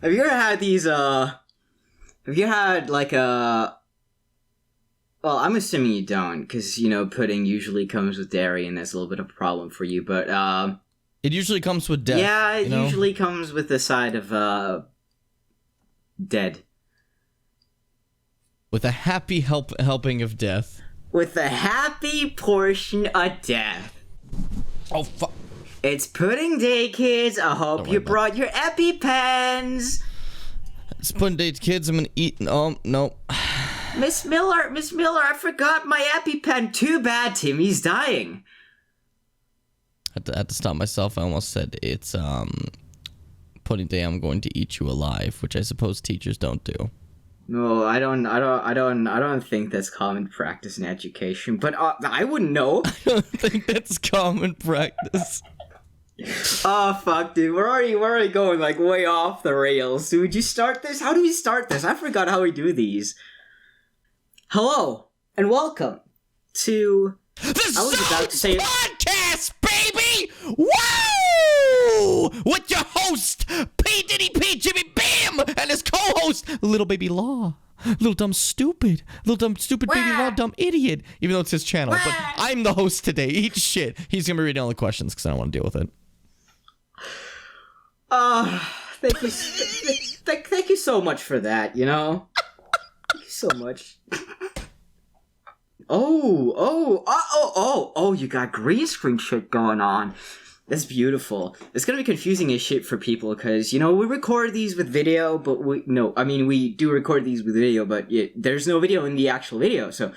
Have you ever had these, have you had, like, well, I'm assuming you don't, because, you know, pudding usually comes with dairy, and that's a little bit of a problem for you, but, It usually comes with death. Yeah, it usually comes with the side of, dead. With a happy helping of death. With a happy portion of death. Oh, fuck. It's pudding day, kids. I hope you brought your EpiPens. It's pudding day, kids. I'm gonna eat. Oh, no. Miss Miller, I forgot my EpiPen. Too bad, Timmy's dying. I had to stop myself. I almost said it's, pudding day, I'm going to eat you alive, which I suppose teachers don't do. No, I don't think that's common practice in education, but I wouldn't know. I don't think that's common practice. Oh fuck, dude, we're already going like way off the rails. Dude, would you start this? How do we start this? I forgot how we do these. Hello and welcome to the podcast, baby. Woo! With your host P Diddy P Jimmy Bam and his co-host Little Baby Law. Little dumb stupid baby law, dumb idiot. Even though it's his channel, but I'm the host today. Eat shit. He's gonna be reading all the questions because I don't want to deal with it. Thank you, thank you so much for that. You know, thank you so much. Oh! You got green screen shit going on. That's beautiful. It's gonna be confusing as shit for people because, you know, we record these with video, but we do record these with video, but there's no video in the actual video, so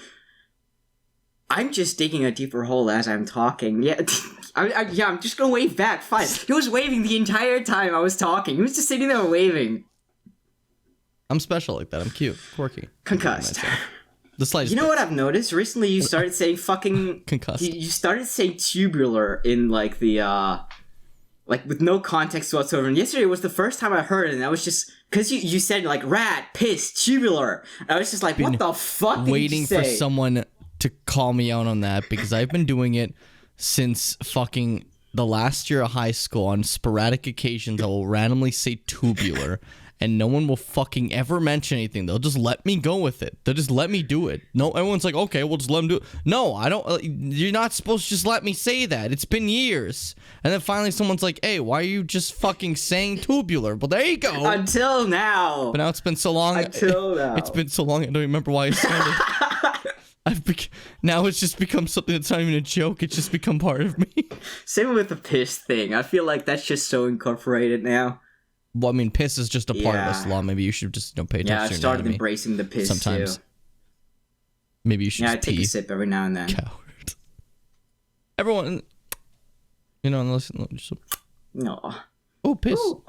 I'm just digging a deeper hole as I'm talking. Yeah, I'm just gonna wave back. Fine. He was waving the entire time I was talking. He was just sitting there waving. I'm special like that. I'm cute, quirky. Concussed. The slightest. You know what I've noticed recently? You started saying fucking concussed. You started saying tubular in like the like with no context whatsoever. And yesterday was the first time I heard it, and I was just because you said like rat, piss, tubular. I was just like, what the fuck? Did waiting you say? for someone to call me out on that because I've been doing it since fucking the last year of high school. On sporadic occasions, I will randomly say tubular. And no one will fucking ever mention anything. They'll just let me go with it. They'll just let me do it. No, everyone's like, okay, we'll just let them do it. No, I don't. You're not supposed to just let me say that. It's been years. And then finally someone's like, hey, why are you just fucking saying tubular? Well, there you go. Until now. But now it's been so long. Until now. It's been so long, I don't remember why I said it. Now it's just become something that's not even a joke. It's just become part of me. Same with the piss thing. I feel like that's just so incorporated now. Well, I mean, piss is just a part of this law. Maybe you should just, pay attention to Yeah, I've started embracing the piss sometimes. too. Maybe you should just take a sip every now and then. Coward. Everyone, listen. No. Oh, piss. Ooh.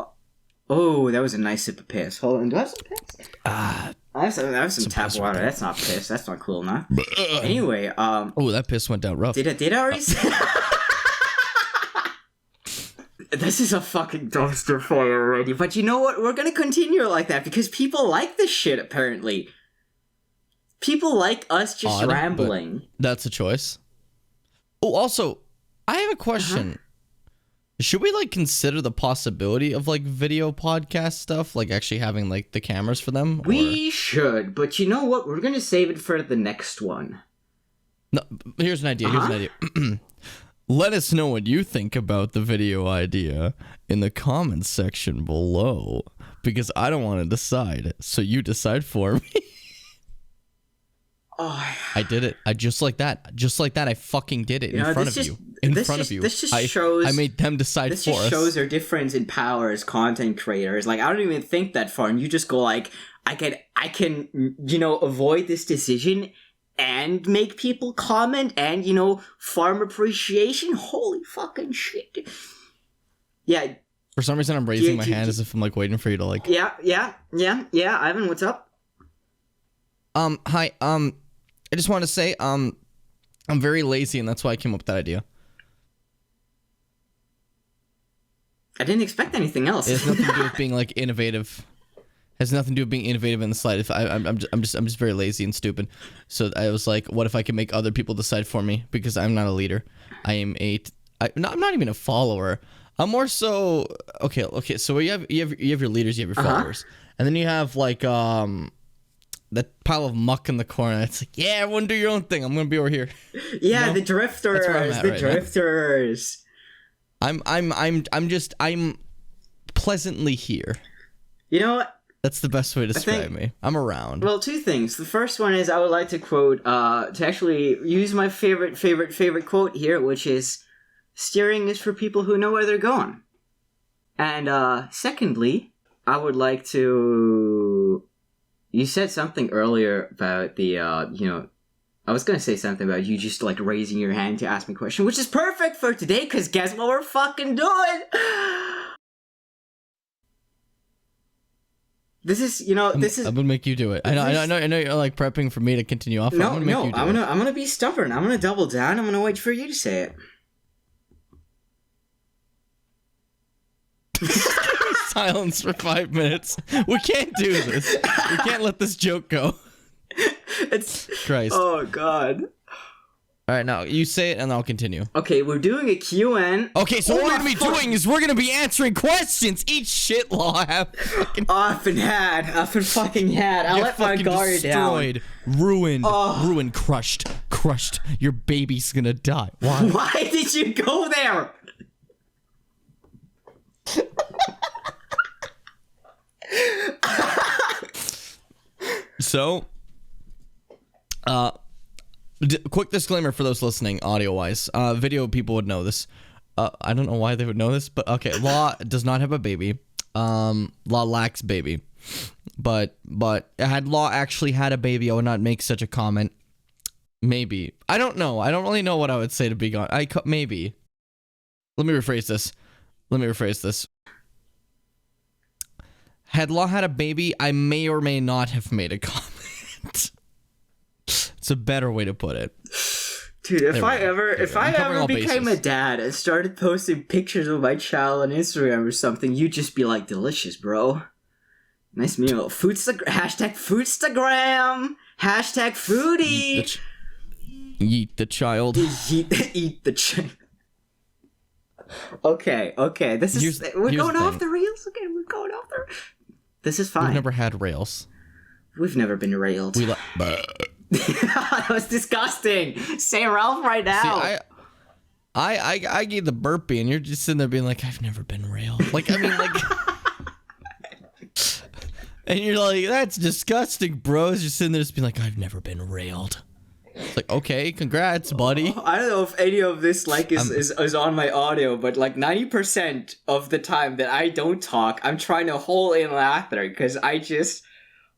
Oh, that was a nice sip of piss. Hold on, do I have some piss? I have some tap water. That's not piss. That's not cool enough. Anyway, oh, that piss went down rough. Did I already say? This is a fucking dumpster fire already. But you know what? We're gonna continue like that because people like this shit, apparently. People like us just rambling. That's a choice. Oh, also, I have a question. Should we, consider the possibility of, video podcast stuff? Actually having, the cameras for them? We should. But you know what? We're gonna save it for the next one. No, here's an idea. Let us know what you think about the video idea in the comments section below, because I don't want to decide, so you decide for me. I did it. Just like that, I fucking did it in front of you. This just shows... I made them decide for us. This just shows our difference in power as content creators. I don't even think that far, and you just go I can, avoid this decision and make people comment and, farm appreciation. Holy fucking shit. Yeah. For some reason, I'm raising my hand as if I'm, waiting for you to, Yeah, Ivan, what's up? Hi, I just want to say, I'm very lazy, and that's why I came up with that idea. I didn't expect anything else. It has nothing to do with being, innovative. Has nothing to do with being innovative in the slightest. I'm just very lazy and stupid. So I was like, what if I can make other people decide for me? Because I'm not a leader. I'm not even a follower. I'm more so okay. So you have your leaders, you have your followers, and then you have like that pile of muck in the corner. It's like, yeah, everyone do your own thing. I'm gonna be over here. Yeah, the drifters. The drifters. I'm pleasantly here. You know what? That's the best way to describe me. I'm around. Well, two things. The first one is I would like to quote, to actually use my favorite quote here, which is, steering is for people who know where they're going. And secondly, I would like to... You said something earlier about the, I was going to say something about you just, like, raising your hand to ask me a question, which is perfect for today, because guess what we're fucking doing? This is, I'm gonna make you do it. I know you're, like, prepping for me to continue off. I'm gonna be stubborn. I'm gonna double down. I'm gonna wait for you to say it. Silence for 5 minutes. We can't do this. We can't let this joke go. It's Christ. Oh God. All right, now you say it and I'll continue. Okay, we're doing a Q&A. Okay, so what we're gonna be doing is we're gonna be answering questions. Eat shit, Law. I've been fucking had. I let my guard destroyed, down. Ruined, crushed. Your baby's gonna die. Why? Why did you go there? So, quick disclaimer for those listening, audio-wise. Video people would know this. I don't know why they would know this, but okay. Law does not have a baby. Law lacks baby. But had Law actually had a baby, I would not make such a comment. Maybe. I don't know. I don't really know what I would say to be gone. Maybe. Let me rephrase this. Had Law had a baby, I may or may not have made a comment. It's a better way to put it. Dude, if I ever became a dad and started posting pictures of my child on Instagram or something, you'd just be like, delicious, bro. Nice meal. Hashtag Foodstagram. Hashtag foodie. Eat the child. Eat the child. Okay. We're going off the rails again. This is fine. We've never had rails. We've never been railed. That was disgusting. Say Ralph right now. See, I gave the burpee, and you're just sitting there being like, I've never been railed. Like, I mean, like, and you're like, that's disgusting, bros. You're sitting there just being like, I've never been railed. It's like, okay, congrats, buddy. I don't know if any of this is on my audio, but like 90% of the time that I don't talk, I'm trying to hold in laughter because I just,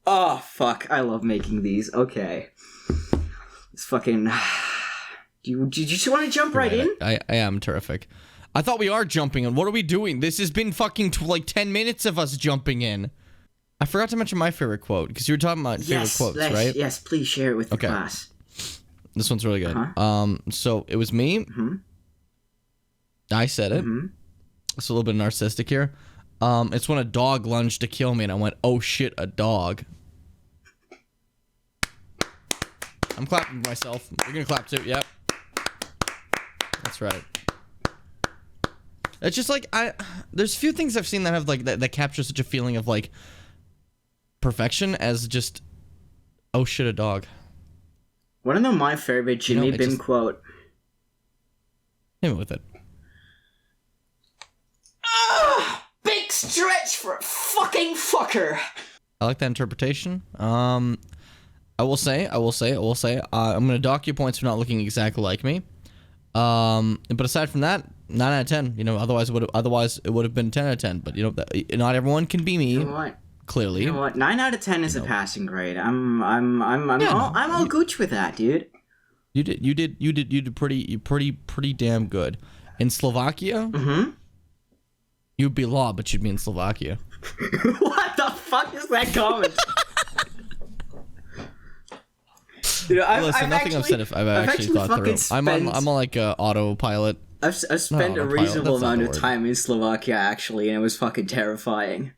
oh fuck, I love making these. Okay, it's fucking. Do you just want to jump right in? I am terrific. I thought we are jumping in. What are we doing? This has been fucking like 10 minutes of us jumping in. I forgot to mention my favorite quote because you were talking about favorite quotes, right? Yes, please share it with the class. This one's really good. So it was me. Mm-hmm. I said it. Mm-hmm. It's a little bit narcissistic here. It's when a dog lunged to kill me and I went, oh shit, a dog. I'm clapping for myself. You're gonna clap too, yep. That's right. It's just like, there's few things I've seen that have like, that capture such a feeling of like perfection as just, oh shit, a dog. Want to know my favorite Jimmy Bim quote? Hit me with it. Big stretch for a fucking fucker. I like that interpretation. I will say, I'm gonna dock you points for not looking exactly like me. But aside from that, 9 out of 10. You know, otherwise it would have been 10 out of 10. But you know, not everyone can be me. You know what? Clearly, you know what? 9 out of 10 is a passing grade. I'm all gooch with that, dude. You did pretty damn good. In Slovakia, you'd be Law, but you'd be in Slovakia. What the fuck is that comment? You know, Listen, nothing I've said if I've actually thought through. I'm on like a autopilot. I've spent a reasonable amount of time in Slovakia actually, and it was fucking terrifying.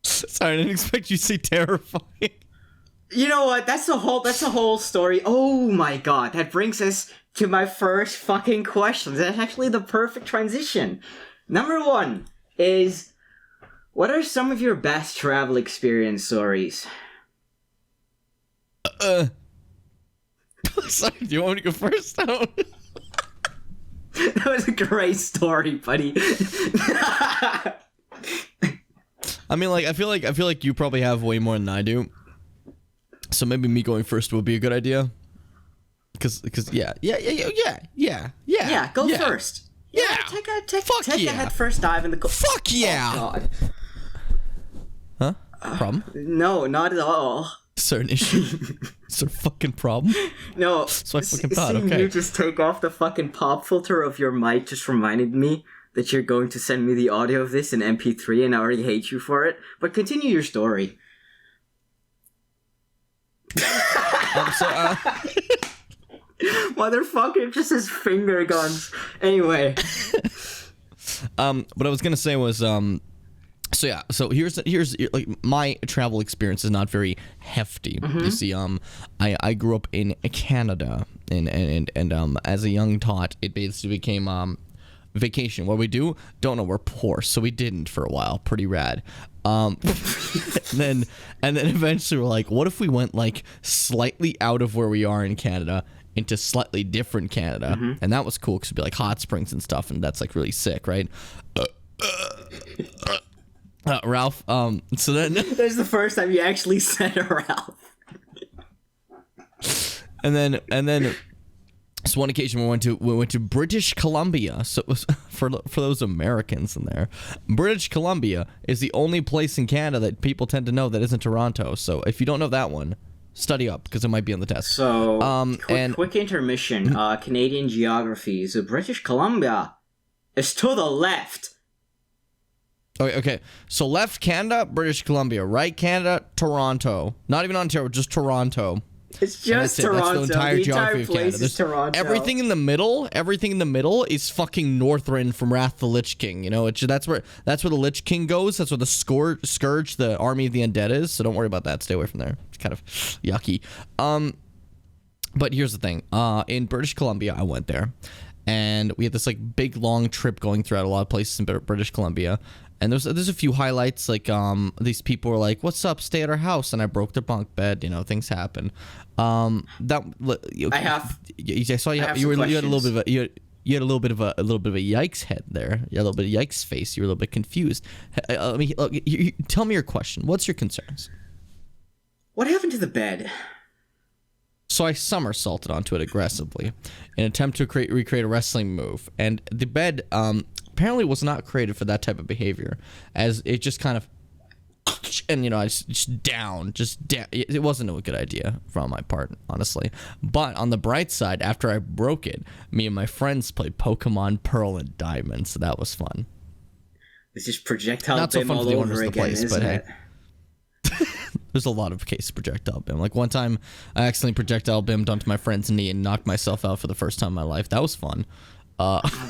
Sorry, I didn't expect you to say terrifying. You know what? That's the whole story. Oh my god, that brings us to my first fucking question. That's actually the perfect transition. Number 1 is, what are some of your best travel experience stories? Sorry, do you want me to go first? No. That was a great story, buddy. I mean, like, I feel like you probably have way more than I do. So maybe me going first would be a good idea. Because yeah, go first. Yeah, take a head first dive in the. Fuck yeah. Oh, God. Huh? Problem? No, not at all. Is there an issue? Is there a fucking problem? No. So I fucking thought, seeing okay. You just take off the fucking pop filter of your mic just reminded me that you're going to send me the audio of this in MP3, and I already hate you for it. But continue your story. Motherfucker just his finger guns. Anyway. What I was gonna say was, so here's like my travel experience is not very hefty. Mm-hmm. You see, I grew up in Canada, and as a young tot, it basically became vacation. What we don't know, we're poor, so we didn't for a while. Pretty rad. And then eventually we're like, what if we went like slightly out of where we are in Canada into slightly different Canada? Mm-hmm. And that was cool because it'd be like hot springs and stuff, and that's like really sick, right? Ralph, so then that's the first time you actually said Ralph. and then so one occasion we went to British Columbia. So it was for those Americans in there. British Columbia is the only place in Canada that people tend to know that isn't Toronto. So if you don't know that one, study up because it might be on the test. So quick intermission. Canadian geography. So British Columbia is to the left. Okay. So left Canada, British Columbia. Right Canada, Toronto. Not even Ontario, just Toronto. It's just Toronto. That's the entire geography of Canada. Is Toronto. Everything in the middle is fucking Northrend from Wrath of the Lich King. You know, that's where the Lich King goes. That's where the Scourge, the army of the undead is. So don't worry about that. Stay away from there. It's kind of yucky. But here's the thing. In British Columbia, I went there, and we had this like big long trip going throughout a lot of places in British Columbia. And there's a few highlights, like these people were like, "What's up? Stay at our house," and I broke their bunk bed. You know, things happen. I saw you had a little bit of a you had a little bit of a yikes head there. You had a little bit of yikes face. You were a little bit confused. Tell me your question. What's your concerns? What happened to the bed? So I somersaulted onto it aggressively in an attempt to recreate a wrestling move, and the bed apparently was not created for that type of behavior, as it just kind of, and you know, I just down. It wasn't a good idea from my part, honestly. But on the bright side, after I broke it, me and my friends played Pokemon Pearl and Diamond, so that was fun. It's just projectile beam all over again, isn't it? There's a lot of cases of projectile beam. Like one time, I accidentally projectile beamed onto my friend's knee and knocked myself out for the first time in my life. That was fun.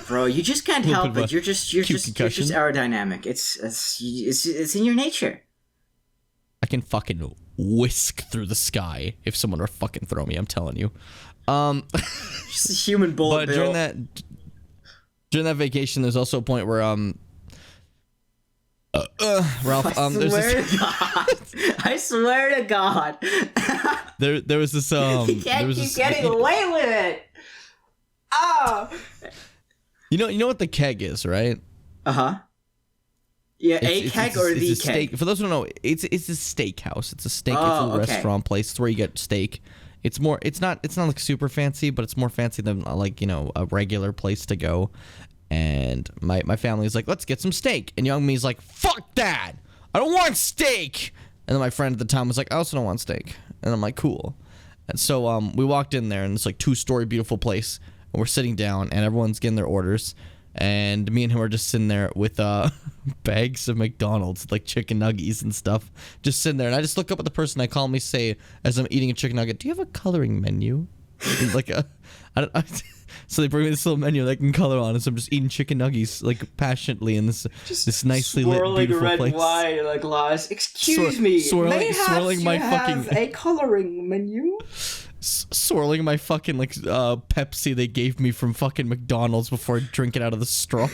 Bro, you just can't help it. You're just aerodynamic. It's in your nature. I can fucking whisk through the sky if someone were to fucking throw me. I'm telling you. Just a human bullet. But during that vacation, there's also a point where Ralph, I swear to God. there was this You can't keep getting away with it. Oh. You know what the keg is, right? Uh-huh. Yeah, a keg or the keg? Steak. For those who don't know, it's a steakhouse. It's a steak. It's a restaurant place. It's where you get steak. It's not like super fancy, but it's more fancy than like, you know, a regular place to go. And my family's like, let's get some steak. And young me's like, fuck that! I don't want steak! And then my friend at the time was like, I also don't want steak. And I'm like, cool. And so we walked in there, and it's like 2-story beautiful place. And we're sitting down, and everyone's getting their orders. And me and him are just sitting there with bags of McDonald's, like chicken nuggies and stuff. Just sitting there. And I just look up at the person I calmly say, as I'm eating a chicken nugget, do you have a coloring menu? Like so they bring me this little menu that I can color on, and so I'm just eating chicken nuggies like passionately in this nicely lit, beautiful red place. Wine, like Excuse me, swirling my have fucking a coloring menu? swirling my fucking like Pepsi they gave me from fucking McDonald's before I drink it out of the straw.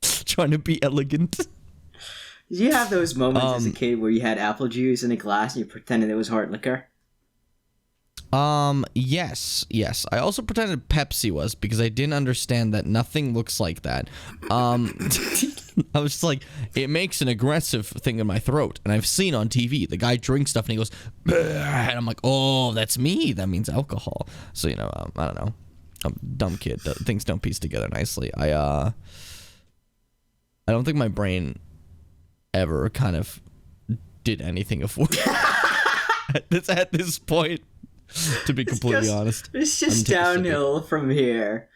Trying to be elegant. Did you have those moments as a kid where you had apple juice in a glass and you pretended it was hard liquor? Yes. I also pretended Pepsi was because I didn't understand that nothing looks like that. I was just like, it makes an aggressive thing in my throat. And I've seen on TV, the guy drinks stuff and he goes, and I'm like, oh, that's me. That means alcohol. So, you know, I don't know. I'm a dumb kid. Things don't piece together nicely. I don't think my brain ever kind of did anything of work at this point, to be completely honest. It's just downhill from here.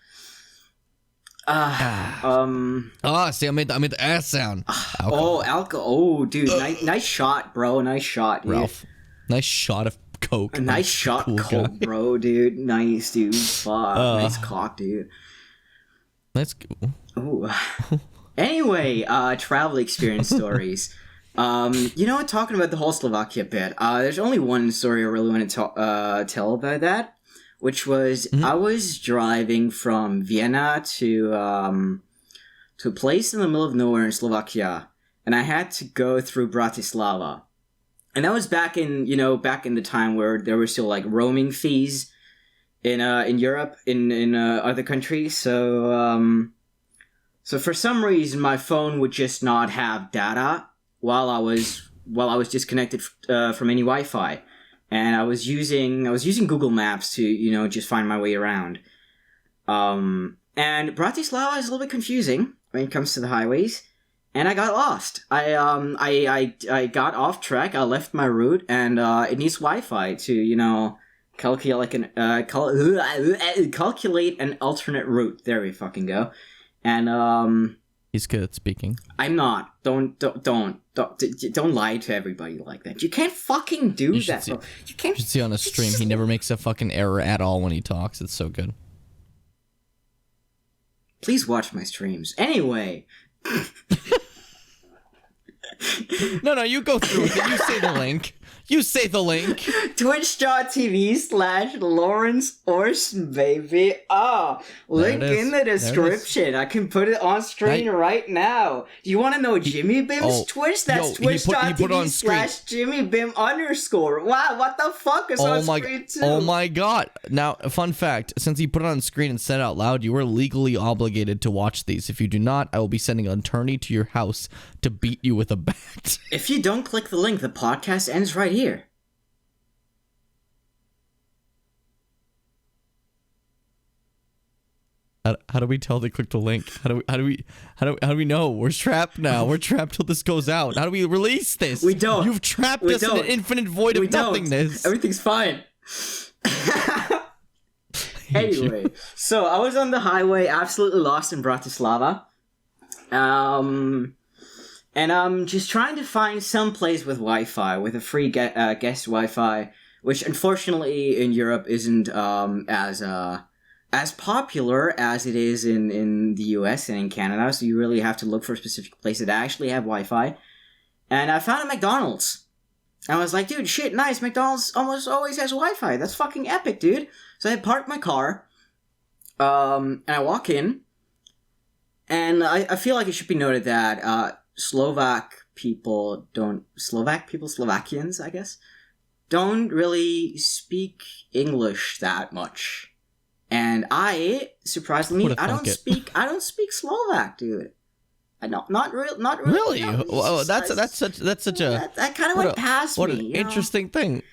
See, I made the ass sound. Alcohol. Oh, dude, nice shot, bro. Nice shot, dude. Ralph. Nice shot of coke. A nice shot, cool coke, bro, dude. Nice, dude. Fuck. Nice cock, dude. Let's go. Ooh. Anyway, travel experience stories. Talking about the whole Slovakia bit, there's only one story I really want to tell about that, which was I was driving from Vienna to a place in the middle of nowhere in Slovakia, and I had to go through Bratislava. And that was back in the time where there were still like roaming fees in Europe, in other countries. So for some reason, my phone would just not have data while I was disconnected from any Wi-Fi, and I was using Google Maps to just find my way around. And Bratislava is a little bit confusing when it comes to the highways, and I got lost. I got off track. I left my route, and it needs Wi-Fi to calculate an alternate route. There we fucking go. And he's good at speaking. I'm not. Don't lie to everybody like that. You can't fucking do that. Bro. You can't. You should see on a stream. He never makes a fucking error at all when he talks. It's so good. Please watch my streams. Anyway. No, you go through it. You say the link. You say the link. Twitch.tv/Lawrence Orson, baby. Link in the description. I can put it on screen right now. Do you want to know Jimmy Bim's Twitch? That's Twitch.tv/JimmyBim_. Wow, what the fuck is on screen too? Oh my god. Now, a fun fact. Since he put it on screen and said it out loud, you are legally obligated to watch these. If you do not, I will be sending an attorney to your house to beat you with a bat. If you don't click the link, the podcast ends right here. How do we tell they click the link? How do we know? We're trapped now. We're trapped till this goes out. How do we release this? We don't. You've trapped us in an infinite void of nothingness. Everything's fine. Anyway, so I was on the highway, absolutely lost in Bratislava. And I'm just trying to find some place with Wi-Fi, with a free guest Wi-Fi, which unfortunately in Europe isn't as popular as it is in the US and in Canada. So you really have to look for a specific place that actually have Wi-Fi. And I found a McDonald's. I was like, dude, shit, nice. McDonald's almost always has Wi-Fi. That's fucking epic, dude. So I parked my car, and I walk in, and I feel like it should be noted that Slovakians, I guess, don't really speak English that much. And surprisingly, I don't speak Slovak, dude. Not really. Really? Well, that's such a that kind of went past me. What an interesting thing.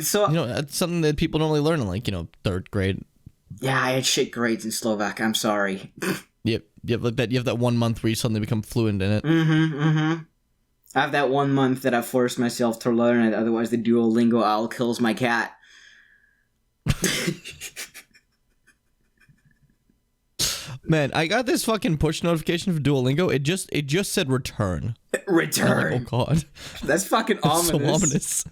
So that's something that people normally learn in third grade. Yeah, I had shit grades in Slovak. I'm sorry. Yep. You have that 1 month where you suddenly become fluent in it. I have that 1 month that I forced myself to learn it. Otherwise, the Duolingo owl kills my cat. Man, I got this fucking push notification for Duolingo. It just said return. Return. Like, oh god, that's fucking ominous. So ominous.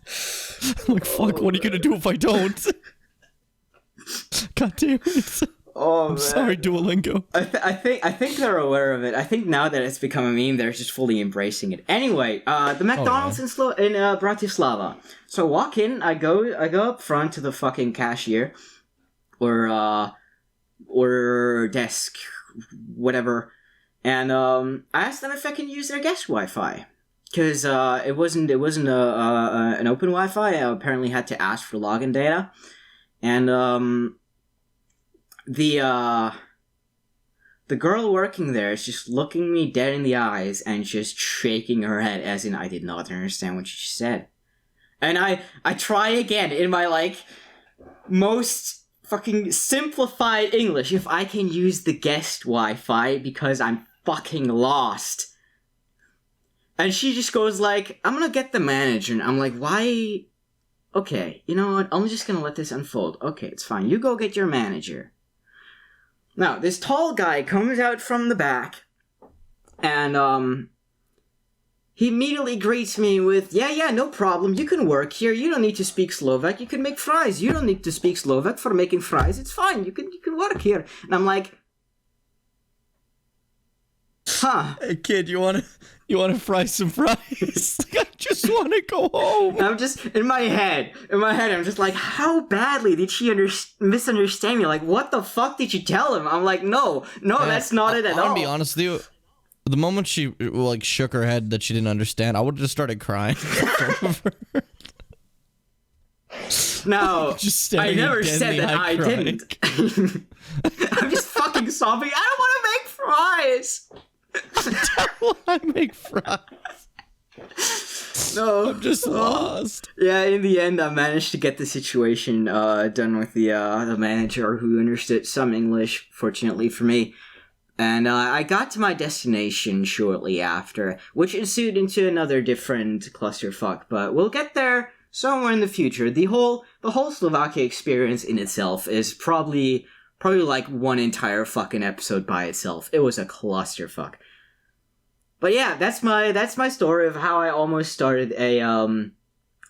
I'm like, fuck. What are you gonna do if I don't? God damn it. Oh, I'm sorry, Duolingo. I think they're aware of it. I think now that it's become a meme, they're just fully embracing it. Anyway, the McDonald's in Bratislava. So I walk in, I go up front to the fucking cashier or desk, whatever, and I asked them if I can use their guest Wi-Fi. Because it wasn't an open Wi-Fi. I apparently had to ask for login data, and the girl working there is just looking me dead in the eyes and just shaking her head, as in I did not understand what she said. And I try again in my like most fucking simplified English if I can use the guest Wi-Fi because I'm fucking lost. And she just goes like, I'm gonna get the manager. And I'm like, why? Okay, you know what? I'm just gonna let this unfold. Okay, it's fine. You go get your manager. Now, this tall guy comes out from the back. And, he immediately greets me with, yeah, no problem. You can work here. You don't need to speak Slovak. You can make fries. You don't need to speak Slovak for making fries. It's fine. You can work here. And I'm like, huh. Hey, kid, you wanna fry some fries? I just want to go home. I'm just, in my head, I'm just like, how badly did she misunderstand me? Like, what the fuck did you tell him? I'm like, no, that's not it at all. I'm gonna be honest with you. The moment she, like, shook her head that she didn't understand, I would have just started crying. No, I never said that I didn't. I'm just fucking sobbing. I don't want to make fries. I don't want to make fries. No, I'm just lost. Yeah, in the end, I managed to get the situation done with the manager who understood some English, fortunately for me. And I got to my destination shortly after, which ensued into another different clusterfuck. But we'll get there somewhere in the future. The whole Slovakia experience in itself is probably like one entire fucking episode by itself. It was a clusterfuck. But yeah, that's my story of how I almost started a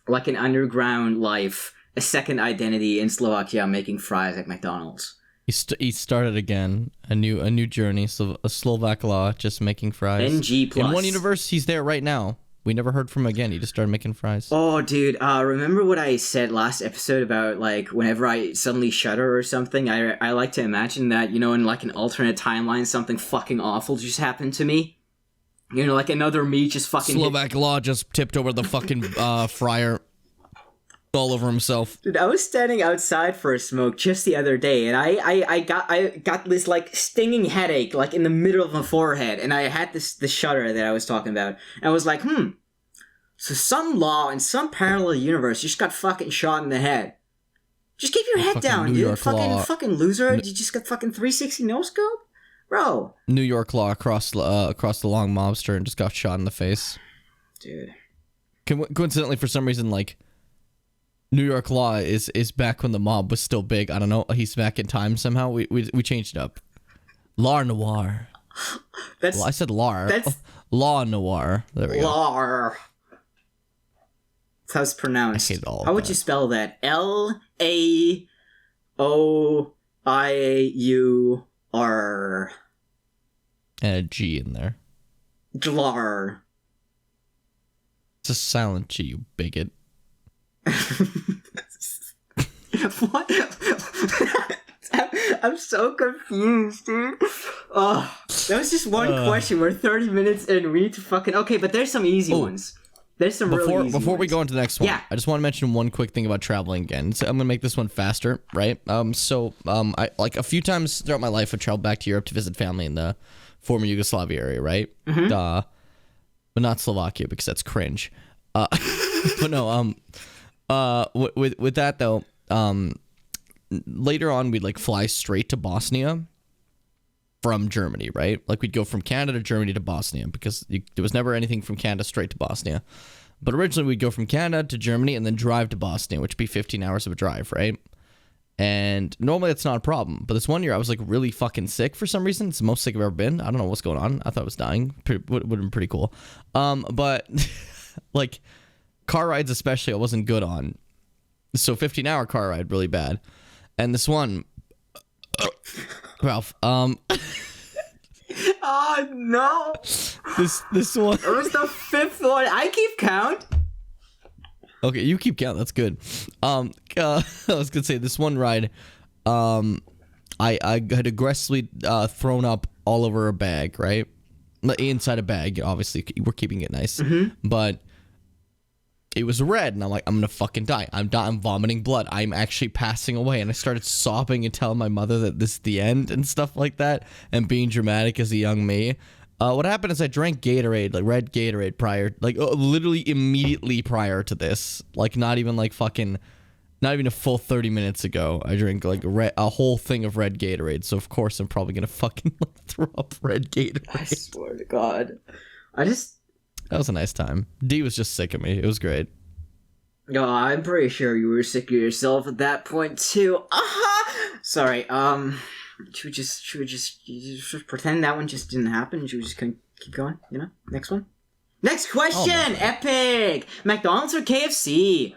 like an underground life, a second identity in Slovakia, making fries at McDonald's. He started again, a new journey. So a Slovak law, just making fries. NG+. In one universe, he's there right now. We never heard from him again. He just started making fries. Oh, dude, remember what I said last episode about, like, whenever I suddenly shudder or something, I like to imagine that, you know, in, like, an alternate timeline, something fucking awful just happened to me. You know, like another me just fucking Slovak law just tipped over the fucking fryer all over himself. Dude, I was standing outside for a smoke just the other day, and I got this, like, stinging headache, like, in the middle of my forehead, and I had this shudder that I was talking about, and I was like, so some law in some parallel universe just got fucking shot in the head. Just keep your head down, dude. Fucking loser. You just got fucking 360 no-scope? Bro. New York law across the long mobster and just got shot in the face. Dude. Coincidentally, for some reason, like, New York law is back when the mob was still big. I don't know. He's back in time somehow. We changed it up. Law noir. I said lar. Law noir. There we go. Lar. That's how it's pronounced. I hate all of How would you spell that? L-A-O-I-U-R. And a G in there. Glar. It's a silent G, you bigot. What? I'm so confused, dude. Oh, that was just one question. We're 30 minutes in. We need to fucking... Okay, but there's some easy ones. There's some really easy ones. Before we go into the next one, yeah. I just want to mention one quick thing about traveling again. So I'm going to make this one faster, right? I like a few times throughout my life, I traveled back to Europe to visit family in the former Yugoslavia area, right? Mm-hmm. But not Slovakia because that's cringe. But no, with that though, later on we'd like fly straight to Bosnia from Germany, right? Like we'd go from Canada to Germany to Bosnia because there was never anything from Canada straight to Bosnia. But originally we'd go from Canada to Germany and then drive to Bosnia, which would be 15 hours of a drive, right? And normally that's not a problem. But this one year I was like really fucking sick for some reason. It's the most sick I've ever been. I don't know what's going on. I thought I was dying. Would have been pretty cool. But like car rides especially I wasn't good on. So 15-hour car ride, really bad. And this one, Ralph, Oh no! This one. It was the 5th one. I keep count. Okay, you keep count. That's good. I was gonna say this one ride. I had aggressively thrown up all over a bag, right? Inside a bag. Obviously, we're keeping it nice, but it was red, and I'm like, I'm gonna fucking die. I'm vomiting blood. I'm actually passing away, and I started sobbing and telling my mother that this is the end and stuff like that, and being dramatic as a young me. What happened is I drank Gatorade, like red Gatorade prior, like literally immediately prior to this, like not even a full 30 minutes ago. I drank like a whole thing of red Gatorade, so of course I'm probably gonna fucking throw up red Gatorade. I swear to God, that was a nice time. D was just sick of me. It was great. No, I'm pretty sure you were sick of yourself at that point too. Sorry. Should we just pretend that one just didn't happen? Should we just keep going? You know, next one. Next question. Oh, epic. McDonald's or KFC?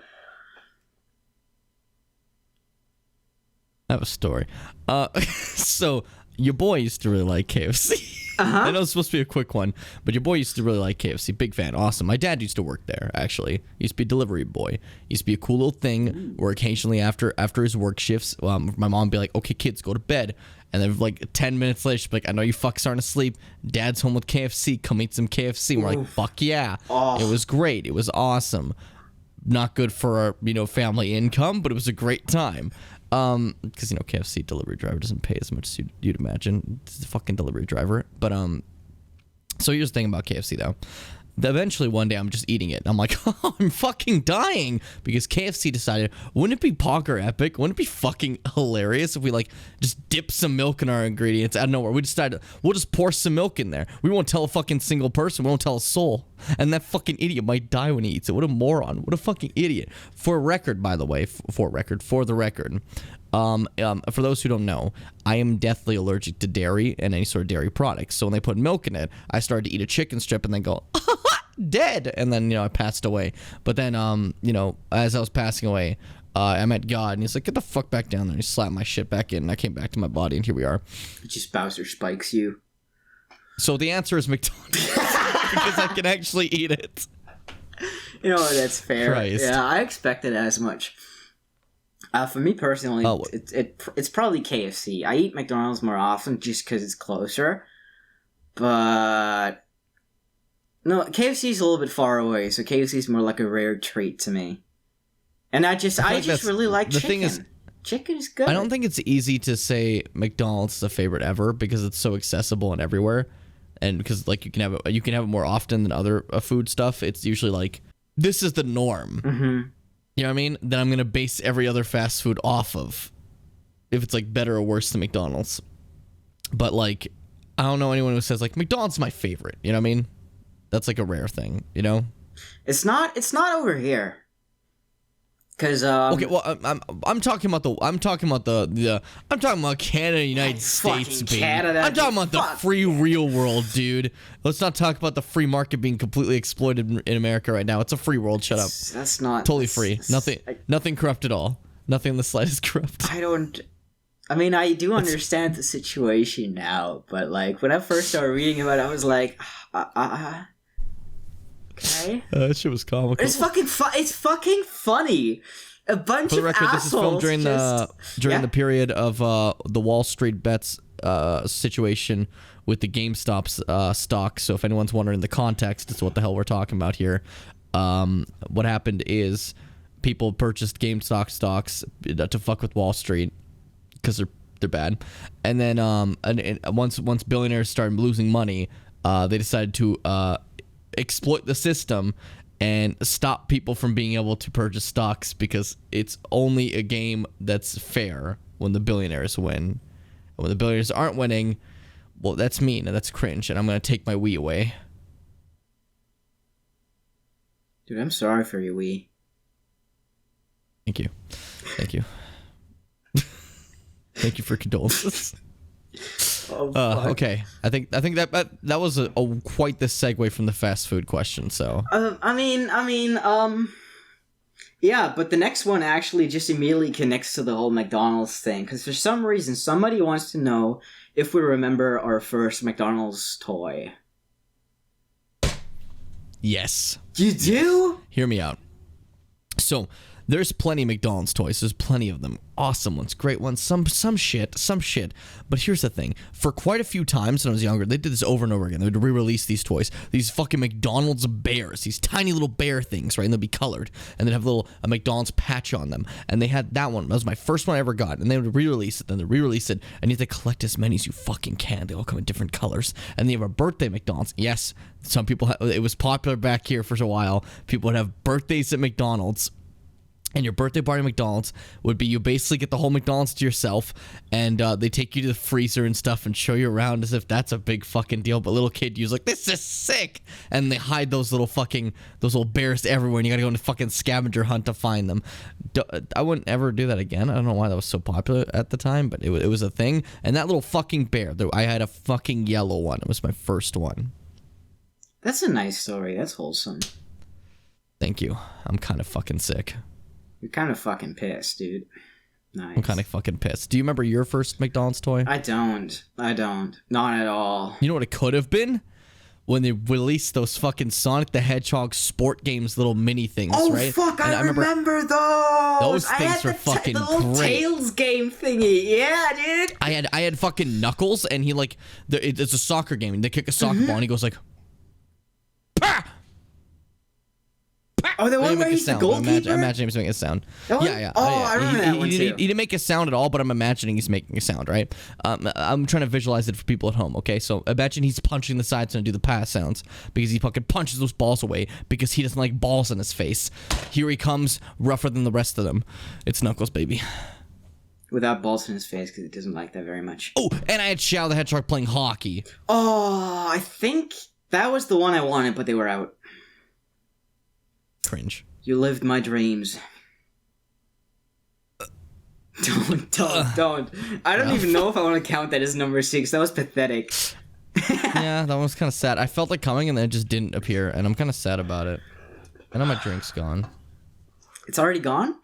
That was a story. So your boy used to really like KFC. I know it's supposed to be a quick one, but your boy used to really like KFC. Big fan. Awesome. My dad used to work there, actually. He used to be a delivery boy. Used to be a cool little thing where occasionally after his work shifts, my mom would be like, okay, kids, go to bed. And then like 10 minutes later, she'd be like, I know you fucks aren't asleep. Dad's home with KFC. Come eat some KFC. And we're like, fuck yeah. Oh. It was great. It was awesome. Not good for our, family income, but it was a great time. Because KFC delivery driver doesn't pay as much as you'd imagine. It's a fucking delivery driver. But so here's the thing about KFC though. Eventually one day I'm just eating it. And I'm like, oh, I'm fucking dying because KFC decided, wouldn't it be Pogger epic? Wouldn't it be fucking hilarious if we like just dip some milk in our ingredients out of nowhere? We decided we'll just pour some milk in there. We won't tell a fucking single person. We won't tell a soul. And that fucking idiot might die when he eats it. What a moron. What a fucking idiot. For record, by the way, for the record, for those who don't know, I am deathly allergic to dairy and any sort of dairy products. So when they put milk in it, I started to eat a chicken strip and then go, dead. And then, I passed away. But then, as I was passing away, I met God and he's like, get the fuck back down there. And he slapped my shit back in and I came back to my body and here we are. Just Bowser spikes you. So the answer is McDonald's because I can actually eat it. That's fair. Christ. Yeah, I expected as much. For me personally, it's probably KFC. I eat McDonald's more often just because it's closer. But no, KFC is a little bit far away, so KFC is more like a rare treat to me. And I just really like chicken. Thing is, chicken is good. I don't think it's easy to say McDonald's is a favorite ever because it's so accessible and everywhere, and because like you can have it more often than other food stuff. It's usually like this is the norm. Mm-hmm. You know what I mean? Then I'm going to base every other fast food off of if it's like better or worse than McDonald's. But like, I don't know anyone who says like McDonald's is my favorite. You know what I mean? That's like a rare thing, It's not over here. Cause okay, well, I'm talking about Canada, United States, baby. Canada, I'm talking about the free real world, dude. Let's not talk about the free market being completely exploited in America right now. It's a free world. Shut up. That's not totally free. Nothing corrupt at all. Nothing in the slightest corrupt. I do understand the situation now, but like when I first started reading about it, I was like, okay. That shit was comical. It's fucking funny. A bunch of assholes. This is filmed during the period of the Wall Street bets situation with the GameStop stock. So if anyone's wondering the context, it's what the hell we're talking about here. What happened is people purchased GameStop stocks to fuck with Wall Street because they're bad, and then once billionaires started losing money, they decided to exploit the system and stop people from being able to purchase stocks because it's only a game that's fair when the billionaires win. And when the billionaires aren't winning, well, that's mean and that's cringe, and I'm going to take my Wii away. Dude, I'm sorry for your Wii. Thank you. Thank you for condolences. Okay, I think that was quite the segue from the fast food question. So Yeah, but the next one actually just immediately connects to the whole McDonald's thing. Because for some reason, somebody wants to know if we remember our first McDonald's toy. Yes. You do? Yes. Hear me out. So, there's plenty of McDonald's toys. There's plenty of them. Awesome ones, great ones, some shit. But here's the thing. For quite a few times when I was younger, they did this over and over again. They would re-release these toys. These fucking McDonald's bears. These tiny little bear things, right? And they'd be colored. And they'd have a McDonald's patch on them. And they had that one. That was my first one I ever got. And they would re-release it. Then they re-release it. And you have to collect as many as you fucking can. They all come in different colors. And they have a birthday McDonald's. Yes, some people... it was popular back here for a while. People would have birthdays at McDonald's. And your birthday party at McDonald's would be you basically get the whole McDonald's to yourself, and they take you to the freezer and stuff and show you around as if that's a big fucking deal. But little kid, you's like, this is sick, and they hide those little bears everywhere, and you gotta go on a fucking scavenger hunt to find them. I wouldn't ever do that again. I don't know why that was so popular at the time, but it was a thing. And that little fucking bear, I had a fucking yellow one. It was my first one. That's a nice story. That's wholesome. Thank you. I'm kind of fucking sick. You're kind of fucking pissed, dude. Nice. I'm kind of fucking pissed. Do you remember your first McDonald's toy? I don't. Not at all. You know what it could have been? When they released those fucking Sonic the Hedgehog sport games little mini things, right? Oh, fuck, I remember those! Those things were fucking the little great. Tails game thingy. Yeah, dude! I had fucking Knuckles, and he it's a soccer game, and they kick a soccer ball, and he goes like... Pah! Oh, the one where he's the goalkeeper? I'm imagining he's making a sound. Yeah. Oh, I remember that one too. He didn't make a sound at all, but I'm imagining he's making a sound, right? I'm trying to visualize it for people at home, okay? So imagine he's punching the sides and do the pass sounds because he fucking punches those balls away because he doesn't like balls in his face. Here he comes, rougher than the rest of them. It's Knuckles, baby. Without balls in his face because he doesn't like that very much. Oh, and I had Shadow the Hedgehog playing hockey. Oh, I think that was the one I wanted, but they were out. Cringe. You lived my dreams. Don't. I don't even know if I want to count that as number 6. That was pathetic. Yeah, that was kind of sad. I felt it coming and then it just didn't appear, and I'm kind of sad about it. I know my drink's gone. It's already gone?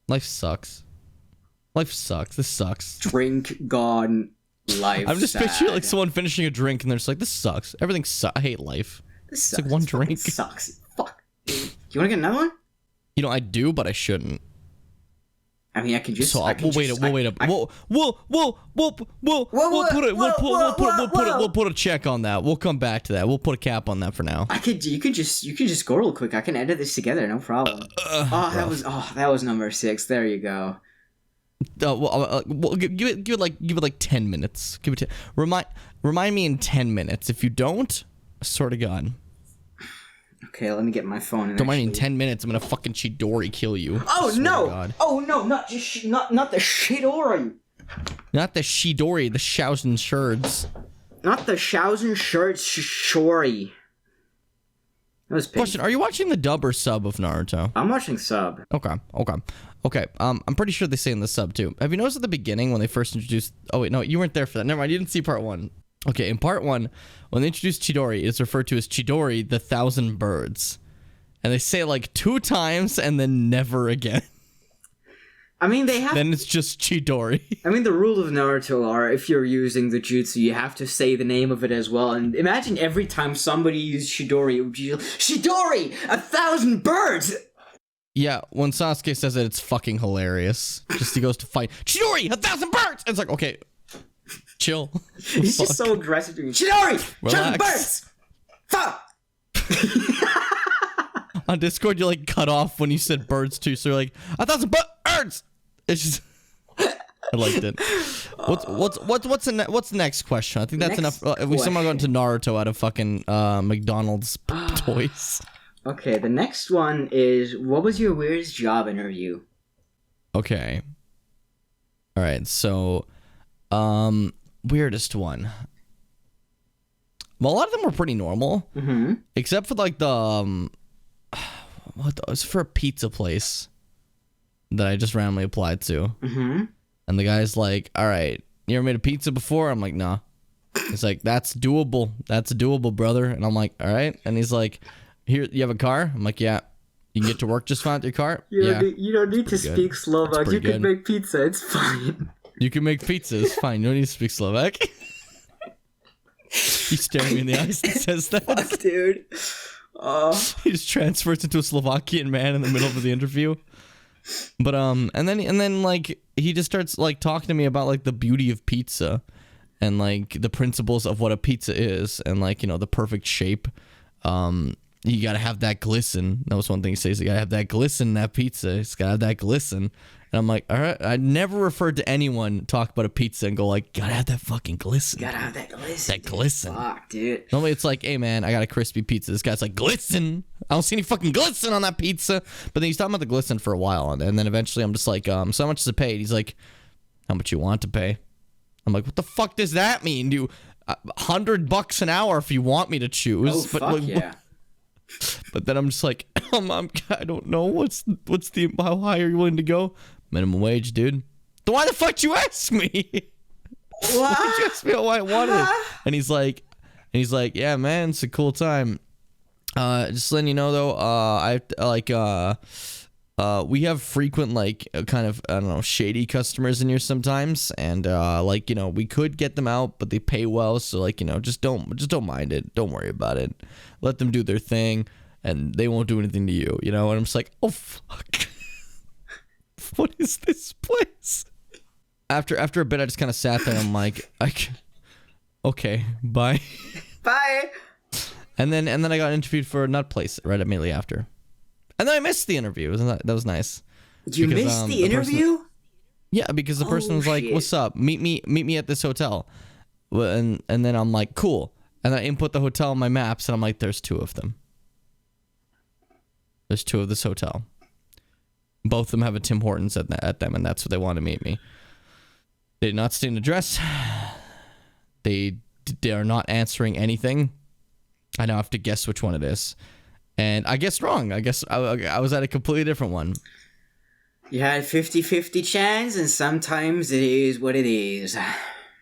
Life sucks. Life sucks. This sucks. Drink gone. Life I'm just sad. picturing like someone finishing a drink and they're just like, this sucks. Everything sucks. I hate life. This it's sucks. Like one drink. Sucks. Fuck. Do you want to get another one? You know, I do, but I shouldn't. I mean, I can just. So we'll put a check on that. We'll come back to that. We'll put a cap on that for now. You could just go real quick. I can edit this together, no problem. That was number 6. There you go. Give it like 10 minutes. Give it remind me in 10 minutes. If you don't, I swear to God. Okay, let me get my phone. And don't mind me in 10 minutes. I'm gonna fucking Chidori kill you. Oh no! Oh no! Not the Chidori. Not the Chidori. The Shousen Sherds. Not the Shousen Sherds. Shori. That was big. Question: are you watching the dub or sub of Naruto? I'm watching sub. Okay. I'm pretty sure they say in the sub too. Have you noticed at the beginning when they first introduced? Oh wait, no, you weren't there for that. Never mind. You didn't see part 1. Okay, in part 1, when they introduce Chidori, it's referred to as Chidori, the 1,000 birds. And they say it like 2 times and then never again. I mean, they have... Then it's just Chidori. I mean, the rule of Naruto are, if you're using the jutsu, you have to say the name of it as well. And imagine every time somebody used Chidori, it would be, Chidori! 1,000 birds! Yeah, when Sasuke says it, it's fucking hilarious. Just he goes to fight, Chidori! 1,000 birds! It's like, okay... Chill. He's just so aggressive to me. Chidori! 1,000 birds! Fuck! On Discord, you like cut off when you said birds too, so you're like, 1,000 birds! It's just... I liked it. What's the next question? I think that's enough. We somehow got into Naruto out of fucking McDonald's toys. Okay, the next one is, what was your weirdest job interview? Okay. Alright, so... weirdest one. Well, a lot of them were pretty normal. Mm-hmm. Except for like the, it was for a pizza place that I just randomly applied to. Mm-hmm. And the guy's like, all right, you ever made a pizza before? I'm like, nah. He's like, that's doable. That's doable, brother. And I'm like, all right. And he's like, here, you have a car? I'm like, yeah. You can get to work just fine with your car? You don't need to speak Slovak. You can make pizza. It's fine. You can make pizza. It's fine. You don't need to speak Slovak. He's staring me in the eyes and says that. Fuck, dude. He just transfers into a Slovakian man in the middle of the interview. But and then like he just starts like talking to me about like the beauty of pizza and like the principles of what a pizza is and like, you know, the perfect shape. You gotta have that glisten. That was one thing he says. You gotta have that glisten in that pizza. It's gotta have that glisten. And I'm like, all right. I never referred to anyone talk about a pizza and go like, gotta have that fucking glisten. Gotta have that glisten. That glisten. Fuck, dude. Normally it's like, hey man, I got a crispy pizza. This guy's like, glisten. I don't see any fucking glisten on that pizza. But then he's talking about the glisten for a while, and then eventually I'm just like, so how much is it paid? He's like, how much you want to pay? I'm like, what the fuck does that mean? Do $100 an hour if you want me to choose? Oh, fuck like, yeah. But then I'm just like, I don't know. What's the how high are you willing to go? Minimum wage, dude. Then why the fuck did you ask me? Why did you ask me what I wanted? And he's like, yeah, man, it's a cool time. Just letting you know though, we have frequent like kind of, I don't know, shady customers in here sometimes, and like, you know, we could get them out, but they pay well, so like, you know, just don't mind it. Don't worry about it. Let them do their thing, and they won't do anything to you, you know. And I'm just like, oh fuck. What is this place? After a bit, I just kind of sat there and I'm like, okay, bye. Bye. And then I got interviewed for a nut place right immediately after. And then I missed the interview. That was nice. You missed the interview? Yeah, because the person was like, "What's up? Meet me at this hotel." And then I'm like, "Cool." And I input the hotel in my maps, and I'm like, "There's two of them. There's two of this hotel. Both of them have a Tim Hortons at them, and that's what they want to meet me." They did not state an address. They are not answering anything. I now have to guess which one it is. And I guessed wrong. I guess I was at a completely different one. You had a 50-50 chance, and sometimes it is what it is.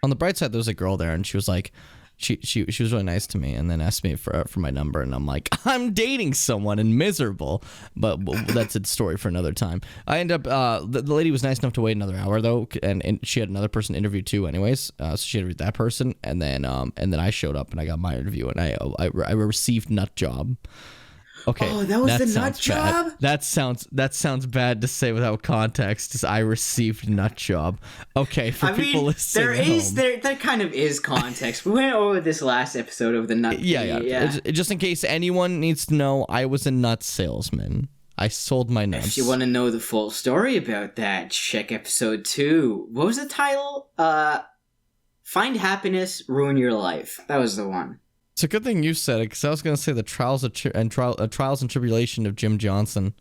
On the bright side, there was a girl there, and she was like, she was really nice to me, and then asked me for my number, and I'm like, I'm dating someone and miserable. But that's a story for another time. I end up, the lady was nice enough to wait another hour though, and she had another person interviewed too, anyways. So she interviewed that person, and then I showed up and I got my interview, and I received nut job. Okay. Oh, that was the nut job? That sounds bad to say without context. Just I received nut job. Okay, for people listening there kind of is context. We went over this last episode of the nut. Yeah. Just in case anyone needs to know, I was a nut salesman. I sold my nuts. If you want to know the full story about that, check episode 2. What was the title? Find Happiness, Ruin Your Life. That was the one. It's a good thing you said it, because I was going to say the trials and tribulation of Jim Johnson.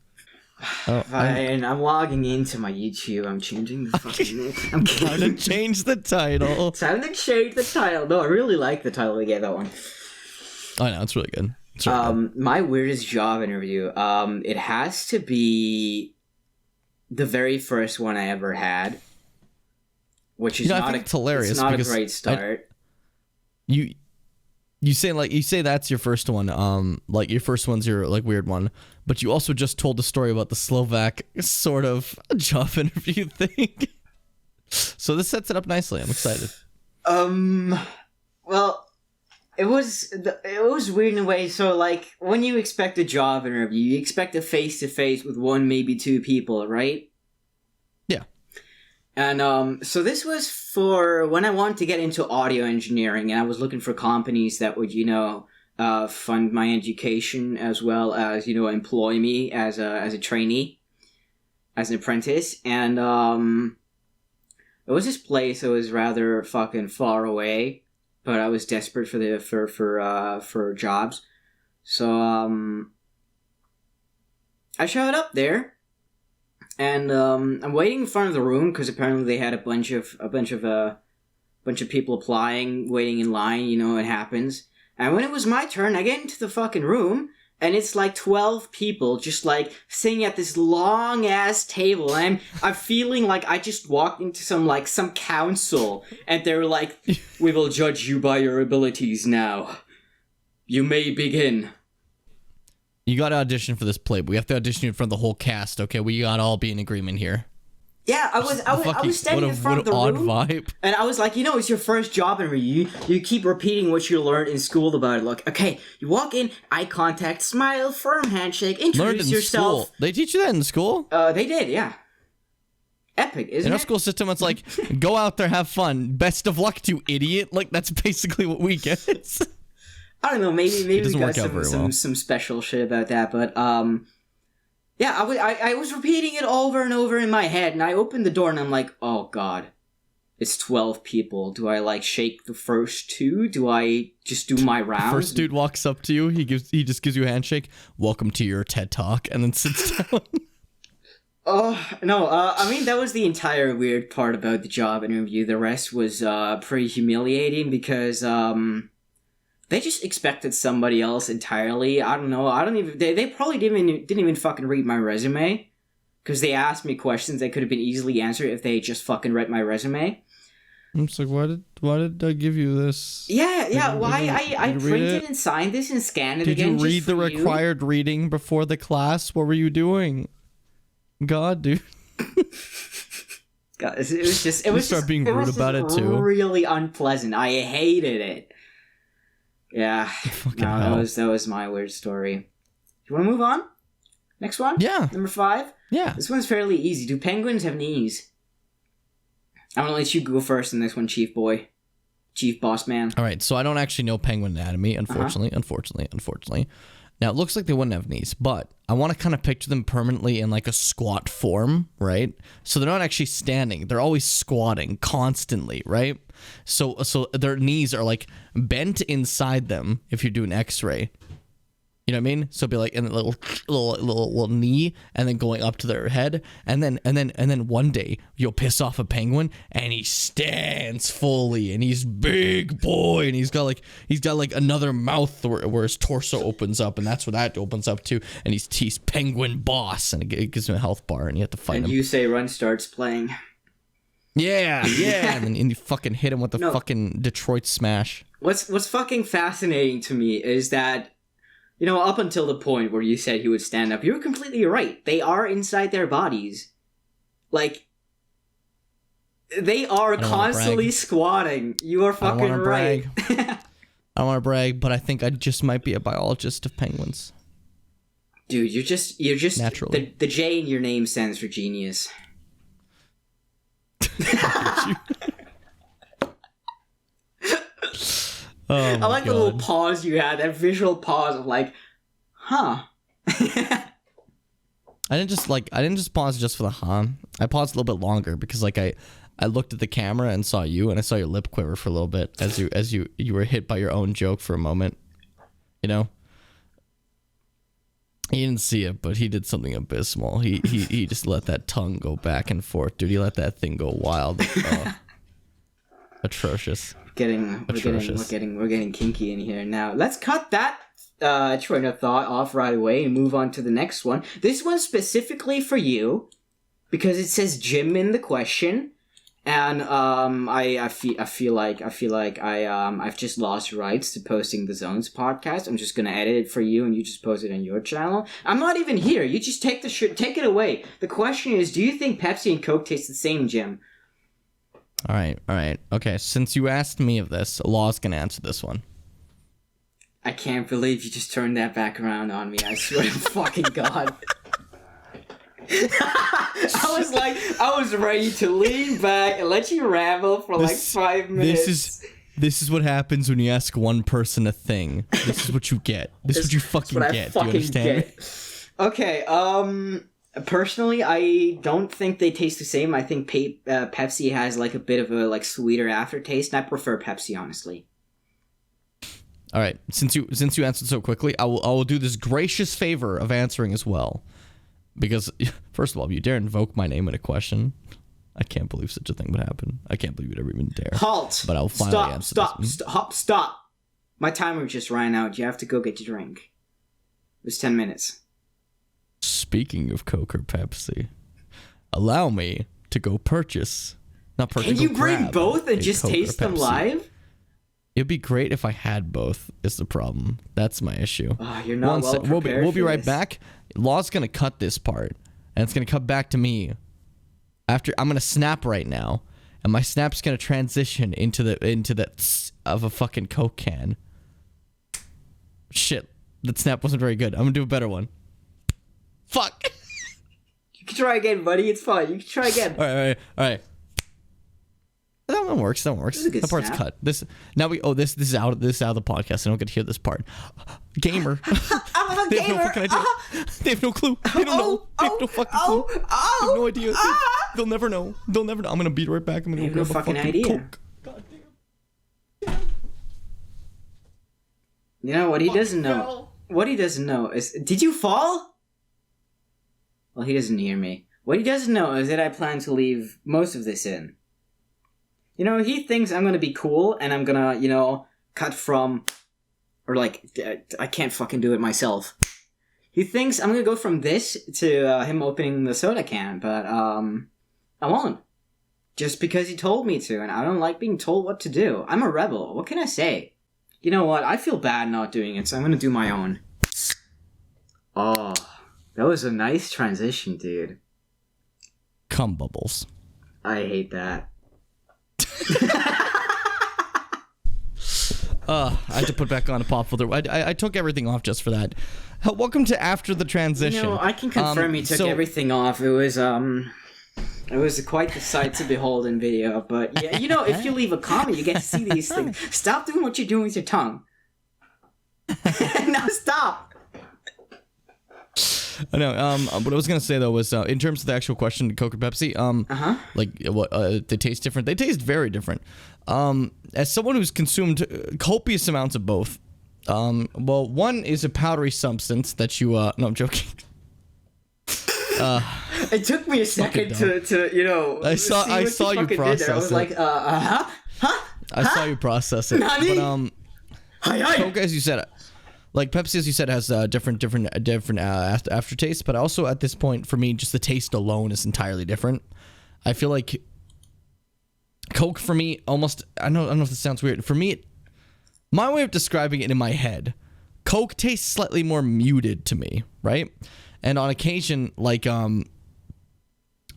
Fine, I'm logging into my YouTube. I'm changing the fucking name. I'm trying to change the title. Time to change the title. No, I really like the title. We gave that one. I know, it's really good. My weirdest job interview. It has to be the very first one I ever had, which is I think it's hilarious. It's not a great start. You say that's your first one, like your first one's your like weird one, but you also just told the story about the Slovak sort of job interview thing. So this sets it up nicely. I'm excited. Well, it was weird in a way. So like when you expect a job interview, you expect a face-to-face with one, maybe two people, right? Yeah. And so this was for when I wanted to get into audio engineering, and I was looking for companies that would, fund my education as well as, employ me as a trainee, as an apprentice. And it was this place that was rather fucking far away, but I was desperate for jobs. So I showed up there. And I'm waiting in front of the room because apparently they had a bunch of people applying, waiting in line. It happens. And when it was my turn, I get into the fucking room, and it's like 12 people just like sitting at this long ass table. And I'm feeling like I just walked into some council, and they're like, "We will judge you by your abilities now. You may begin." You got to audition for this play, but we have to audition in front of the whole cast. Okay, we got to all be in agreement here. Yeah, I was standing in front of the room, vibe. And I was like, it's your first job interview. You keep repeating what you learned in school about it. Like, okay, you walk in, eye contact, smile, firm handshake, introduce yourself. School. They teach you that in school? They did, yeah. Epic, isn't it? In our school system, it's like, go out there, have fun. Best of luck to you, idiot. Like, that's basically what we get. I don't know, maybe we got some special shit about that, but, yeah, I was repeating it over and over in my head, and I opened the door, and I'm like, oh god, it's 12 people. Do I, like, shake the first two? Do I just do my round? First dude walks up to you, he just gives you a handshake, welcome to your TED Talk, and then sits down. Oh, no, I mean, that was the entire weird part about the job interview. The rest was, pretty humiliating, because, they just expected somebody else entirely. I don't know. They probably didn't even fucking read my resume, because they asked me questions that could have been easily answered if they just fucking read my resume. I'm just like, why did I give you this? Yeah. Why I printed and signed this and scanned it again. Did you read the required reading before the class? What were you doing? God, dude. God, it was start being rude about it too. Really unpleasant. I hated it. Yeah, that was my weird story. You want to move on? Next one? Yeah. Number 5? Yeah. This one's fairly easy. Do penguins have knees? I'm going to let you go first in this one, Chief Boy. Chief Boss Man. All right, so I don't actually know penguin anatomy, unfortunately. Now, it looks like they wouldn't have knees, but I want to kind of picture them permanently in like a squat form, right? So they're not actually standing. They're always squatting constantly, right? So their knees are like bent inside them if you do an x-ray. You know what I mean? So it'd be like in a little knee, and then going up to their head, and then one day you'll piss off a penguin, and he stands fully, and he's big boy, and he's got like another mouth where his torso opens up, and that's where that opens up too, and he's penguin boss, and it gives him a health bar, and you have to fight him. And you say Run starts playing. Yeah, and then you fucking hit him with the fucking Detroit smash. What's fucking fascinating to me is that, up until the point where you said he would stand up, you were completely right. They are inside their bodies. Like, they are constantly squatting. You are fucking right. I don't want to brag, but I think I just might be a biologist of penguins. Dude, you're just naturally. The J in your name stands for genius. Oh, I like the little pause you had, that visual pause of like, huh. I didn't just pause just for the huh. I paused a little bit longer because like I looked at the camera and saw you, and I saw your lip quiver for a little bit as you were hit by your own joke for a moment. He didn't see it, but he did something abysmal. He just let that tongue go back and forth, dude. He let that thing go wild. Atrocious. We're getting kinky in here now. Let's cut that train of thought off right away and move on to the next one. This one's specifically for you because it says Jim in the question, and I feel like I've just lost rights to posting the Zones podcast. I'm just gonna edit it for you, and you just post it on your channel. I'm not even here. You just take it away. The question is, do you think Pepsi and Coke taste the same, Jim? All right. Okay, since you asked me of this, Law's gonna answer this one. I can't believe you just turned that back around on me. I swear to fucking God. I was ready to lean back and let you ramble for 5 minutes. This is what happens when you ask one person a thing. This is what you get. This is what you fucking get. Do you understand? Okay, personally, I don't think they taste the same. I think Pepsi has like a bit of a sweeter aftertaste, and I prefer Pepsi, honestly. All right, since you answered so quickly, I will do this gracious favor of answering as well, because first of all, if you dare invoke my name in a question, I can't believe such a thing would happen. I can't believe you'd ever even dare. Halt! But I'll finally answer this. Stop! My timer just ran out. You have to go get your drink. It was 10 minutes. Speaking of Coke or Pepsi, allow me to go purchase. Not purchase. Can you bring both and just taste them live? It'd be great if I had both, is the problem. That's my issue. Oh, you're not well prepared. We'll be right back. Law's going to cut this part, and it's going to cut back to me. After I'm going to snap right now, and my snap's going to transition into the of a fucking Coke can. Shit, that snap wasn't very good. I'm going to do a better one. Fuck. You can try again, buddy. It's fine. You can try again. All right. That one works. That part's snap. Cut. This is out of the podcast. I don't get to hear this part. Gamer. I'm a they gamer. Have no fucking idea. They have no clue. They don't know. They have no fucking clue. They have no idea. They'll never know. I'm gonna be right back. I'm gonna grab a fucking idea. Coke. God damn. You know what he doesn't know? What he doesn't know is, did you fall? Well, he doesn't hear me. What he doesn't know is that I plan to leave most of this in. You know, he thinks I'm gonna be cool and I'm gonna, cut from, or like, I can't fucking do it myself. He thinks I'm gonna go from this to him opening the soda can, but I won't. Just because he told me to, and I don't like being told what to do. I'm a rebel. What can I say? You know what? I feel bad not doing it, so I'm gonna do my own. Oh, that was a nice transition, dude. Cum bubbles. I hate that. I had to put back on a pop filter. I took everything off just for that. Welcome to After the Transition. I can confirm you took everything off. It was quite the sight to behold in video. But yeah, if you leave a comment, you get to see these things. Stop doing what you're doing with your tongue. No, stop. I know. What I was gonna say though was, in terms of the actual question, Coke or Pepsi, like what they taste different. They taste very different. As someone who's consumed copious amounts of both, well, one is a powdery substance that you. No, I'm joking. It took me a second to I saw you process it. I was like, huh? I saw you process it. Nani? But Coke, as you said. Like Pepsi, as you said, has different aftertaste, but also at this point, for me, just the taste alone is entirely different. I feel like Coke, for me, almost, I don't know if this sounds weird. For me, my way of describing it in my head, Coke tastes slightly more muted to me, right? And on occasion, like, I'll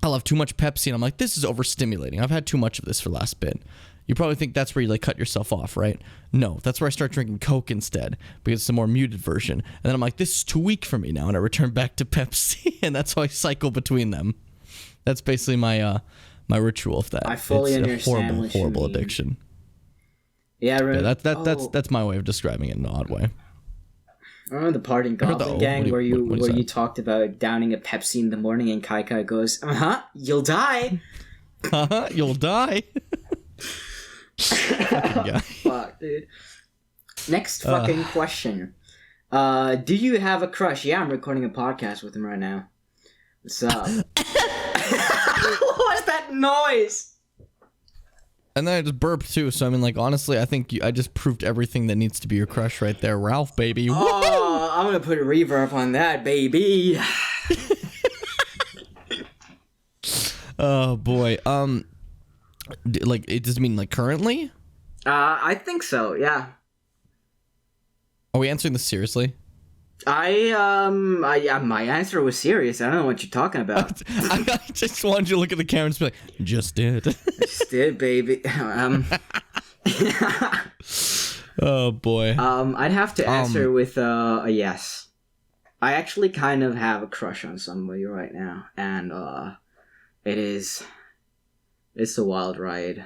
have too much Pepsi, and I'm like, this is overstimulating. I've had too much of this for the last bit. You probably think that's where you like cut yourself off, right? No, that's where I start drinking Coke instead, because it's a more muted version. And then I'm like, this is too weak for me now, and I return back to Pepsi, and that's how I cycle between them. That's basically my my ritual of that. I fully understand. It's a horrible addiction. Yeah, that's my way of describing it in an odd way. I remember the part in Goblin Gang where you talked about downing a Pepsi in the morning, and Kai goes, you'll die. You'll die. Fuck, dude. Next fucking question. Do you have a crush? Yeah, I'm recording a podcast with him right now. What's up? What's that noise? And then I just burped too, so I mean, like, honestly, I think I just proved everything that needs to be your crush right there. Ralph, baby. Oh, woo-hoo! I'm gonna put a reverb on that, baby. Oh boy. Like, it does mean like currently? I think so. Yeah. Are we answering this seriously? My answer was serious. I don't know what you're talking about. I just wanted you to look at the camera and be like, just did. Just did, baby. Oh boy. I'd have to answer with a yes. I actually kind of have a crush on somebody right now, and it's a wild ride.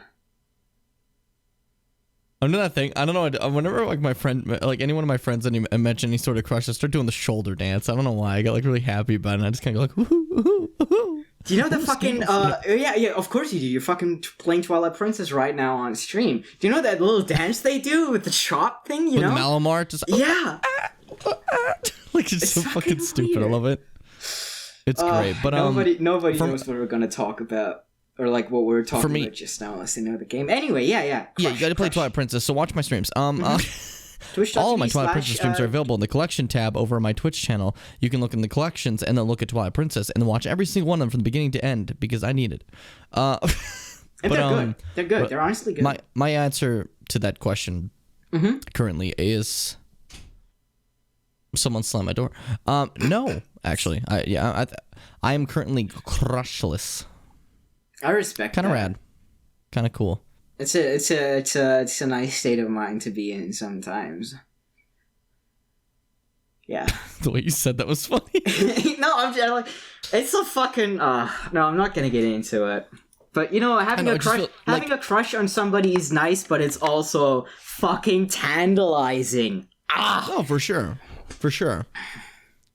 I'm doing that thing. I don't know. Whenever like my friend, like any one of my friends, and I mention any sort of crush, I start doing the shoulder dance. I don't know why. I get like really happy about it. And I just kind of go like, woohoo, woohoo, woohoo. Do you know the fucking? Yeah. Of course you do. You're fucking playing Twilight Princess right now on stream. Do you know that little dance they do with the chop thing? You know, with Malamar. Just yeah. Like it's so fucking stupid. I love it. It's great, but nobody knows what we're gonna talk about. Or like what we were talking about just now, unless they know the game. Anyway, yeah. You gotta play Twilight Princess, so watch my streams. All of my Twilight Princess streams are available in the collection tab over on my Twitch channel. You can look in the collections and then look at Twilight Princess and then watch every single one of them from the beginning to end because I need it. And they're good. They're good. They're honestly good. My answer to that question currently is someone slam my door. No, actually, I am currently crushless. I respect. Kind of rad, kind of cool. It's a nice state of mind to be in sometimes. Yeah. The way you said that was funny. No, I'm just like, it's a fucking. No, I'm not gonna get into it. But you know, having a crush on somebody is nice, but it's also fucking tantalizing. Oh, for sure.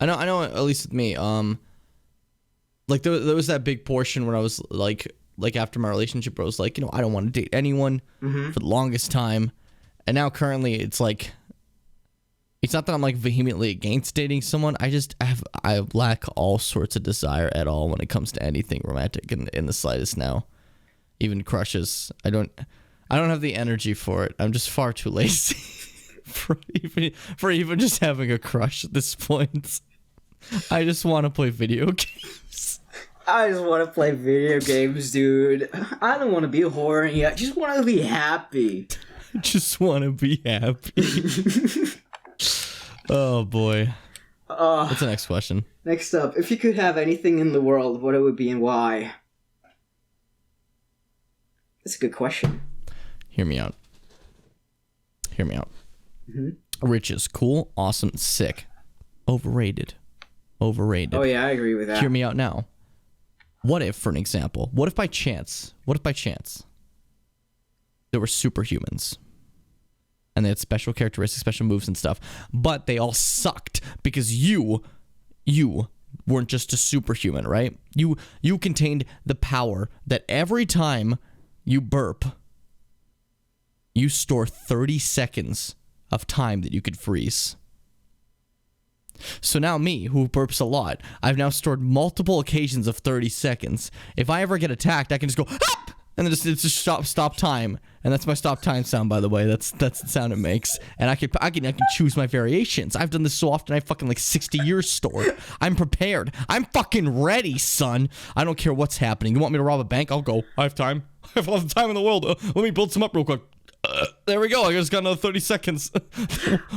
I know. At least with me, like there was that big portion where I was like after my relationship, I was like, you know, I don't want to date anyone for the longest time, and now currently it's like, it's not that I'm like vehemently against dating someone. I lack all sorts of desire at all when it comes to anything romantic in the slightest now. Even crushes, I don't have the energy for it. I'm just far too lazy for even just having a crush at this point. I just want to play video games. I just want to play video games, dude. I don't want to be horny. I just want to be happy. Just want to be happy. Oh boy. What's the next question? Next up, if you could have anything in the world, what it would be and why? That's a good question. Hear me out. Mm-hmm. Riches, cool, awesome, sick. Overrated. Oh yeah, I agree with that. Hear me out now. What if, for an example, what if by chance there were superhumans and they had special characteristics, special moves and stuff, but they all sucked because you weren't just a superhuman, right? You contained the power that every time you burp, you store 30 seconds of time that you could freeze. So now me, who burps a lot, I've now stored multiple occasions of 30 seconds. If I ever get attacked, I can just go, "Hop!" and then just stop time. And that's my stop time sound, by the way. That's the sound it makes. And I can choose my variations. I've done this so often, I have fucking like 60 years stored. I'm prepared. I'm fucking ready, son. I don't care what's happening. You want me to rob a bank? I'll go. I have time. I have all the time in the world. Let me build some up real quick. There we go. I just got another 30 seconds.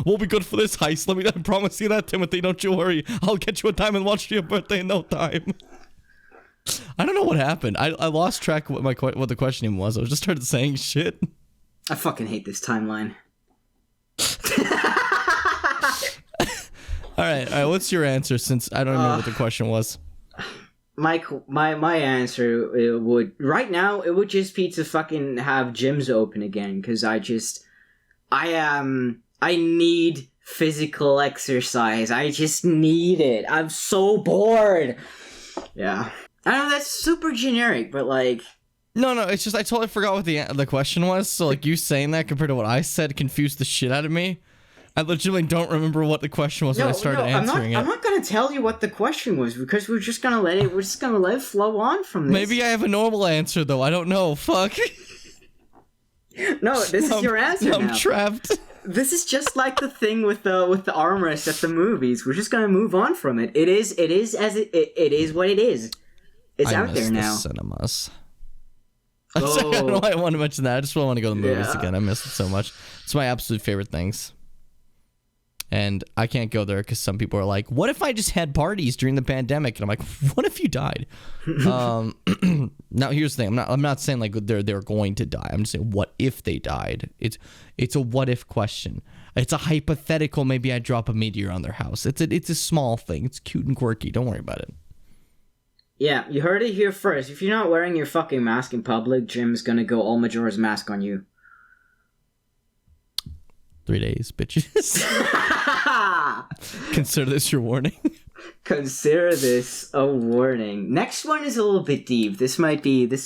We'll be good for this heist. I promise you that, Timothy. Don't you worry. I'll get you a Diamond Watch to your birthday in no time. I don't know what happened. I lost track of what the question even was. I just started saying shit. I fucking hate this timeline. All right. What's your answer? Since I don't remember what the question was. My answer would right now it would just be to fucking have gyms open again, because I need physical exercise. I just need it. I'm so bored. Yeah, I know that's super generic, but like. No, it's just I totally forgot what the question was. So like you saying that compared to what I said confused the shit out of me. I legitimately don't remember what the question was when I started answering it. I'm not gonna tell you what the question was because we're just gonna let it flow on from this. Maybe I have a normal answer though. I don't know. Fuck. No, this is your answer now. I'm trapped. This is just like the thing with the armrest at the movies. We're just gonna move on from it. It is what it is. It's out there now. Cinemas. I don't know why I want to mention that. I just want to go to the movies again. I miss it so much. It's my absolute favorite things. And I can't go there because some people are like, what if I just had parties during the pandemic? And I'm like, what if you died? Now, here's the thing. I'm not saying like they're going to die. I'm just saying, what if they died? It's a what if question. It's a hypothetical. Maybe I drop a meteor on their house. It's a small thing. It's cute and quirky. Don't worry about it. Yeah, you heard it here first. If you're not wearing your fucking mask in public, Jim's gonna go all Majora's Mask on you. 3 days, bitches. Consider this your warning. Consider this a warning. Next one is a little bit deep. This might be we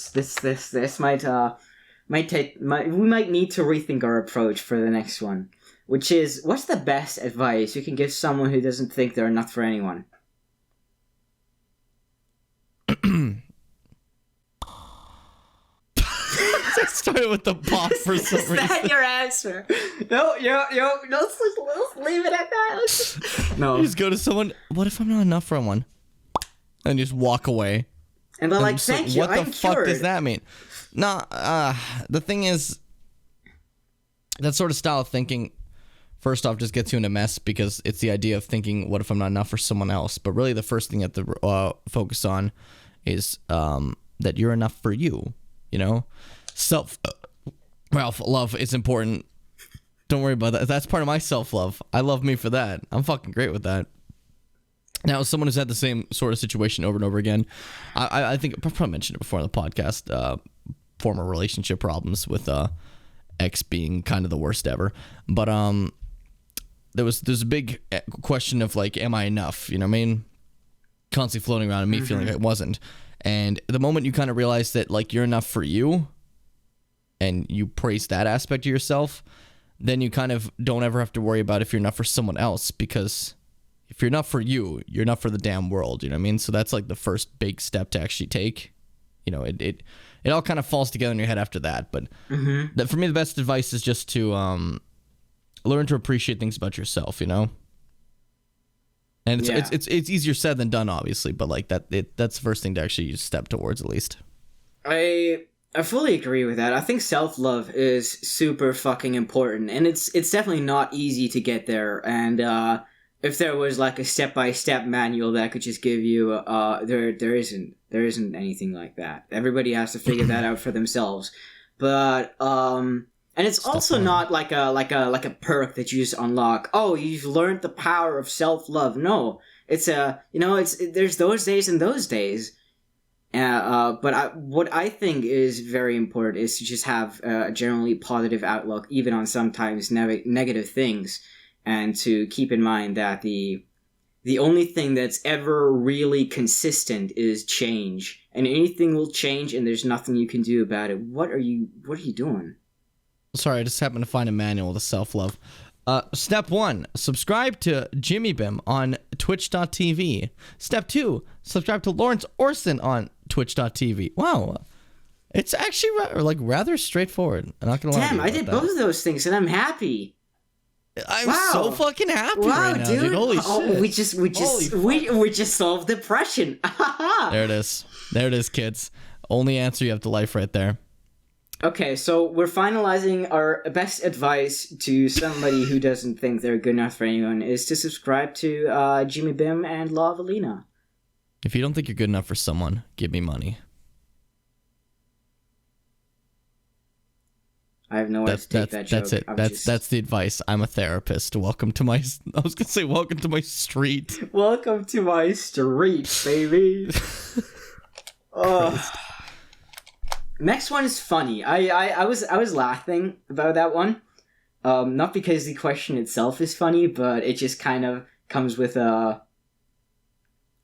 might need to rethink our approach for the next one, which is, what's the best advice you can give someone who doesn't think they're enough for anyone? I started with the pop for some reason. Is that your answer? No, let's leave it at that. No. You just go to someone, what if I'm not enough for one? And you just walk away. And they're like, thank you, what the fuck does that mean? No, the thing is, that sort of style of thinking, first off, just gets you in a mess because it's the idea of thinking, what if I'm not enough for someone else? But really the first thing you have to focus on is that you're enough for you, you know? Self-love is important. Don't worry about that. That's part of my self-love. I love me for that. I'm fucking great with that. Now, as someone who's had the same sort of situation over and over again, I think I've probably mentioned it before on the podcast, former relationship problems with ex being kind of the worst ever. But there's a big question of like, am I enough? You know what I mean? Constantly floating around and me feeling like I wasn't. And the moment you kind of realize that like you're enough for you and you praise that aspect of yourself, then you kind of don't ever have to worry about if you're enough for someone else, because if you're enough for you, you're enough for the damn world. You know what I mean? So that's like the first big step to actually take. You know, it all kind of falls together in your head after that. But for me, the best advice is just to learn to appreciate things about yourself, you know? And it's easier said than done, obviously, but like that's the first thing to actually step towards, at least. I fully agree with that. I think self-love is super fucking important, and it's definitely not easy to get there. And if there was like a step-by-step manual that could just give you there isn't anything like that. Everybody has to figure that out for themselves. But and it's also not like a perk that you just unlock. Oh, you've learned the power of self-love. No, it's there's those days and those days. But what I think is very important is to just have a generally positive outlook, even on sometimes negative things, and to keep in mind that the only thing that's ever really consistent is change, and anything will change, and there's nothing you can do about it. What are you doing? Sorry, I just happened to find a manual to self-love. Step 1, subscribe to Jimmy Bim on twitch.tv. Step 2, subscribe to Lawrence Orson on twitch.tv. Wow. It's actually rather straightforward. I'm not gonna lie. Damn, I did both of those things and I'm happy. I'm so fucking happy right now, dude. Holy shit. We just solved depression. There it is, kids. Only answer you have to life right there. Okay, so we're finalizing our best advice to somebody who doesn't think they're good enough for anyone is to subscribe to Jimmy Bim and LawOfAlina. If you don't think you're good enough for someone, give me money. I have no way to take that joke. That's it. That's the advice. I'm a therapist. Welcome to my street. Welcome to my street, baby. Oh. Next one is funny. I was laughing about that one. Not because the question itself is funny, but it just kind of comes with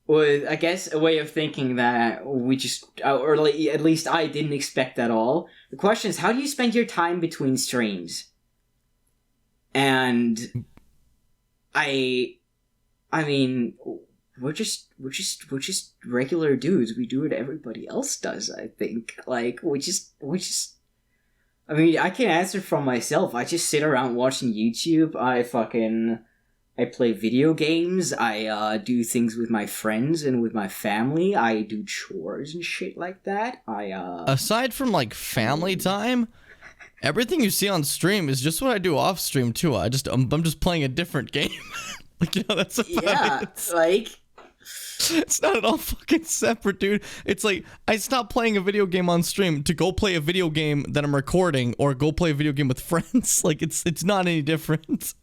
I guess a way of thinking that we just, or at least I didn't expect at all. The question is, how do you spend your time between streams? And I mean, we're just regular dudes. We do what everybody else does, I think. Like, we just I mean, I can answer for myself. I just sit around watching YouTube. I play video games. I do things with my friends and with my family. I do chores and shit like that. Aside from like family time, everything you see on stream is just what I do off stream too. I'm just playing a different game. Like, you know, that's it's not at all fucking separate, dude. It's like I stopped playing a video game on stream to go play a video game that I'm recording or go play a video game with friends. Like, it's not any different.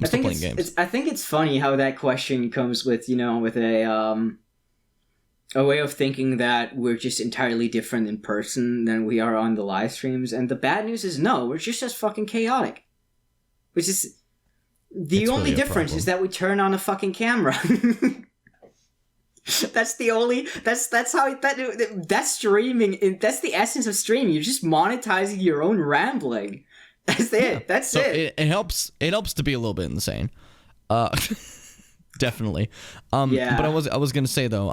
I think it's funny how that question comes with, you know, with a way of thinking that we're just entirely different in person than we are on the live streams. And the bad news is no, we're just as fucking chaotic. Which is the only difference is that we turn on a fucking camera. That's streaming. That's the essence of streaming. You're just monetizing your own rambling. That's it. That's it. It helps to be a little bit insane. Definitely. Yeah. But I was gonna say though,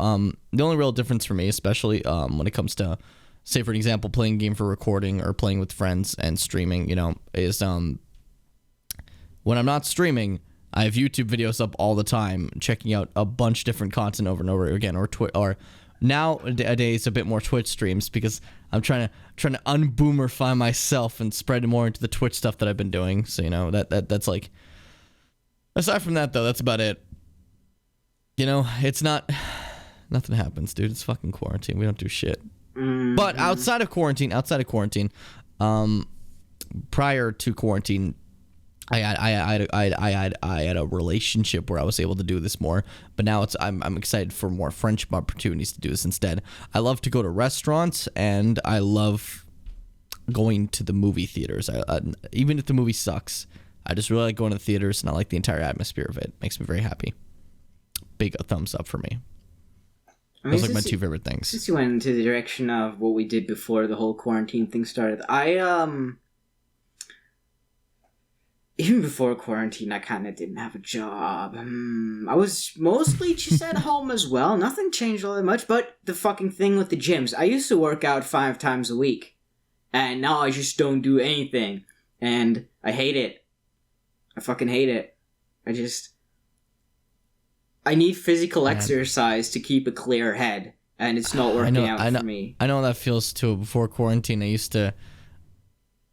the only real difference for me, especially when it comes to, say for an example, playing a game for recording or playing with friends and streaming, you know, is when I'm not streaming, I have YouTube videos up all the time, checking out a bunch of different content over and over again, or nowadays a bit more Twitch streams because I'm trying to unboomerify myself and spread more into the Twitch stuff that I've been doing. So that's like. Aside from that though, that's about it. It's not. Nothing happens, dude. It's fucking quarantine. We don't do shit. But outside of quarantine, prior to quarantine, I had a relationship where I was able to do this more. But now I'm excited for more friendship opportunities to do this instead. I love to go to restaurants and I love going to the movie theaters. Even if the movie sucks, I just really like going to the theaters and I like the entire atmosphere of it. Makes me very happy. Big thumbs up for me. Those are like my two favorite things. Since you went into the direction of what we did before the whole quarantine thing started, even before quarantine, I kind of didn't have a job. I was mostly just at home as well. Nothing changed all that much, but the fucking thing with the gyms. I used to work out 5 times a week, and now I just don't do anything, and I hate it. I fucking hate it. I need physical exercise to keep a clear head, and it's not working out for me. I know how that feels too. Before quarantine, I used to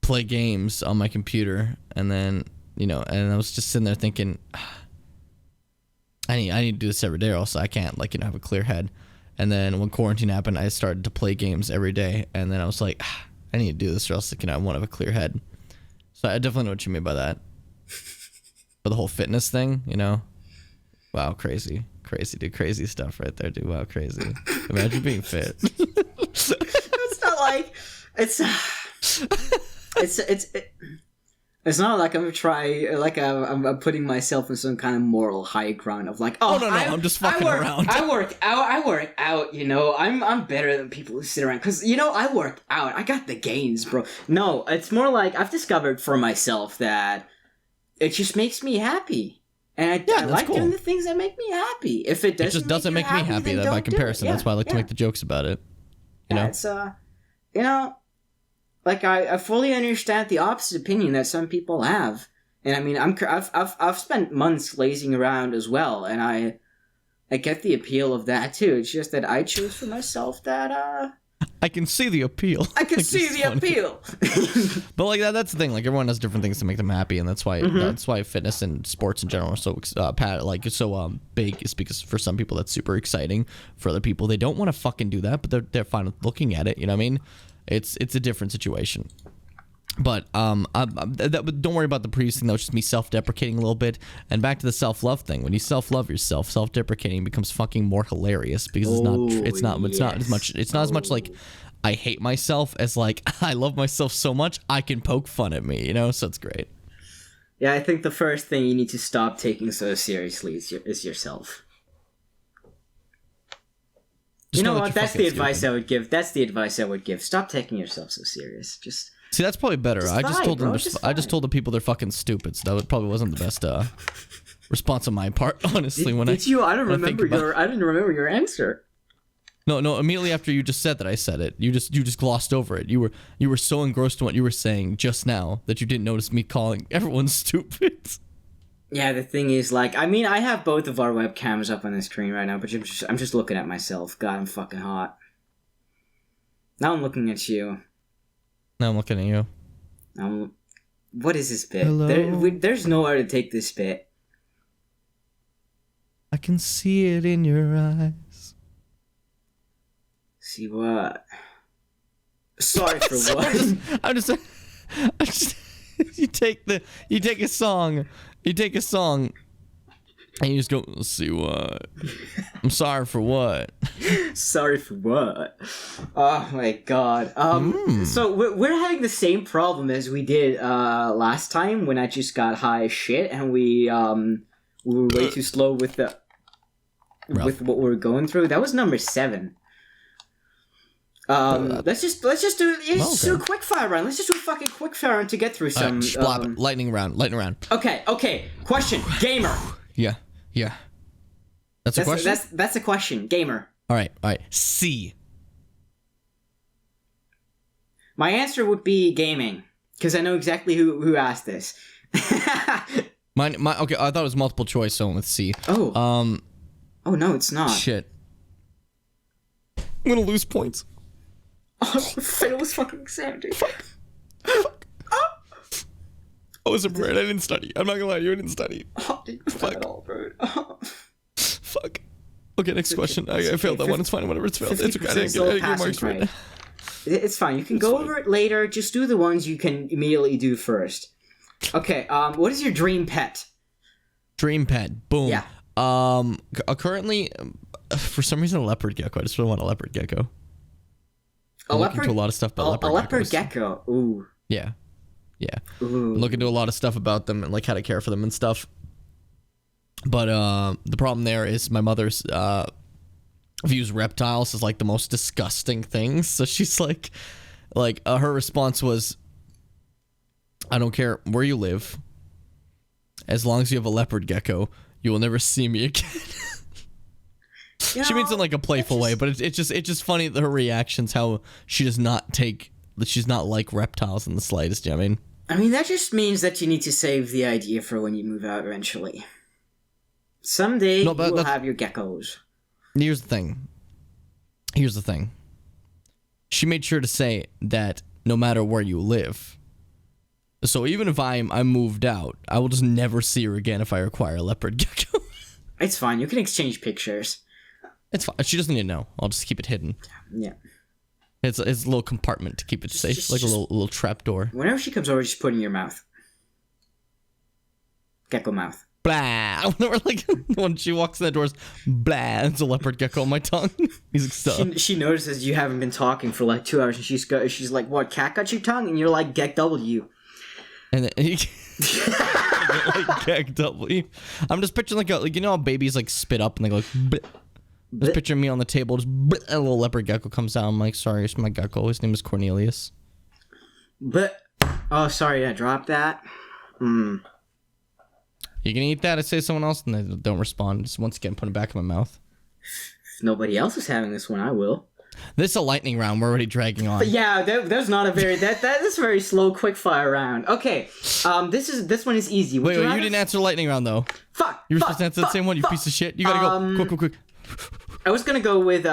play games on my computer, and then, and I was just sitting there thinking, I need to do this every day, or else I can't, have a clear head. And then when quarantine happened, I started to play games every day, and then I was like, I need to do this, or else I won't have a clear head. So I definitely know what you mean by that. But the whole fitness thing, Wow, crazy, dude. Crazy stuff right there, dude. Wow, crazy. Imagine being fit. It's not like it's not like I'm putting myself in some kind of moral high ground of like, no, I'm just fucking around. I work out. I'm better than people who sit around because I work out. I got the gains, bro. No, it's more like I've discovered for myself that it just makes me happy. And I like doing the things that make me happy. If it doesn't make me happy, then by comparison, that's why I like to make the jokes about it. It's I fully understand the opposite opinion that some people have, and I mean I've spent months lazing around as well, and I get the appeal of that too. It's just that I choose for myself that I can see the appeal. I can see the appeal. But that's the thing. Everyone has different things to make them happy, and that's why fitness and sports in general are so big. Is because for some people that's super exciting. For other people, they don't want to fucking do that, but they're fine with looking at it. You know what I mean? It's a different situation. But don't worry about the previous thing. That was just me self-deprecating a little bit. And back to the self-love thing. When you self-love yourself, self-deprecating becomes fucking more hilarious because it's not as much like I hate myself as like I love myself so much I can poke fun at me. So it's great. Yeah, I think the first thing you need to stop taking so seriously is yourself. You know what? That's the advice I would give. Stop taking yourself so serious. See, that's probably better. I just told the people they're fucking stupid. So that probably wasn't the best response on my part, honestly. I didn't remember your answer. No. Immediately after you just said that, I said it. You just glossed over it. You were so engrossed in what you were saying just now that you didn't notice me calling everyone stupid. Yeah, the thing is, I have both of our webcams up on the screen right now, but I'm just looking at myself. God, I'm fucking hot. Now I'm looking at you. Now I'm looking at you. What is this bit? There's nowhere to take this bit. I can see it in your eyes. See what? Sorry for what? I'm just you take a song, and you just go, see what? I'm sorry for what? Sorry for what? Oh my god. So we're having the same problem as we did last time when I just got high as shit and we were way too slow with with what we were going through. That was number 7. Let's just do a quick fire round. Let's just do a fucking quick fire round to get through some. Right, lightning round. Okay. Question, gamer. Yeah. That's a question? That's a question. Gamer. All right. C. My answer would be gaming, because I know exactly who asked this. Okay, I thought it was multiple choice, so I went with C. Oh. Oh, no, it's not. Shit. I'm gonna lose points. Fail was fucking Sandy. Fuck. I wasn't prepared. I didn't study. I'm not gonna lie to you. I didn't study. Fuck. At all, bro. Fuck. Okay, next question. I failed that one. It's fine. Whatever. It's failed. It's okay. I didn't get marks right. It's fine. You can go over it later. Just do the ones you can immediately do first. Okay. What is your dream pet? Dream pet. Boom. Yeah. Currently, for some reason, a leopard gecko. I just really want a leopard gecko. I'm looking into a lot of stuff about leopard geckos. A leopard gecko. Ooh. Yeah. Ooh. I'm looking into a lot of stuff about them and like how to care for them and stuff. But the problem there is my mother's views reptiles as like the most disgusting things. So she's like her response was, I don't care where you live, as long as you have a leopard gecko, you will never see me again. She means it in like a playful way, but it's just funny her reactions, how she's not like reptiles in the slightest. You know what I mean? I mean, that just means that you need to save the idea for when you move out eventually. Someday you will have your geckos. Here's the thing. She made sure to say that no matter where you live. So even if I moved out, I will just never see her again if I acquire a leopard gecko. It's fine. You can exchange pictures. It's fine. She doesn't need to know. I'll just keep it hidden. Yeah. It's a little compartment to keep it safe, like a little trap door. Whenever she comes over, just put it in your mouth. Gecko mouth. Blah. Whenever when she walks in the doors, blah. It's a leopard gecko on my tongue. He's like, stop. She notices you haven't been talking for like 2 hours, and she's like, "What? Cat got your tongue?" And you're like, "Gek W." And then like Gek W. I'm just picturing like you know how babies like spit up and they go like. Bleh. Just picture me on the table, just a little leopard gecko comes out. I'm like, sorry, it's my gecko. His name is Cornelius. But, oh, sorry, I dropped that. You can eat that. I say someone else, and they don't respond. Just once again, put it back in my mouth. If nobody else is having this one, I will. This is a lightning round. We're already dragging on. But yeah, there's not a very that is a very slow, quick fire round. Okay, this one is easy. Wait, you didn't answer lightning round though. Fuck. You were supposed to answer the same one. You piece of shit. You gotta go quick. I was gonna go with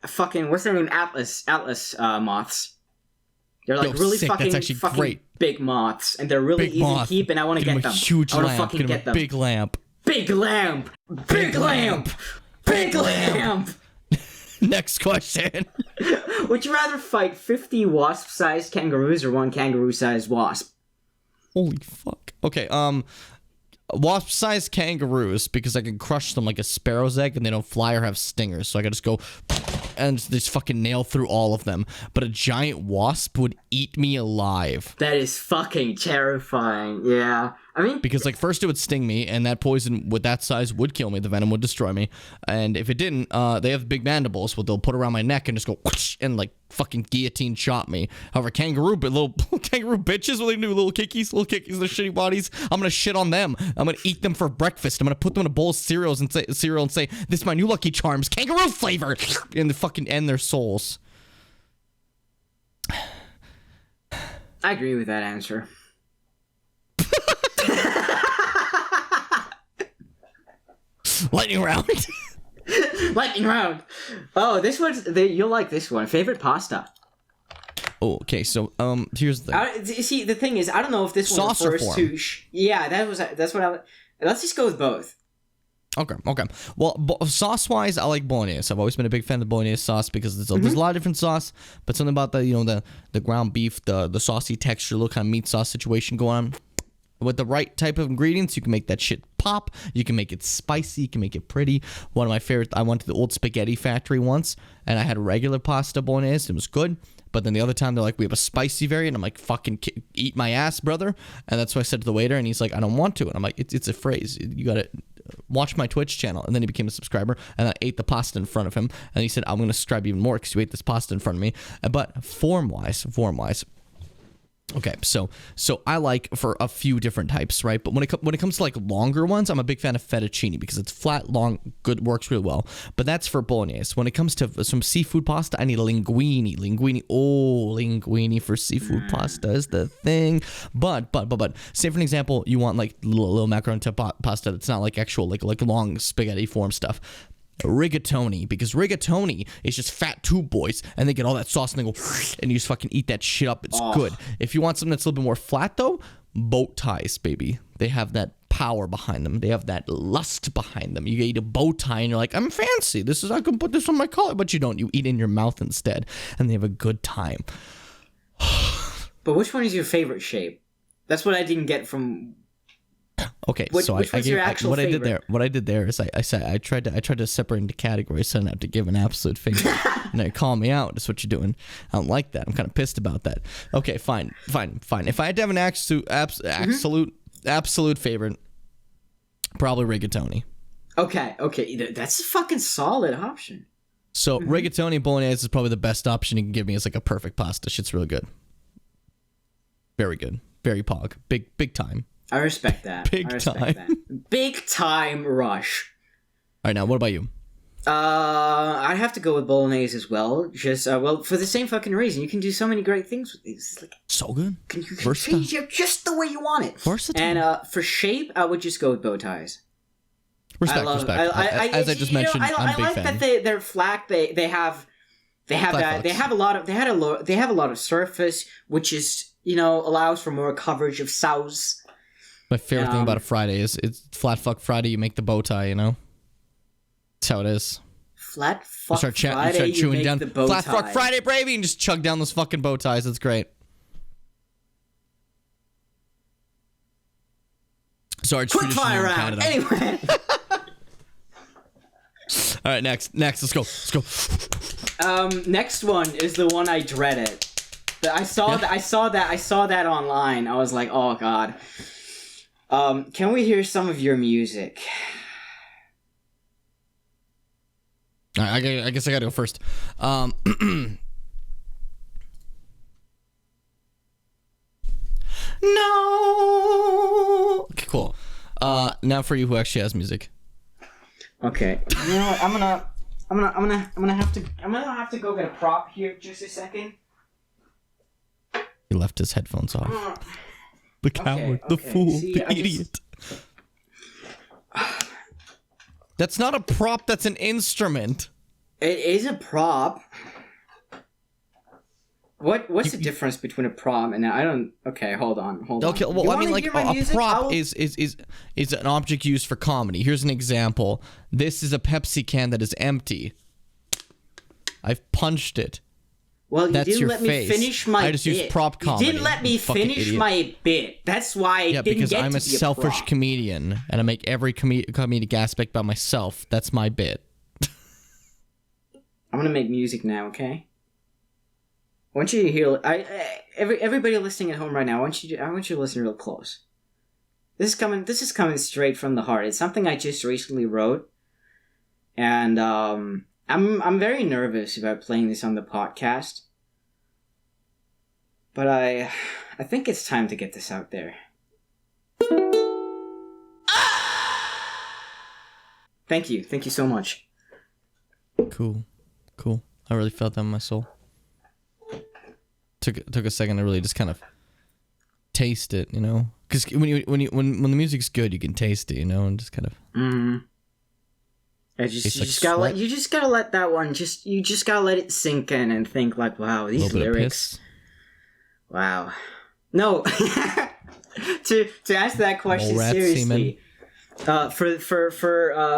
fucking what's their name? Atlas moths. They're like really sick. fucking great. Big moths, and they're really easy to keep. And I want to get them. Huge I want lamp. to fucking get them. Big lamp. Big lamp. Big lamp. Big lamp. Next question. Would you rather fight 50 wasp-sized kangaroos or one kangaroo-sized wasp? Holy fuck. Okay. Wasp-sized kangaroos, because I can crush them like a sparrow's egg and they don't fly or have stingers, so I can just go and just fucking nail through all of them. But a giant wasp would eat me alive. That is fucking terrifying. Yeah. I mean, because like first it would sting me, and that poison with that size would kill me. The venom would destroy me, and if it didn't, they have big mandibles, what they'll put around my neck and just go whoosh, and like fucking guillotine chop me. However, little kangaroo bitches, what they do, little kickies, their shitty bodies. I'm gonna shit on them. I'm gonna eat them for breakfast. I'm gonna put them in a bowl of cereal and say, "This is my new Lucky Charms, kangaroo flavor," and they fucking end their souls. I agree with that answer. Lightning round. Lightning round. Oh, you'll like this one. Favorite pasta. Oh, okay. So, here's the. See, the thing is, I don't know if this one refers to. Yeah, that's what I. Let's just go with both. Okay. Well, sauce-wise, I like bolognese. I've always been a big fan of bolognese sauce because there's a lot of different sauce, but something about the ground beef, the saucy texture, little kind of meat sauce situation going on. With the right type of ingredients, you can make that shit pop. You can make it spicy. You can make it pretty. One of my favorites, I went to the old spaghetti factory once, and I had regular pasta bolognese. It was good. But then the other time, they're like, we have a spicy variant. I'm like, fucking eat my ass, brother. And that's what I said to the waiter, and he's like, I don't want to. And I'm like, it's a phrase. You got to watch my Twitch channel. And then he became a subscriber, and I ate the pasta in front of him. And he said, I'm going to subscribe even more because you ate this pasta in front of me. But form-wise, okay, so I like for a few different types, right? But when it comes to like longer ones, I'm a big fan of fettuccine because it's flat, long, good, works really well. But that's for bolognese. When it comes to some seafood pasta, I need linguine. Linguine for seafood pasta is the thing. But say for an example, you want like little macaroni type pasta that's not like actual like long spaghetti form stuff. rigatoni, because rigatoni is just fat tube boys, and they get all that sauce and they go, and you just fucking eat that shit up. It's good. If you want something that's a little bit more flat though, bow ties, baby. They have that power behind them. They have that lust behind them. You eat a bow tie and you're like, I'm fancy. I can put this on my collar, but you don't. You eat it in your mouth instead, and they have a good time. But which one is your favorite shape? That's what I didn't get from. Okay, what I did there is I tried to separate into categories, so I didn't have to give an absolute favorite. And they call me out. That's what you're doing. I don't like that. I'm kind of pissed about that. Okay, fine. If I had to have an absolute favorite, probably rigatoni. Okay, that's a fucking solid option. So rigatoni bolognese is probably the best option you can give me. It's like a perfect pasta. Shit's really good. Very good. Very pog. Big time. I respect that. Big time rush. All right, now what about you? I'd have to go with bolognese as well. Just for the same fucking reason. You can do so many great things with these. Like, so good. You can change it just the way you want it. Versatile. And for shape, I would just go with bow ties. Respect. As I just mentioned, I'm a big fan. I like that they're flat. They have that. They have a lot of surface, which is allows for more coverage of sauce. My favorite thing about a Friday is it's Flat Fuck Friday. You make the bow tie, That's how it is. Flat Fuck Friday, you start chewing down the bow Flat tie. Fuck Friday, baby, and just chug down those fucking bow ties. That's great. Sorry, quick fire round. Anyway. All right, next. Let's go. Next one is the one I dreaded. I saw that online. I was like, oh god. Can we hear some of your music? I guess I gotta go first. No. Okay, cool. Now for you, who actually has music. Okay. You know what? I'm gonna have to go get a prop here. Just a second. He left his headphones off. The coward, the fool, the idiot. That's not a prop, that's an instrument. It is a prop. What's the difference between a prop and I don't... Okay, hold on. Okay, well, I mean, like, a prop is an object used for comedy. Here's an example. This is a Pepsi can that is empty. I've punched it. Well, you didn't let me finish my bit. I just used prop comedy. You didn't let me finish my bit. That's why I didn't get to be a prop. Yeah, because I'm a selfish comedian, and I make every comedic aspect by myself. That's my bit. I'm gonna make music now, okay? I want you to hear... everybody listening at home right now, I want you to listen real close. This is coming straight from the heart. It's something I just recently wrote, and I'm very nervous about playing this on the podcast, but I think it's time to get this out there. Thank you so much. Cool. I really felt that in my soul. Took a second to really just kind of taste it, because when the music's good, you can taste it, and just kind of. Mm-hmm. You just gotta let that one you just gotta let it sink in and think like, wow, these lyrics. Wow. No. to answer that question seriously. For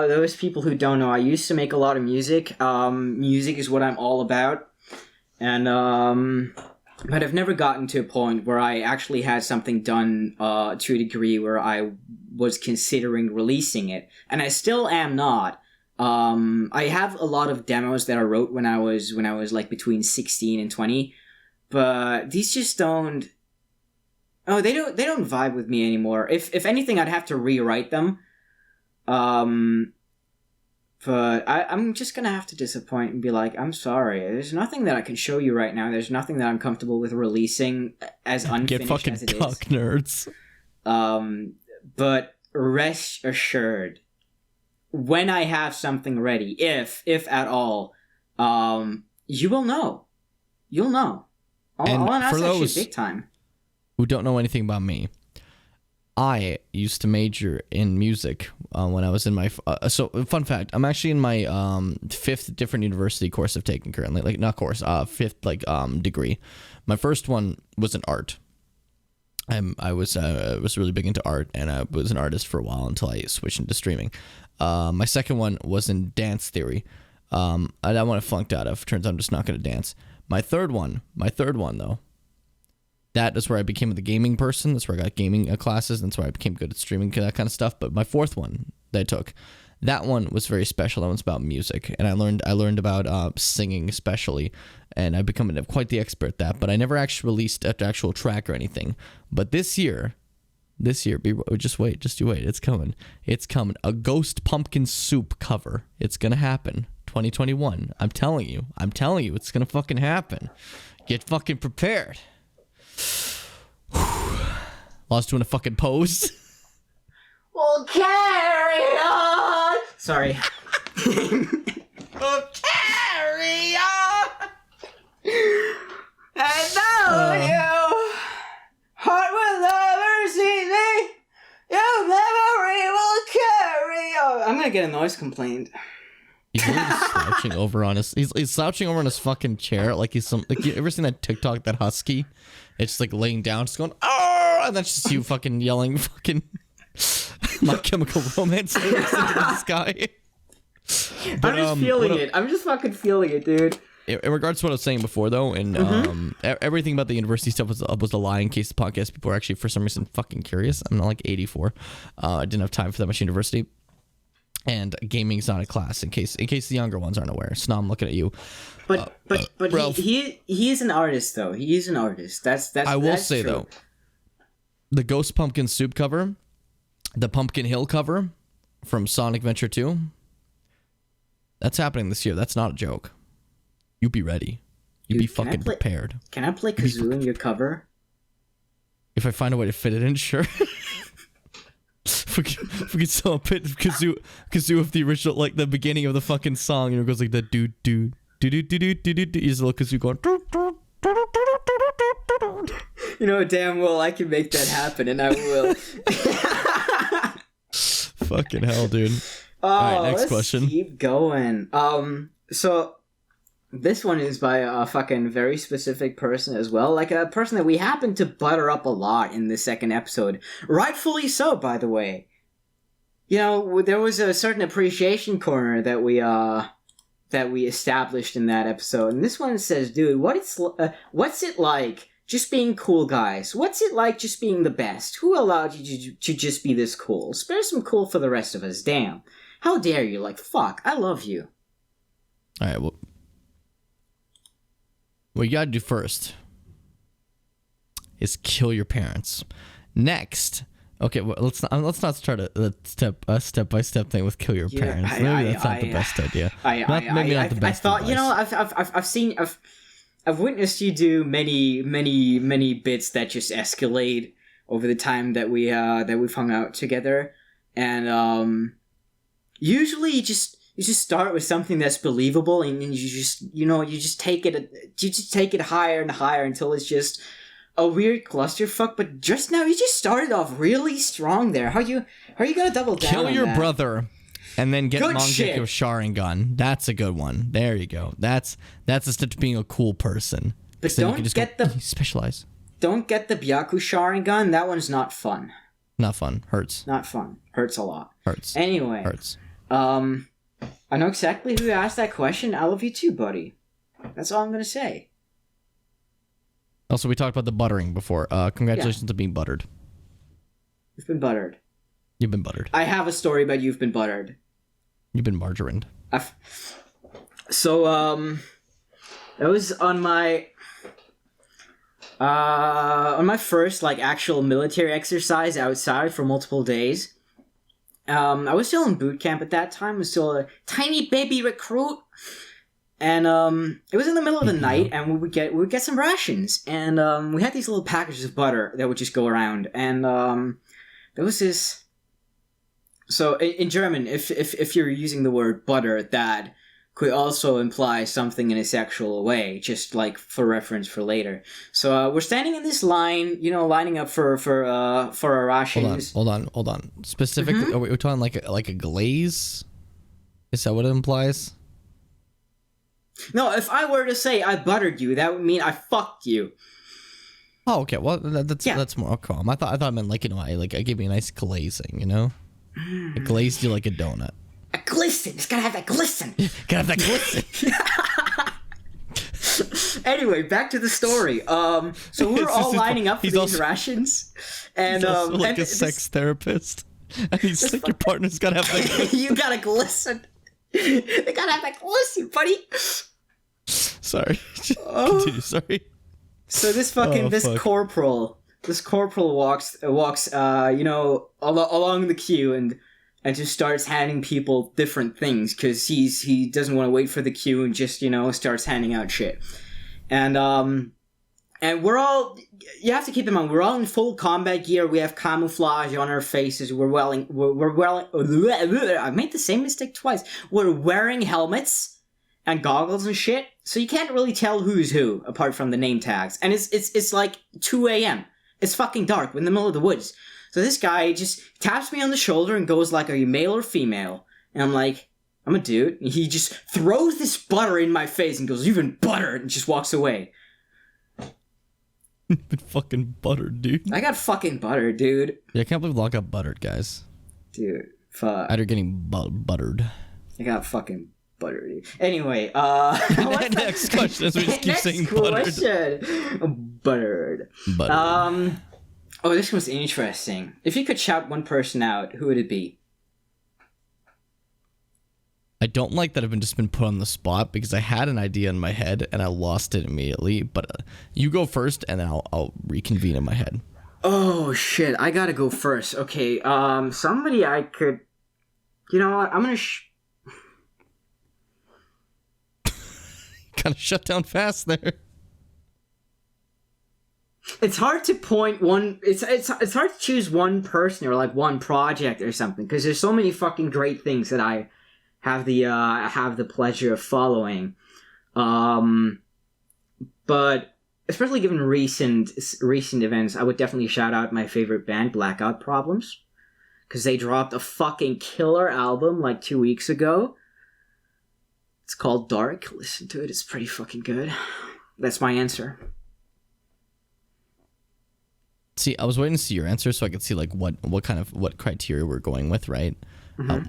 those people who don't know, I used to make a lot of music. Music is what I'm all about, and but I've never gotten to a point where I actually had something done to a degree where I was considering releasing it, and I still am not. I have a lot of demos that I wrote when I was like between 16 and 20, but these just don't. Oh, they don't vibe with me anymore. If anything, I'd have to rewrite them. But I'm just gonna have to disappoint and be like, I'm sorry. There's nothing that I can show you right now. There's nothing that I'm comfortable with releasing as unfinished as it is. Get fucking nerds. But rest assured, when I have something ready, if at all, you will know. You'll know. I'll announce that shit big time. Who don't know anything about me, I used to major in music when I was in my so fun fact, I'm actually in my 5th different university course I've taken currently, like not course 5th like degree. My first one was in art. I was really big into art, and I was an artist for a while until I switched into streaming. My second one was in dance theory. That one I flunked out of. Turns out I'm just not going to dance. My third one though, that is where I became the gaming person. That's where I got gaming classes. And that's where I became good at streaming, that kind of stuff. But my fourth one that I took, that one was very special. That one's about music, and I learned about singing especially, and I've become quite the expert at that. But I never actually released an actual track or anything. But this year, just wait, it's coming. A Ghost Pumpkin Soup cover. It's gonna happen. 2021. I'm telling you, it's gonna fucking happen. Get fucking prepared. Lost doing a fucking pose. We'll carry on. Sorry. We'll carry on. I know you. Heart will never see me. Your memory will carry on. I'm gonna get a noise complaint. He's really slouching over on his. He's slouching over on his fucking chair like he's some. Like, you ever seen that TikTok, that husky? It's just like laying down, just going, oh, and that's just you fucking yelling, fucking My Chemical Romance into the sky. But, I'm just feeling it. I'm just fucking feeling it, dude. In regards to what I was saying before, though, and everything about the university stuff was a lie in case the podcast people are actually for some reason fucking curious. I'm not like 84. I didn't have time for that much university. And gaming's not a class, in case the younger ones aren't aware. So now I'm looking at you. But he is an artist, though. He is an artist. That's I will say true. Though, the Ghost Pumpkin Soup cover, the Pumpkin Hill cover from Sonic Adventure 2, that's happening this year. That's not a joke. You be ready. You be fucking prepared. Can I play Kazoo in your cover? If I find a way to fit it in, sure. If we could sell a bit of Kazoo of the original, like the beginning of the fucking song, and it goes like the do do do do do do do do do. Is a little Kazoo going. You know damn well I can make that happen, and I will. Fucking hell, dude. Oh, all right, next question. Keep going. So this one is by a fucking very specific person as well, like a person that we happen to butter up a lot in the second episode, rightfully so, by the way. You know, there was a certain appreciation corner that we established in that episode, and this one says, dude, what's it like just being cool, guys? What's it like just being the best? Who allowed you to just be this cool? Spare some cool for the rest of us. Damn, how dare you? Like, fuck, I love you. All right, well, what you gotta do first is kill your parents. Next, okay, well, let's not start a step-by-step thing with kill your parents. Maybe that's not the best idea. Maybe not the best. I thought advice. You know, I've witnessed you do many bits that just escalate over the time that we've hung out together, and usually you just start with something that's believable, and you just take it higher and higher until it's just a weird clusterfuck. But just now, you just started off really strong there. How are you gonna double down? Kill on your that? brother, and then get Mongekyo Sharingan. That's a good one. There you go. That's a step to being a cool person. But don't get the specialize. Don't get the Byaku Sharingan. That one's not fun. Not fun. Hurts. Not fun. Hurts a lot. Hurts. Anyway. Hurts. I know exactly who asked that question. I love you too, buddy. That's all I'm gonna say. Also, we talked about the buttering before. Congratulations on being buttered. You've been buttered. You've been buttered. I have a story about you've been buttered. You've been margarined. So, that was on my first, like, actual military exercise outside for multiple days. I was still in boot camp at that time. I was still a tiny baby recruit. And, it was in the middle of the night, and we would get some rations. And, we had these little packages of butter that would just go around. And, there was this... So, in German, if you're using the word butter, that could also imply something in a sexual way, just like for reference for later. So we're standing in this line, lining up for our rations. Hold on. Specifically, are we talking like a glaze? Is that what it implies? No, if I were to say I buttered you, that would mean I fucked you. Oh, okay. Well, that's more calm. I thought it meant like I gave you a nice glazing, I glazed you like a donut. A glisten. It's gotta have that glisten. Gotta have that glisten. Anyway, back to the story. So we're all lining up for these rations, and he's also like a sex therapist, and he's like, your partner's gotta have that glisten. You gotta glisten. They gotta have that glisten, buddy. Sorry. Continue. Sorry. So this corporal walks along the queue and just starts handing people different things because he doesn't want to wait for the queue and just starts handing out shit. And we're all, you have to keep in mind, we're all in full combat gear. We have camouflage on our faces. We're wearing I made the same mistake twice. We're wearing helmets and goggles and shit, so you can't really tell who's who apart from the name tags. And it's like 2 a.m. It's fucking dark. We're in the middle of the woods. So this guy just taps me on the shoulder and goes like, "Are you male or female?" And I'm like, "I'm a dude." And he just throws this butter in my face and goes, "You've been buttered," and just walks away. You've been fucking buttered, dude. I got fucking buttered, dude. Yeah, I can't believe Law got buttered, guys. Dude, fuck. After getting buttered. I got fucking buttered. Anyway, next question, as we just keep saying buttered. Buttered. Oh, this was interesting. If you could shout one person out, who would it be? I don't like that I've just been put on the spot because I had an idea in my head and I lost it immediately. But you go first and then I'll reconvene in my head. Oh shit! I gotta go first. Okay. Somebody I could. You know what? I'm gonna. Kind of shut down fast there. It's hard to point one. It's hard to choose one person or like one project or something because there's so many fucking great things that I have the pleasure of following. But especially given recent events, I would definitely shout out my favorite band, Blackout Problems, because they dropped a fucking killer album like 2 weeks ago. It's called Dark. Listen to it. It's pretty fucking good. That's my answer. See, I was waiting to see your answer so I could see like what criteria we're going with, right? Mm-hmm.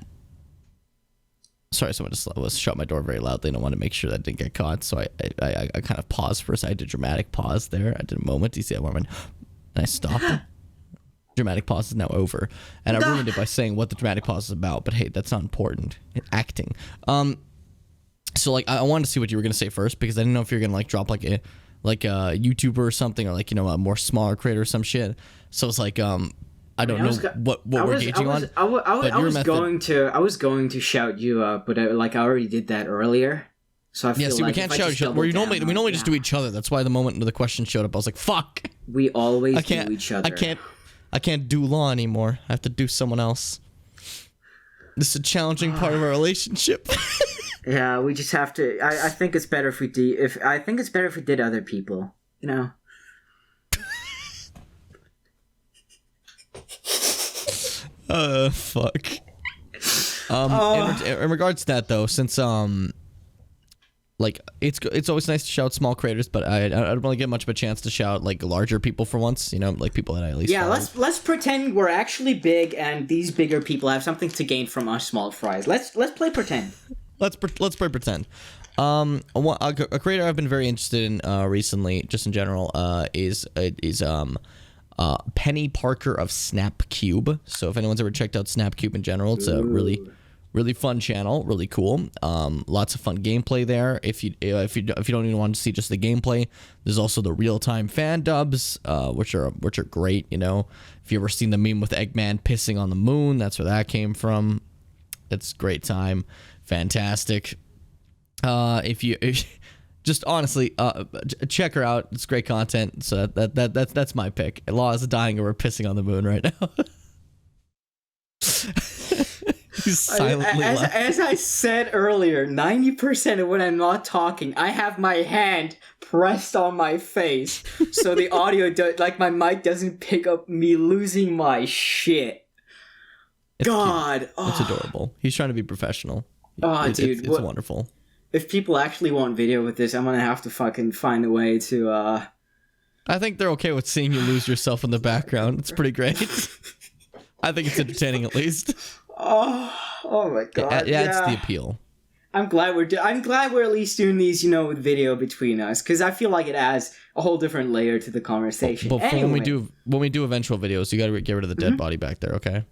Sorry, someone just was shut my door very loudly, and I want to make sure that didn't get caught. So I kind of paused for a second. I did a dramatic pause there. I did a moment. You see that moment? And I stopped. Dramatic pause is now over, and I ruined it by saying what the dramatic pause is about. But hey, that's not important. Acting. So like I wanted to see what you were gonna say first because I didn't know if you're gonna like drop like a YouTuber or something or like a more smaller creator or some shit. So it's like I don't know what we're gauging on. I was going to shout you up, but I already did that earlier. So I feel we can't shout each other. We normally just do each other. That's why the moment the question showed up, I was like, "Fuck." We always do each other. I can't do Law anymore. I have to do someone else. This is a challenging part of our relationship. Yeah, we just have to. I think it's better if we do. I think it's better if we did other people. Fuck. In regards to that though, since like it's always nice to shout small creators, but I don't really get much of a chance to shout like larger people for once. Like people that I at least. Yeah, follow. Let's pretend we're actually big, and these bigger people have something to gain from us small fries. Let's play pretend. Let's play pretend. A creator I've been very interested in recently, just in general, is Penny Parker of Snapcube. So if anyone's ever checked out Snapcube in general, it's a really fun channel, really cool. Lots of fun gameplay there. If you don't even want to see just the gameplay, there's also the real-time fan dubs, which are great. If you ever seen the meme with Eggman pissing on the moon, that's where that came from. It's a great time. Fantastic. If just honestly, check her out. It's great content. So that's my pick. Law is dying over pissing on the moon right now. silently as I said earlier, 90% of when I'm not talking, I have my hand pressed on my face, so the audio my mic doesn't pick up me losing my shit. It's God, it's adorable. He's trying to be professional. Dude, it's wonderful. If people actually want video with this, I'm gonna have to fucking find a way to. I think they're okay with seeing you lose yourself in the background. It's pretty great. I think it's entertaining at least. Oh my god! Yeah, it's the appeal. I'm glad we're at least doing these, with video between us, because I feel like it adds a whole different layer to the conversation. But anyway. when we do eventual videos, you got to get rid of the dead body back there, okay?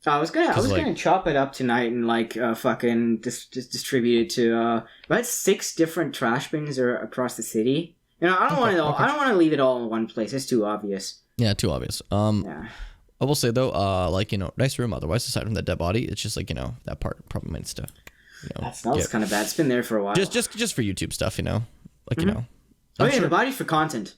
I was gonna chop it up tonight and fucking just distribute it to about 6 different trash bins across the city. I don't want to leave it all in one place. It's too obvious. Yeah, too obvious. Yeah. I will say though, nice room. Otherwise, aside from that dead body, it's just that part probably needs to. That smells kind of bad. It's been there for a while. Just for YouTube stuff, the body for content.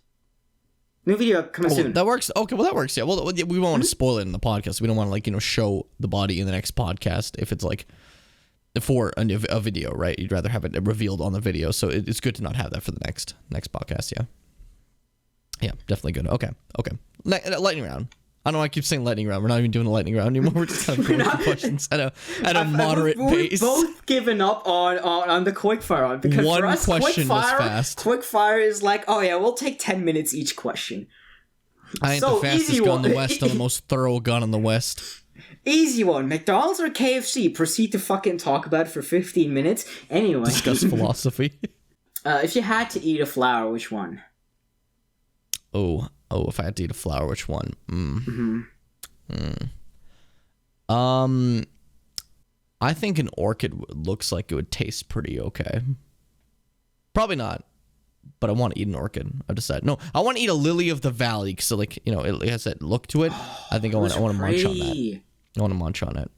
New video coming soon. That works. Okay, well that works. Yeah. Well, we won't want to spoil it in the podcast. We don't want to show the body in the next podcast if it's for a video, right? You'd rather have it revealed on the video, so it's good to not have that for the next podcast. Yeah. Yeah, definitely good. Okay. Lightning round. I don't know why I keep saying lightning round. We're not even doing a lightning round anymore. We're just kind of going through questions at a moderate pace. We've both given up on the quickfire one because one for us, question was fast. Quickfire is we'll take 10 minutes each question. I ain't the fastest gun in the West. I'm the most thorough gun in the West. Easy one. McDonald's or KFC? Proceed to fucking talk about it for 15 minutes. Anyway. Discuss philosophy. If you had to eat a flower, which one? If I had to eat a flower, which one? I think an orchid looks like it would taste pretty okay. Probably not, but I want to eat an orchid. I've decided. No, I want to eat a lily of the valley because, it has that look to it. I think I want to munch on that. I want to munch on it.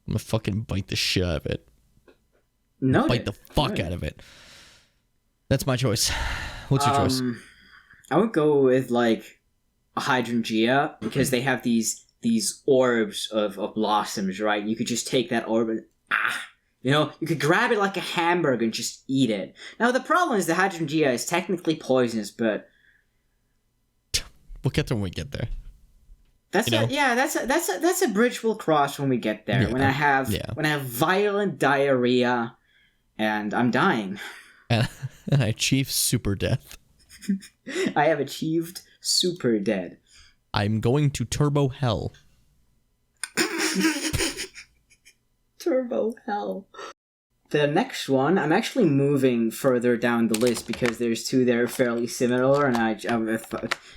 I'm gonna fucking bite the shit out of it. Bite the fuck out of it. That's my choice. What's your choice? I would go with a hydrangea because they have these orbs of blossoms, right? You could just take that orb and you could grab it like a hamburger and just eat it. Now the problem is the hydrangea is technically poisonous, but we'll get there when we get there. That's a bridge we'll cross when we get there. Yeah, when I have violent diarrhea and I'm dying. And I achieve super death. I have achieved super dead. I'm going to turbo hell. Turbo hell. The next one, I'm actually moving further down the list because there's 2 that are fairly similar, and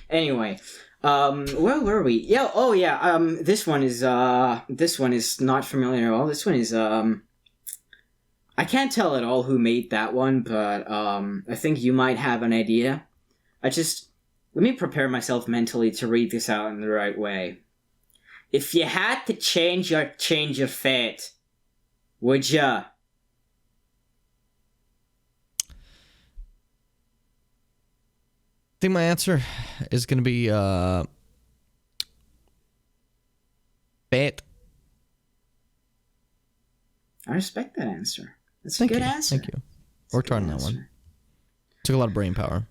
anyway. Where were we? This one is not familiar at all. This one is I can't tell at all who made that one, but I think you might have an idea. Let me prepare myself mentally to read this out in the right way. If you had to change your fate, would ya? I think my answer is going to be fate. I respect that answer. That's a good answer. Thank you. Worked hard on that one. Took a lot of brain power.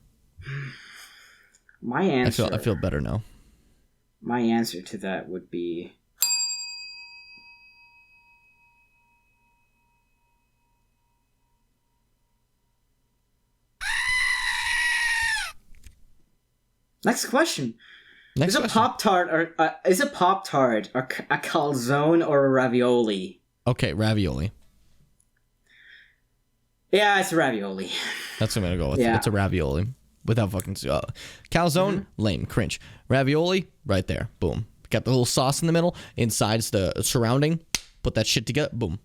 My answer... I feel better now. My answer to that would be... Next question. Is a Pop-Tart a calzone or a ravioli? Okay, ravioli. Yeah, it's a ravioli. That's what I'm gonna go with. Yeah. It's a ravioli. Without fucking... calzone, lame, cringe. Ravioli, right there. Boom. Got the little sauce in the middle. Inside's the surrounding. Put that shit together. Boom.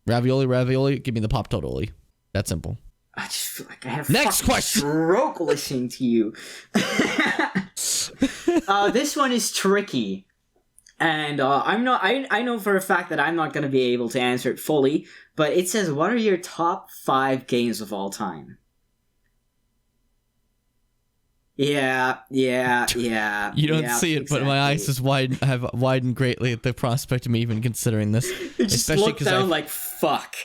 Ravioli. Give me the Pop-Tartoli. That simple. I just feel like I have next question. Stroke listening to you. This one is tricky. And I know for a fact that I'm not going to be able to answer it fully, but it says, what are your top 5 games of all time? Yeah. You don't see it, exactly. But my eyes have widened greatly at the prospect of me even considering this. You just look down like, fuck.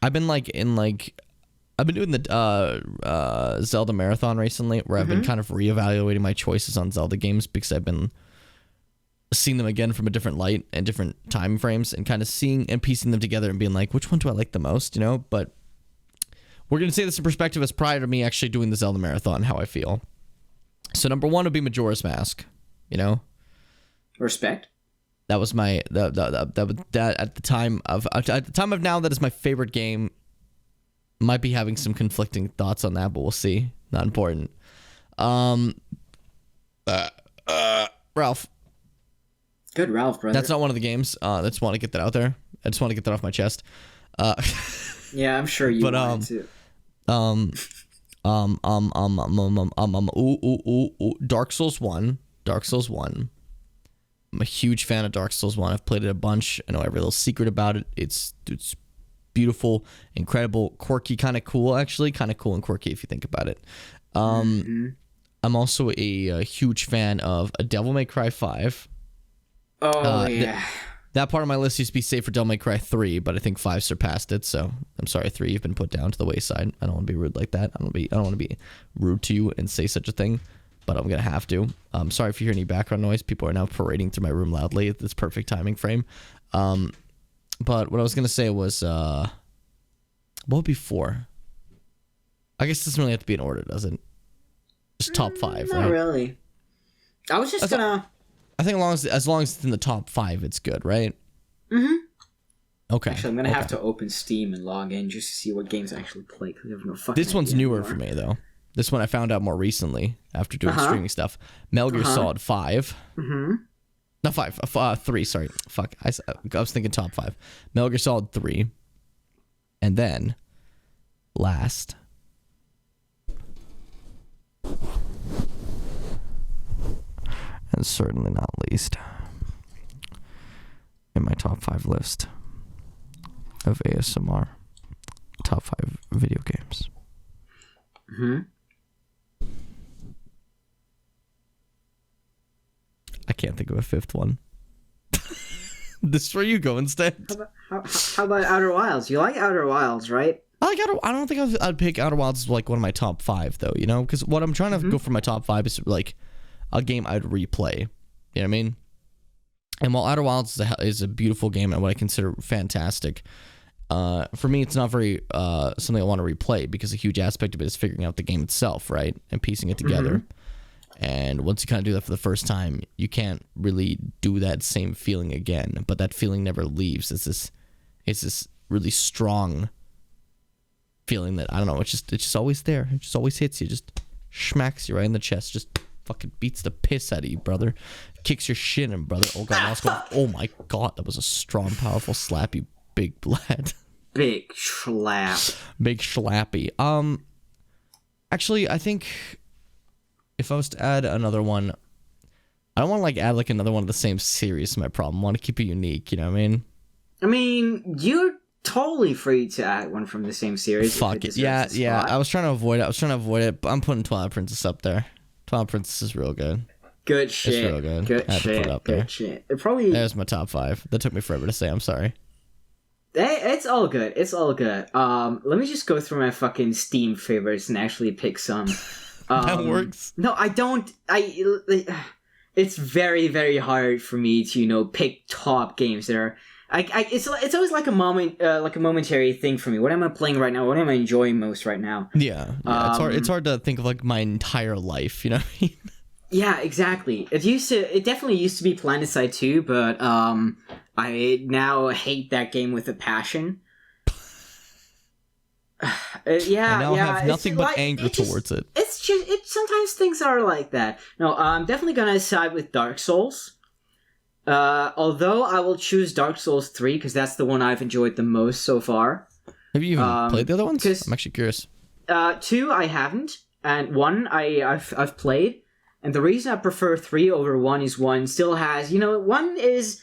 I've been doing the Zelda marathon recently, where I've been kind of reevaluating my choices on Zelda games because I've been seeing them again from a different light and different time frames, and kind of seeing and piecing them together and being like, which one do I like the most, you know? But we're going to say this in perspective as prior to me actually doing the Zelda marathon, how I feel. So number one would be Majora's Mask, you know? Respect. That was my that at the time of now, that is my favorite game. Might be having some conflicting thoughts on that, but we'll see. Not important. Ralph. Good Ralph, brother. That's not one of the games. I just want to get that out there. I just want to get that off my chest. Yeah, I'm sure you want to. Dark Souls 1. I'm a huge fan of Dark Souls 1. I've played it a bunch. I know every little secret about it. It's beautiful, incredible, quirky, kind of cool, actually. Kind of cool and quirky if you think about it. I'm also a huge fan of a Devil May Cry 5. Oh, yeah. That part of my list used to be saved for Devil May Cry 3, but I think 5 surpassed it, so I'm sorry, 3, you've been put down to the wayside. I don't want to be rude like that. I don't want to be rude to you and say such a thing, but I'm going to have to. Sorry if you hear any background noise. People are now parading through my room loudly at this perfect timing frame. But what I was going to say was, what would be 4? I guess it doesn't really have to be in order, does it? Just top 5, right? Not really. I was just gonna... I think as long as it's in the top 5, it's good, right? Mm-hmm. Okay. Actually, I'm gonna have to open Steam and log in just to see what games I actually play, because I have no fucking This one's newer for me, though. This one I found out more recently after doing streaming stuff. Metal Gear Solid 5. Mm-hmm. No, 3, sorry. Fuck. I was thinking top 5. Metal Gear Solid 3. And then, last... and certainly not least, in my top 5 list of ASMR, top 5 video games. I can't think of a 5th one. This is where you go instead. How about Outer Wilds? You like Outer Wilds, right? I don't think I'd pick Outer Wilds as like one of my top 5 though, you know, because what I'm trying to go for my top 5 is like a game I'd replay. You know what I mean? And while Outer Wilds is a beautiful game and what I consider fantastic, for me it's not very something I want to replay, because a huge aspect of it is figuring out the game itself, right, and piecing it together. And once you kind of do that for the first time, you can't really do that same feeling again. But that feeling never leaves. It's this really strong feeling that, I don't know, it's just always there. It just always hits you, just smacks you right in the chest, just fucking beats the piss out of you, brother. Kicks your shin in, brother. Oh god, oh my god, that was a strong, powerful slap, you big lad. Big slap. Big slappy. Actually, I think if I was to add another one, I don't want to like add like another one of the same series to my problem. I want to keep it unique, you know what I mean? I mean, you're totally free to add one from the same series. Fuck it. Yeah. I was trying to avoid it, but I'm putting Twilight Princess up there. Twilight Princess is real good. Good shit. It's real good. Good I had shit. to put it up there. Good shit. It probably... There's my top 5. That took me forever to say. I'm sorry. It's all good. It's all good. Let me just go through my fucking Steam favorites and actually pick some. That works. No, I don't. It's very, very hard for me to, pick top games that are... It's always like a momentary thing for me. What am I playing right now? What am I enjoying most right now? Yeah. It's hard to think of like my entire life, you know what I mean? Yeah, exactly. It definitely used to be Planetside 2, but I now hate that game with a passion. I now have nothing but anger towards it. It's just sometimes things are like that. No, I'm definitely gonna side with Dark Souls. Although I will choose Dark Souls 3 because that's the one I've enjoyed the most so far. Have you even played the other ones? I'm actually curious. 2 I haven't, and 1 I've played. And the reason I prefer 3 over 1 is 1 still has, 1 is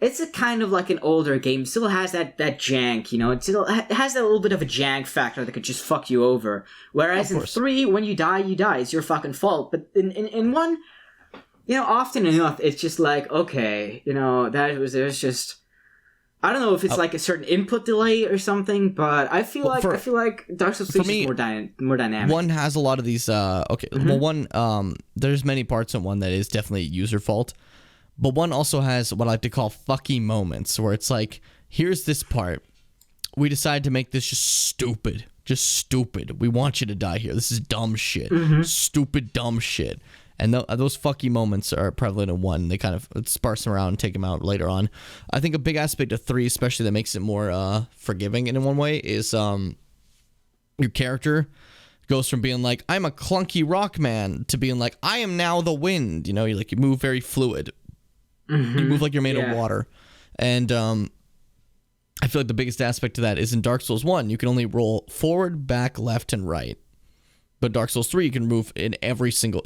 it's a kind of like an older game. It still has that jank, you know. It still has that little bit of a jank factor that could just fuck you over. Whereas in 3, when you die, you die. It's your fucking fault. But in 1, you know, often enough, it's just like, okay, you know, there's just... I don't know if it's like a certain input delay or something, but I feel like Dark Souls 3 is more dynamic. 1 has a lot of these. Well, 1 there's many parts in 1 that is definitely user fault, but 1 also has what I like to call fucky moments, where it's like, here's this part, we decided to make this just stupid. We want you to die here. This is dumb shit, stupid dumb shit. And those fucky moments are prevalent in 1. They kind of sparse them around and take them out later on. I think a big aspect of 3, especially that makes it more forgiving in one way, is your character goes from being like, I'm a clunky rock man, to being like, I am now the wind. You know, you move very fluid. You move like you're made of water. And I feel like the biggest aspect of that is in Dark Souls 1, you can only roll forward, back, left, and right. But Dark Souls 3, you can roll in every single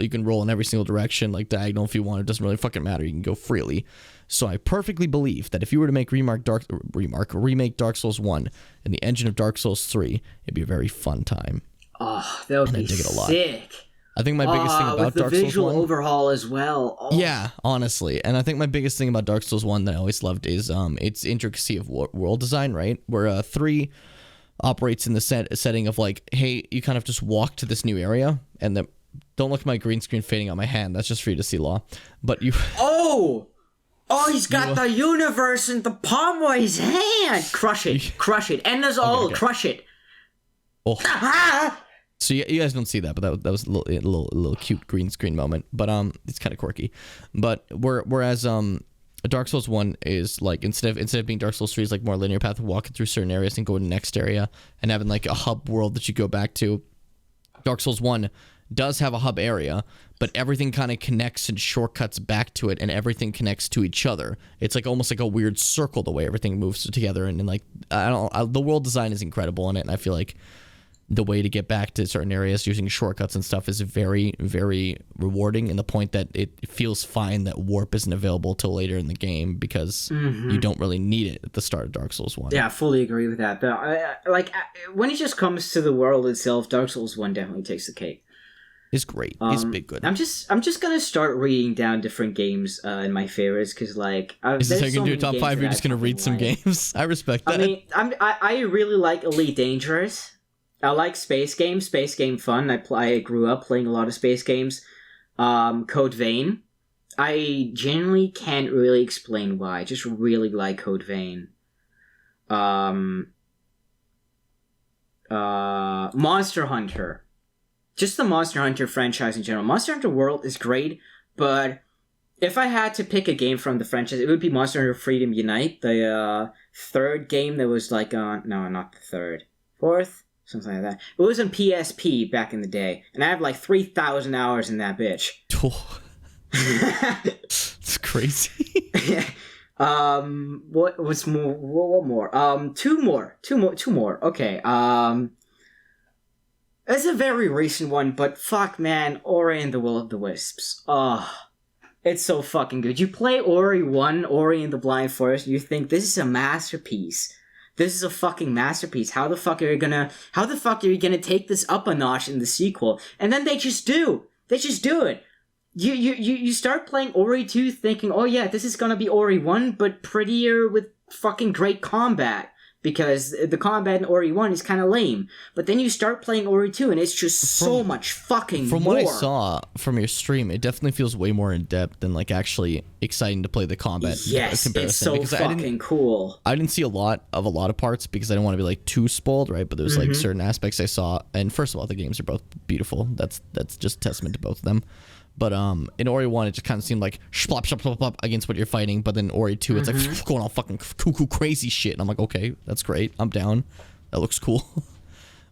direction, like diagonal if you want. It doesn't really fucking matter. You can go freely. So I perfectly believe that if you were to make remake Dark Souls 1 in the engine of Dark Souls 3, it'd be a very fun time. Oh, that would be sick. I think my biggest thing about Dark Souls 1... with the visual overhaul as well. Oh. Yeah, honestly. And I think my biggest thing about Dark Souls 1 that I always loved is its intricacy of world design, right? Where 3... operates in the setting of like, hey, you kind of just walk to this new area, and then don't look at my green screen fading on my hand. That's just for you to see, Law. But you... Oh, he's got the universe in the palm of his hand. Crush it. End us all. Okay. Crush it. Oh. So you guys don't see that, but that was a little cute green screen moment. But it's kind of quirky. But whereas Dark Souls 1 is like, instead of being Dark Souls 3, is like more linear path of walking through certain areas and going to the next area and having like a hub world that you go back to. Dark Souls 1 does have a hub area, but everything kind of connects and shortcuts back to it, and everything connects to each other. It's like almost like a weird circle the way everything moves together, and like the world design is incredible in it, and I feel like the way to get back to certain areas using shortcuts and stuff is very, very rewarding, in the point that it feels fine that warp isn't available till later in the game, because you don't really need it at the start of Dark Souls 1. Yeah, I fully agree with that. But when it just comes to the world itself, Dark Souls 1 definitely takes the cake. It's great. It's big good. I'm just gonna start reading down different games in my favorites, because like is this how you can do a top 5? You're just gonna read some games? I respect that. I mean, I really like Elite Dangerous. I like space games. Space game fun. I grew up playing a lot of space games. Code Vein. I genuinely can't really explain why. I just really like Code Vein. Monster Hunter. Just the Monster Hunter franchise in general. Monster Hunter World is great, but if I had to pick a game from the franchise, it would be Monster Hunter Freedom Unite, the third game that was like on... No, not the third. Fourth? Something like that. It was on PSP back in the day, and I have like 3,000 hours in that bitch. It's crazy. What's more? What more? Two more. Okay. It's a very recent one, but fuck, man, Ori and the Will of the Wisps. Oh, it's so fucking good. You play Ori 1, Ori and the Blind Forest, and you think this is a masterpiece. This is a fucking masterpiece. How the fuck are you gonna take this up a notch in the sequel? And then they just do. They just do it. You start playing Ori 2 thinking, oh yeah, this is gonna be Ori 1, but prettier with fucking great combat. Because the combat in Ori 1 is kind of lame. But then you start playing Ori 2 and it's just so much fucking more. From what I saw from your stream, it definitely feels way more in-depth and like actually exciting to play the combat. Yes, it's so fucking cool. I didn't see a lot of parts because I didn't want to be like too spoiled, right? But there's like certain aspects I saw. And first of all, the games are both beautiful. That's just testament to both of them. But in Ori 1, it just kind of seemed like shlop, shlop, shlop, shlop against what you're fighting. But then Ori 2, it's like going all fucking cuckoo crazy shit. And I'm like, okay, that's great. I'm down. That looks cool.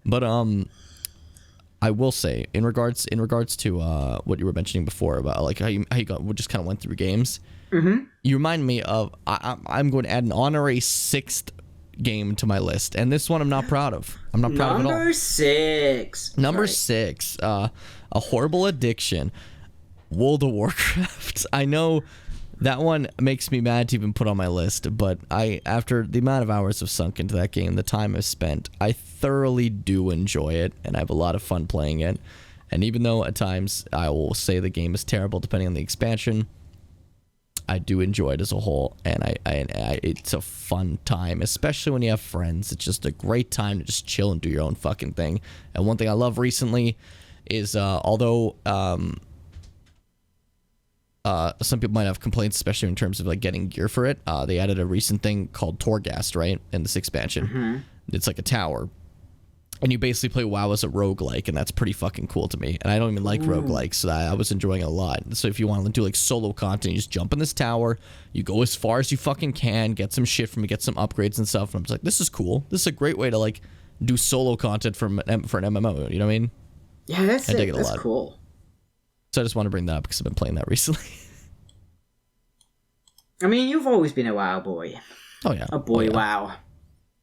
But I will say, in regards to what you were mentioning before about like how you just kind of went through games, you remind me of I'm going to add an honorary 6th game to my list, and this one I'm not proud of. I'm not proud of it all. Number 6. Number 6. A horrible addiction. World of Warcraft. I know That one makes me mad to even put on my list, but after the amount of hours I've sunk into that game, the time I've spent, I thoroughly do enjoy it, and I have a lot of fun playing it. And even though at times I will say the game is terrible depending on the expansion, I do enjoy it as a whole, and it's a fun time, especially when you have friends. It's just a great time to just chill and do your own fucking thing. And one thing I love recently is, although some people might have complaints, especially in terms of like getting gear for it, they added a recent thing called Torghast, right, in this expansion. Mm-hmm. It's like a tower. And you basically play WoW as a roguelike, and that's pretty fucking cool to me. And I don't even like roguelikes, so I was enjoying it a lot. So if you want to do like solo content, you just jump in this tower, you go as far as you fucking can, get some shit from it, get some upgrades and stuff. And I'm just like, this is cool. This is a great way to like do solo content for an MMO. You know what I mean? Yeah, that's it. That's cool. So I just want to bring that up because I've been playing that recently. I mean, you've always been a WoW boy. Oh yeah, a boy. WoW.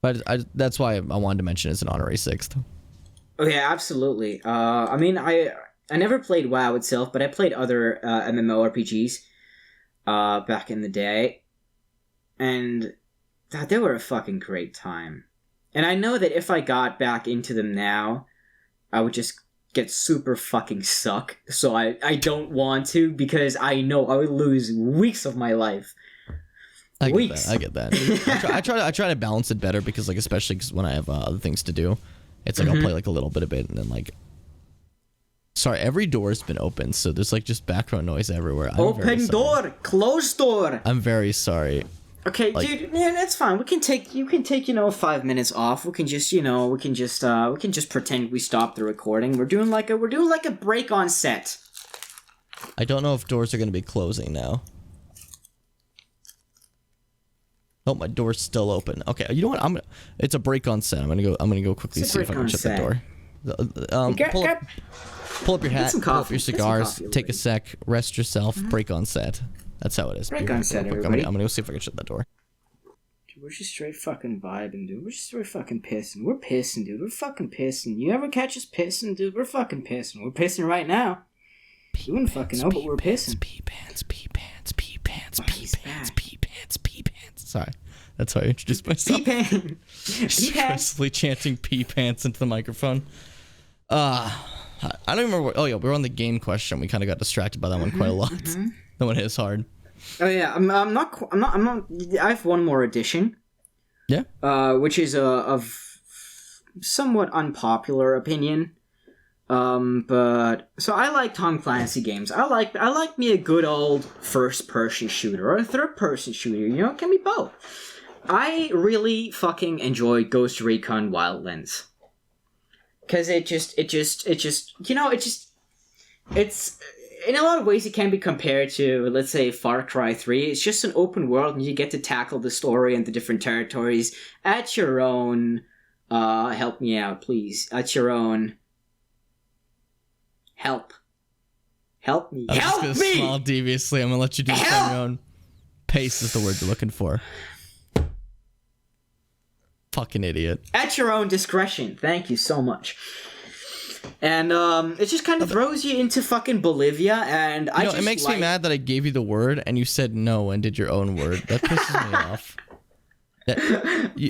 But that's why I wanted to mention it as an honorary sixth. Oh yeah, absolutely. I mean, I never played WoW itself, but I played other MMORPGs back in the day, and they were a fucking great time. And I know that if I got back into them now, I would just get super fucking suck. So I don't want to, because I know I would lose weeks of my life. I get that. I try to balance it better, because like, especially because when I have other things to do, it's like I'll play like a little bit of it and then like. Sorry, every door's been open, so there's like just background noise everywhere. Open door, closed door. I'm very sorry. Okay, like, dude, man, that's fine. You can take 5 minutes off. We can just pretend we stopped the recording. We're doing like a break on set. I don't know if doors are going to be closing now. Oh, my door's still open. Okay, you know what? It's a break on set. I'm gonna go quickly see if I can shut that door. Pull up your hat, pull up your cigars, take a sec, rest yourself, break on set. That's how it is. Break on set, everybody. I'm gonna go see if I can shut that door. Dude, we're just straight fucking vibing, dude. We're just straight fucking pissing. We're pissing, dude. We're fucking pissing. You ever catch us pissing, dude? We're fucking pissing. We're pissing right now. You wouldn't fucking know, but we're pissing. Pee pants, pee pants, pee pants, pee pants, pee pants, pee pants. Sorry. That's how I introduced myself. Pee pants. Stressfully chanting pee pants into the microphone. I don't remember what, oh yeah, we were on the game question. We kind of got distracted by that one quite a lot. That one hits hard. Oh yeah, I'm not. I have one more addition. Yeah. Which is of somewhat unpopular opinion. But so I like Tom Clancy games. I like me a good old first-person shooter or a third-person shooter. You know, it can be both. I really fucking enjoy Ghost Recon Wildlands. Cause it's in a lot of ways it can be compared to, let's say, Far Cry 3. It's just an open world, and you get to tackle the story and the different territories at your own. Help me out, please. At your own. Help me. I'm just gonna smile deviously. I'm gonna let you do this on your own. Pace is the word you're looking for. Fucking idiot. At your own discretion. Thank you so much. And it just kind of throws you into fucking Bolivia, and it makes me mad that I gave you the word and you said no and did your own word. That pisses me off.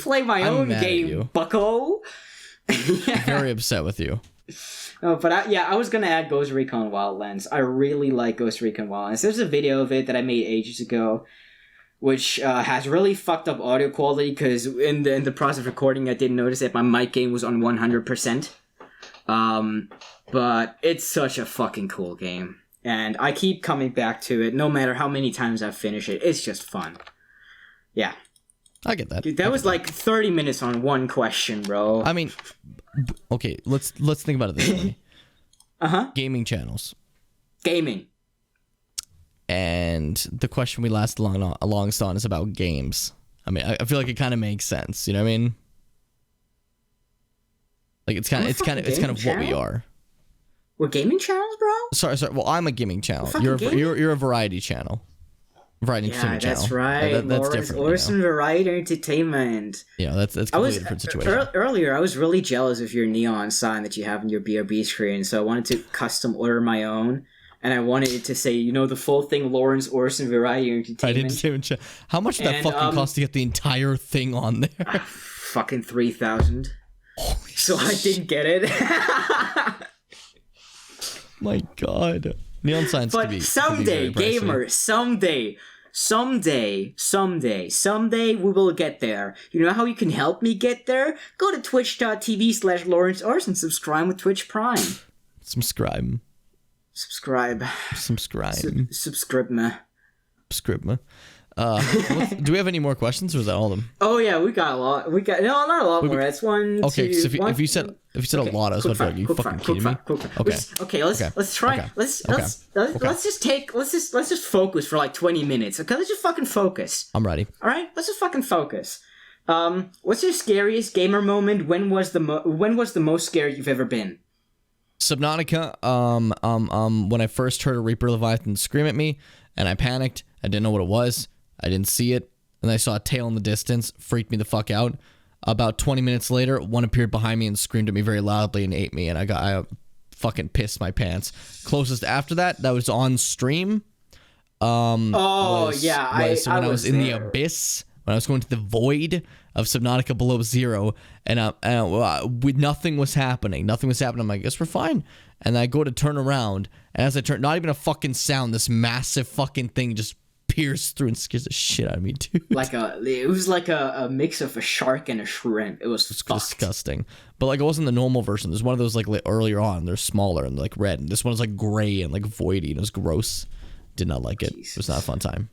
Play my own game, bucko. I'm very upset with you. Oh, but I was gonna add Ghost Recon Wildlands. I really like Ghost Recon Wildlands. There's a video of it that I made ages ago, which has really fucked up audio quality, because in the process of recording, I didn't notice that my mic gain was on 100%. But it's such a fucking cool game, and I keep coming back to it no matter how many times I finish it. It's just fun. Yeah. I get that. Dude, that was like 30 minutes on one question, bro. I mean, okay, let's think about it this way. Gaming channels. Gaming. And the question we last longest on is about games. I mean, I feel like it kind of makes sense. You know what I mean? Like it's kind of what we are. We're gaming channels, bro? Sorry. Well, I'm a gaming channel. You're a variety channel. Variety entertainment channel. That's right. That's different. Orson Variety Entertainment. Yeah, that's a completely different situation. Earlier, I was really jealous of your neon sign that you have in your BRB screen, so I wanted to custom order my own. and I wanted it to say, the full thing, Lawrence Orson Variety Entertainment. I didn't even check. How much did that fucking cost to get the entire thing on there? Fucking 3,000. So I didn't get it. My God. Neon Science but someday, gamer, someday we will get there. You know how you can help me get there? Go to twitch.tv/Lawrence Orson, subscribe with Twitch Prime. Subscribe. Do we have any more questions, or is that all of them? Oh yeah, we got a lot. Not a lot more. That's one. Okay, two, so if you said a lot, I was about to be like, you fucking kidding me? Okay. Let's try. Let's just focus for like 20 minutes. Okay, let's just fucking focus. I'm ready. All right, let's just fucking focus. What's your scariest gamer moment? When was the most scared you've ever been? Subnautica. When I first heard a Reaper Leviathan scream at me, and I panicked. I didn't know what it was. I didn't see it, and I saw a tail in the distance, freaked me the fuck out. About 20 minutes later, one appeared behind me and screamed at me very loudly and ate me, and I fucking pissed my pants. Closest after that was on stream. When I was in the abyss, when I was going to the void of Subnautica below zero, and nothing was happening. I'm like, I guess we're fine. And I go to turn around, and as I turn, not even a fucking sound, this massive fucking thing just pierced through and scares the shit out of me, dude. It was like a mix of a shark and a shrimp. It was disgusting. But like, it wasn't the normal version. There's one of those like earlier on. They're smaller and like red. And this one was like gray and like voidy, and it was gross. Did not like it. Jesus. It was not a fun time.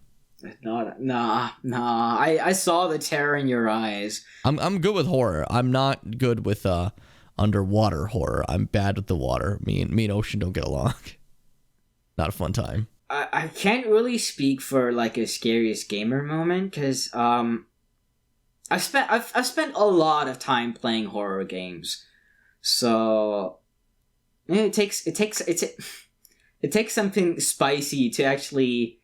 Nah. I saw the terror in your eyes. I'm good with horror. I'm not good with underwater horror. I'm bad with the water. Me and Ocean don't get along. Not a fun time. I can't really speak for like a scariest gamer moment, because I've spent a lot of time playing horror games, so it takes something spicy to actually,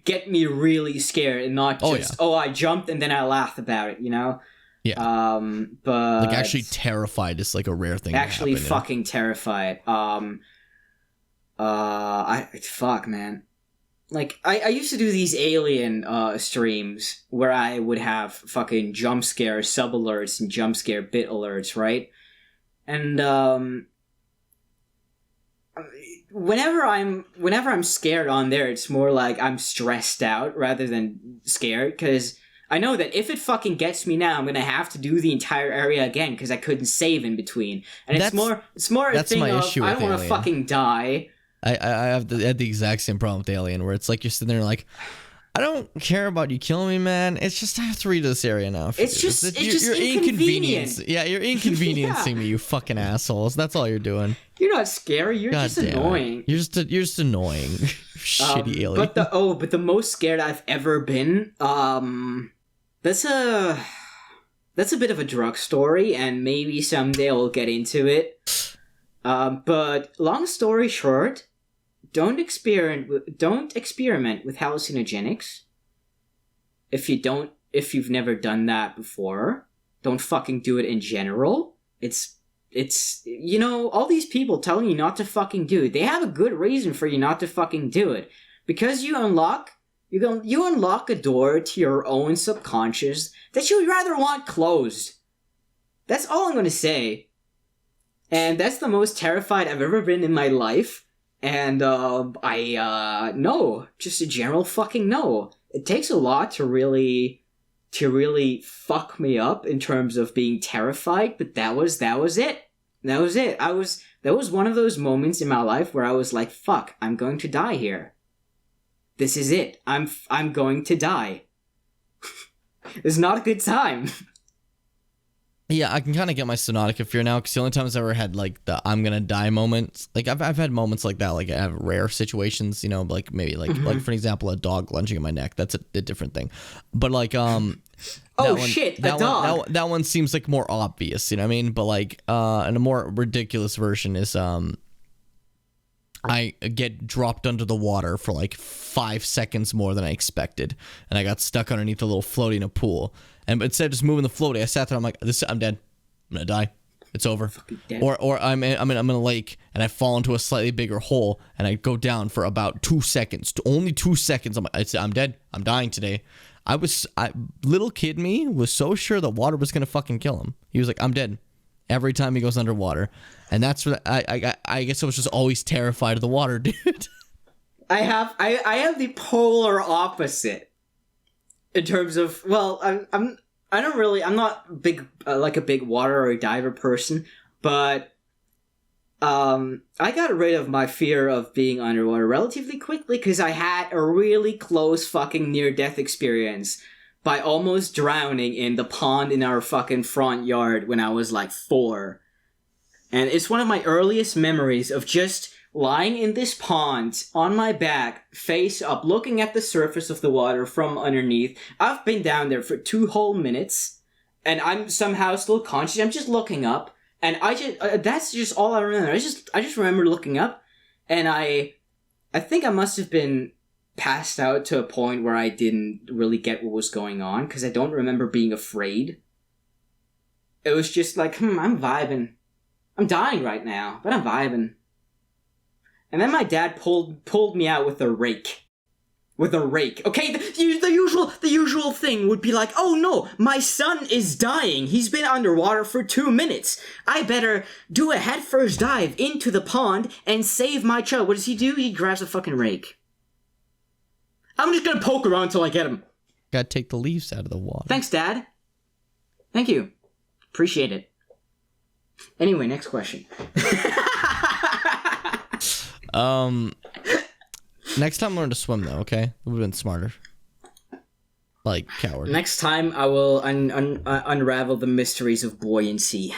get me really scared, and not just I jumped and then I laughed about it, Yeah. But like actually terrified is like a rare thing. Actually, fucking terrified. Fuck, man. Like, I used to do these Alien streams where I would have fucking jump scare sub alerts and jump scare bit alerts, right? And whenever I'm scared on there, it's more like I'm stressed out rather than scared, because I know that if it fucking gets me now, I'm gonna have to do the entire area again because I couldn't save in between. And it's more a thing of I don't want to fucking die. I had the exact same problem with Alien, where it's like you're sitting there like, I don't care about you killing me, man. It's just I have to read this area now. It's just inconvenient. Yeah, you're inconveniencing me, you fucking assholes. That's all you're doing. You're not scary. You're just annoying. You're just annoying. Shitty alien. But the most scared I've ever been. That's a bit of a drug story, and maybe someday I'll get into it. But long story short, don't experiment with hallucinogenics. If you've never done that before, don't fucking do it in general. It's all these people telling you not to fucking do it. They have a good reason for you not to fucking do it. Because you unlock a door to your own subconscious that you would rather want closed. That's all I'm gonna say. And that's the most terrified I've ever been in my life. And no, just a general fucking no. It takes a lot to really fuck me up in terms of being terrified, but that was it. That was it. That was one of those moments in my life where I was like, fuck, I'm going to die here. This is it. I'm going to die. It's not a good time. Yeah, I can kind of get my Subnautica fear now, because the only times I've ever had like the I'm gonna die moments, like I've had moments like that, like I have rare situations, like maybe like like for example, a dog lunging at my neck. That's a different thing, but like dog. That one seems like more obvious, you know what I mean? But like and a more ridiculous version is I get dropped under the water for like 5 seconds more than I expected, and I got stuck underneath a little floaty in a pool. And instead of just moving the floaty, I sat there. I'm like, I'm dead. I'm gonna die. It's over. Or I'm in a lake and I fall into a slightly bigger hole and I go down for about 2 seconds. Only 2 seconds. I'm dead. I'm dying today. Little kid me was so sure the water was gonna fucking kill him. He was like, I'm dead. Every time he goes underwater. And that's what I guess I was just always terrified of the water, dude. I have the polar opposite in terms of, well, I'm not big like a big water or a diver person, but I got rid of my fear of being underwater relatively quickly because I had a really close fucking near-death experience by almost drowning in the pond in our fucking front yard when I was like 4. And it's one of my earliest memories of just lying in this pond on my back, face up, looking at the surface of the water from underneath. I've been down there for 2 whole minutes, and I'm somehow still conscious. I'm just looking up, and that's just all I remember. I just remember looking up, and I think I must have been passed out to a point where I didn't really get what was going on, because I don't remember being afraid. It was just like, I'm vibing. I'm dying right now, but I'm vibing. And then my dad pulled me out with a rake. With a rake. Okay, the usual thing would be like, oh no, my son is dying. He's been underwater for 2 minutes. I better do a headfirst dive into the pond and save my child. What does he do? He grabs a fucking rake. I'm just gonna poke around until I get him. Gotta take the leaves out of the water. Thanks, Dad. Thank you. Appreciate it. Anyway, next question. Next time learn to swim though, okay? It would have been smarter. Like, coward. Next time I will unravel the mysteries of buoyancy.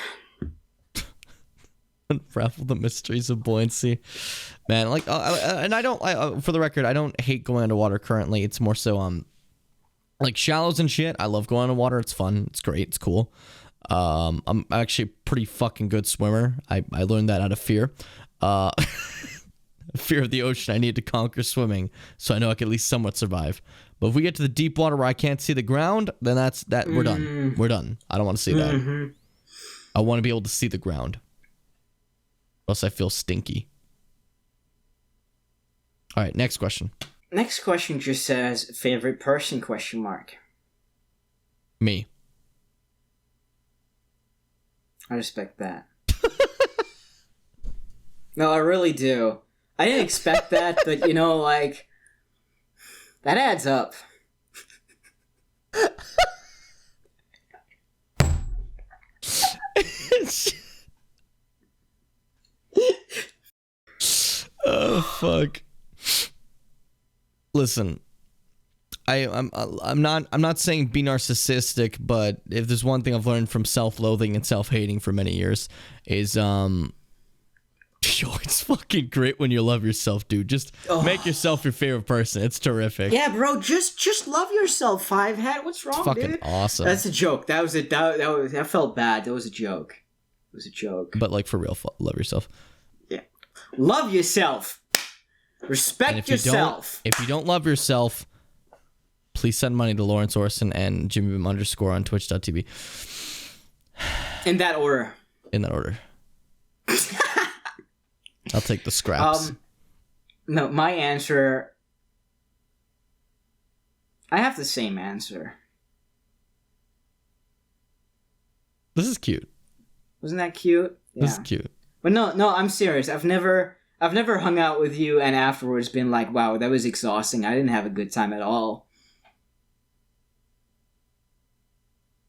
Unravel the mysteries of buoyancy. Man, like, and I don't, for the record, I don't hate going underwater currently. It's more so, like, shallows and shit. I love going underwater. It's fun. It's great. It's cool. I'm actually a pretty fucking good swimmer. I learned that out of fear. Fear of the ocean. I need to conquer swimming, so I know I can at least somewhat survive. But if we get to the deep water where I can't see the ground, then that's that. We're done. We're done. I don't want to see that. I want to be able to see the ground. Or else I feel stinky. All right, next question. Next question just says favorite person ? Me. I respect that. No, I really do. I didn't expect that, but you know, like, that adds up. Oh fuck. Listen, I'm not saying be narcissistic, but if there's one thing I've learned from self-loathing and self-hating for many years is yo, it's fucking great when you love yourself, dude. Just make yourself your favorite person. It's terrific. Yeah, bro, just love yourself, Fivehead. What's wrong, fucking dude? Awesome. That's a joke. That felt bad. That was a joke. It was a joke. But like for real, love yourself. Yeah. Love yourself. Respect yourself. If you don't love yourself, please send money to Lawrence Orson and JimmyBim _ on twitch.tv. In that order. I'll take the scraps. No, my answer... I have the same answer. This is cute. Wasn't that cute? Yeah. This is cute. But no, I'm serious. I've never hung out with you and afterwards been like, wow, that was exhausting. I didn't have a good time at all.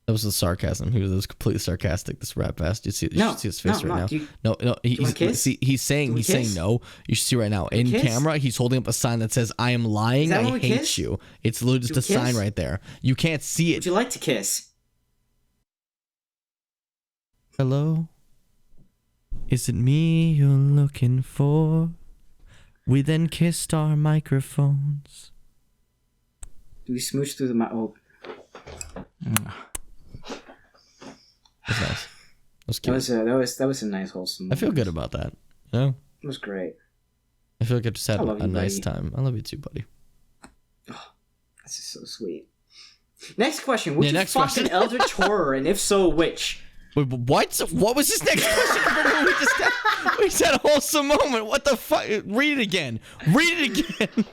That was the sarcasm. He was completely sarcastic. This rap ass. You should see his face right now. No. He's saying no. You should see right now in camera. He's holding up a sign that says, "I am lying. I hate you." It's literally just a sign right there. You can't see it. Would you like to kiss? Hello. Is it me you're looking for? We then kissed our microphones. Do we smooch through the mic? Oh. That's nice. That's cute. That was a nice wholesome moment. I feel good about that. You know? It was great. I feel like I just had a nice time. I love you too, buddy. Oh, that's just so sweet. Next question. Would you fuck an eldritch horror, and if so, which? Wait, what? What was his next question? We just had a wholesome moment. What the fuck? Read it again. Read it again.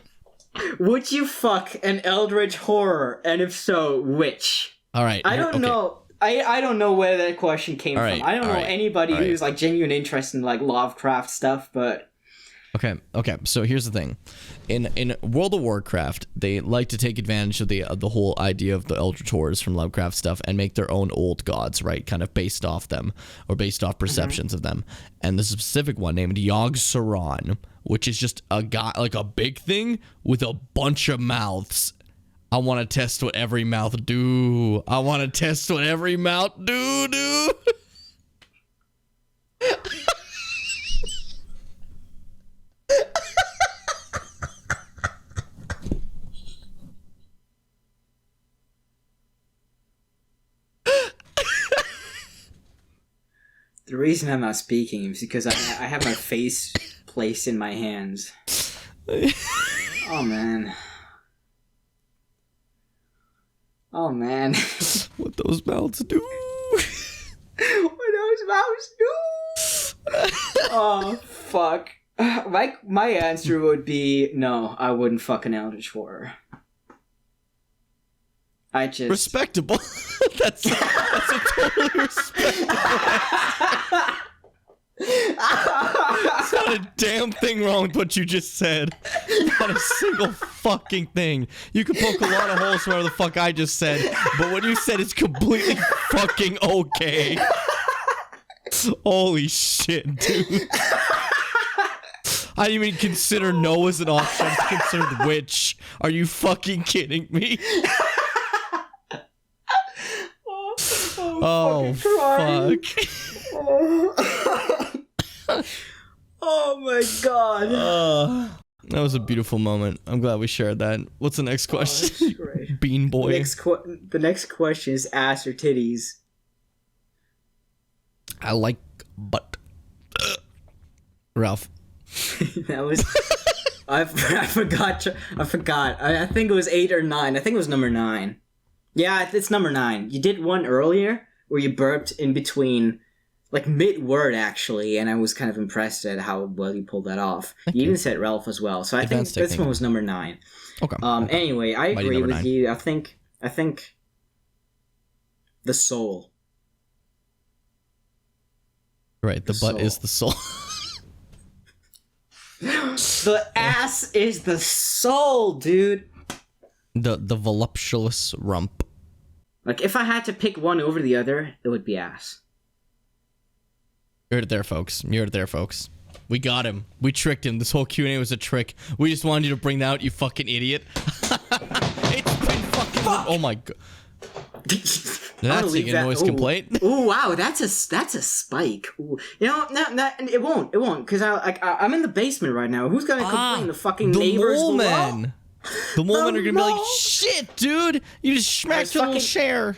Would you fuck an eldritch horror? And if so, which? All right. I don't know. I don't know where that question came from. I don't know anybody who's like genuine interest in like Lovecraft stuff, but... Okay. So here's the thing, in World of Warcraft, they like to take advantage of the whole idea of the Eldritch Horrors from Lovecraft stuff and make their own old gods, right? Kind of based off them or based off perceptions of them. And there's a specific one named Yogg-Saron, which is just a guy, like a big thing with a bunch of mouths. I want to test what every mouth do. I want to test what every mouth do. The reason I'm not speaking is because I have my face placed in my hands. Oh, man. Oh, man. What those mouths do. What those mouths do. Oh, fuck. My answer would be, no, I wouldn't fuck an eldritch horror. I just... Respectable. That's a totally respectable answer. There's not a damn thing wrong with what you just said. Not a single fucking thing. You can poke a lot of holes wherever the fuck I just said, but what you said is completely fucking okay. Holy shit, dude. I didn't even consider no as an option. I just considered which. Are you fucking kidding me? Oh, fuck. Oh my god. That was a beautiful moment. I'm glad we shared that. What's the next question? Bean Boy. The next question is ass or titties. I like butt. Ralph. That was... I forgot. I think it was 8 or 9. I think it was number 9. Yeah, it's number 9. You did one earlier where you burped in between, like mid-word actually, and I was kind of impressed at how well you pulled that off. You even said Ralph as well, so I think this one was number 9. Okay. Anyway, I agree with you. I think the soul. Right, the butt is the soul. The ass is the soul, dude. The voluptuous rump. Like, if I had to pick one over the other, it would be ass. You heard it there, folks. You heard it there, folks. We got him. We tricked him. This whole Q&A was a trick. We just wanted you to bring that out, you fucking idiot. It's been fucking... Oh my god. That's a noise complaint. Oh wow, that's a spike. Ooh. You know, no, it won't, because I'm in the basement right now. Who's gonna complain? The fucking neighbors below? The mole men are gonna be like, shit, dude, you just smacked your little share.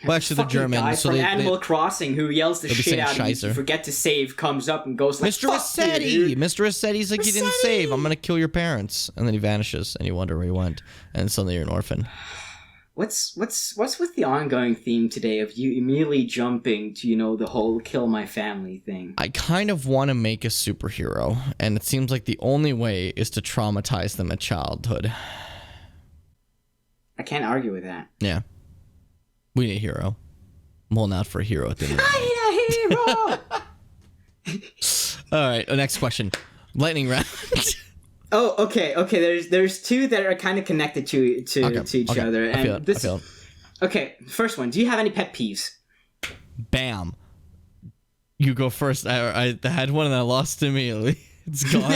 Well, actually, the German. Guy from Animal Crossing who yells the shit out of you. You forget to save, comes up and goes like, Mr. Assetti! Mr. Assetti's like, you didn't save. I'm gonna kill your parents. And then he vanishes, and you wonder where he went. And suddenly you're an orphan. What's with the ongoing theme today of you immediately jumping to, you know, the whole kill my family thing? I kind of want to make a superhero, and it seems like the only way is to traumatize them at childhood. I can't argue with that. Yeah. We need a hero. Well, not for a hero at the end of the day. I need a hero! Alright, next question. Lightning round. Oh, okay. There's two that are kind of connected to each other. And I feel it. Okay, first one. Do you have any pet peeves? Bam. You go first. I had one and I lost immediately. It's gone.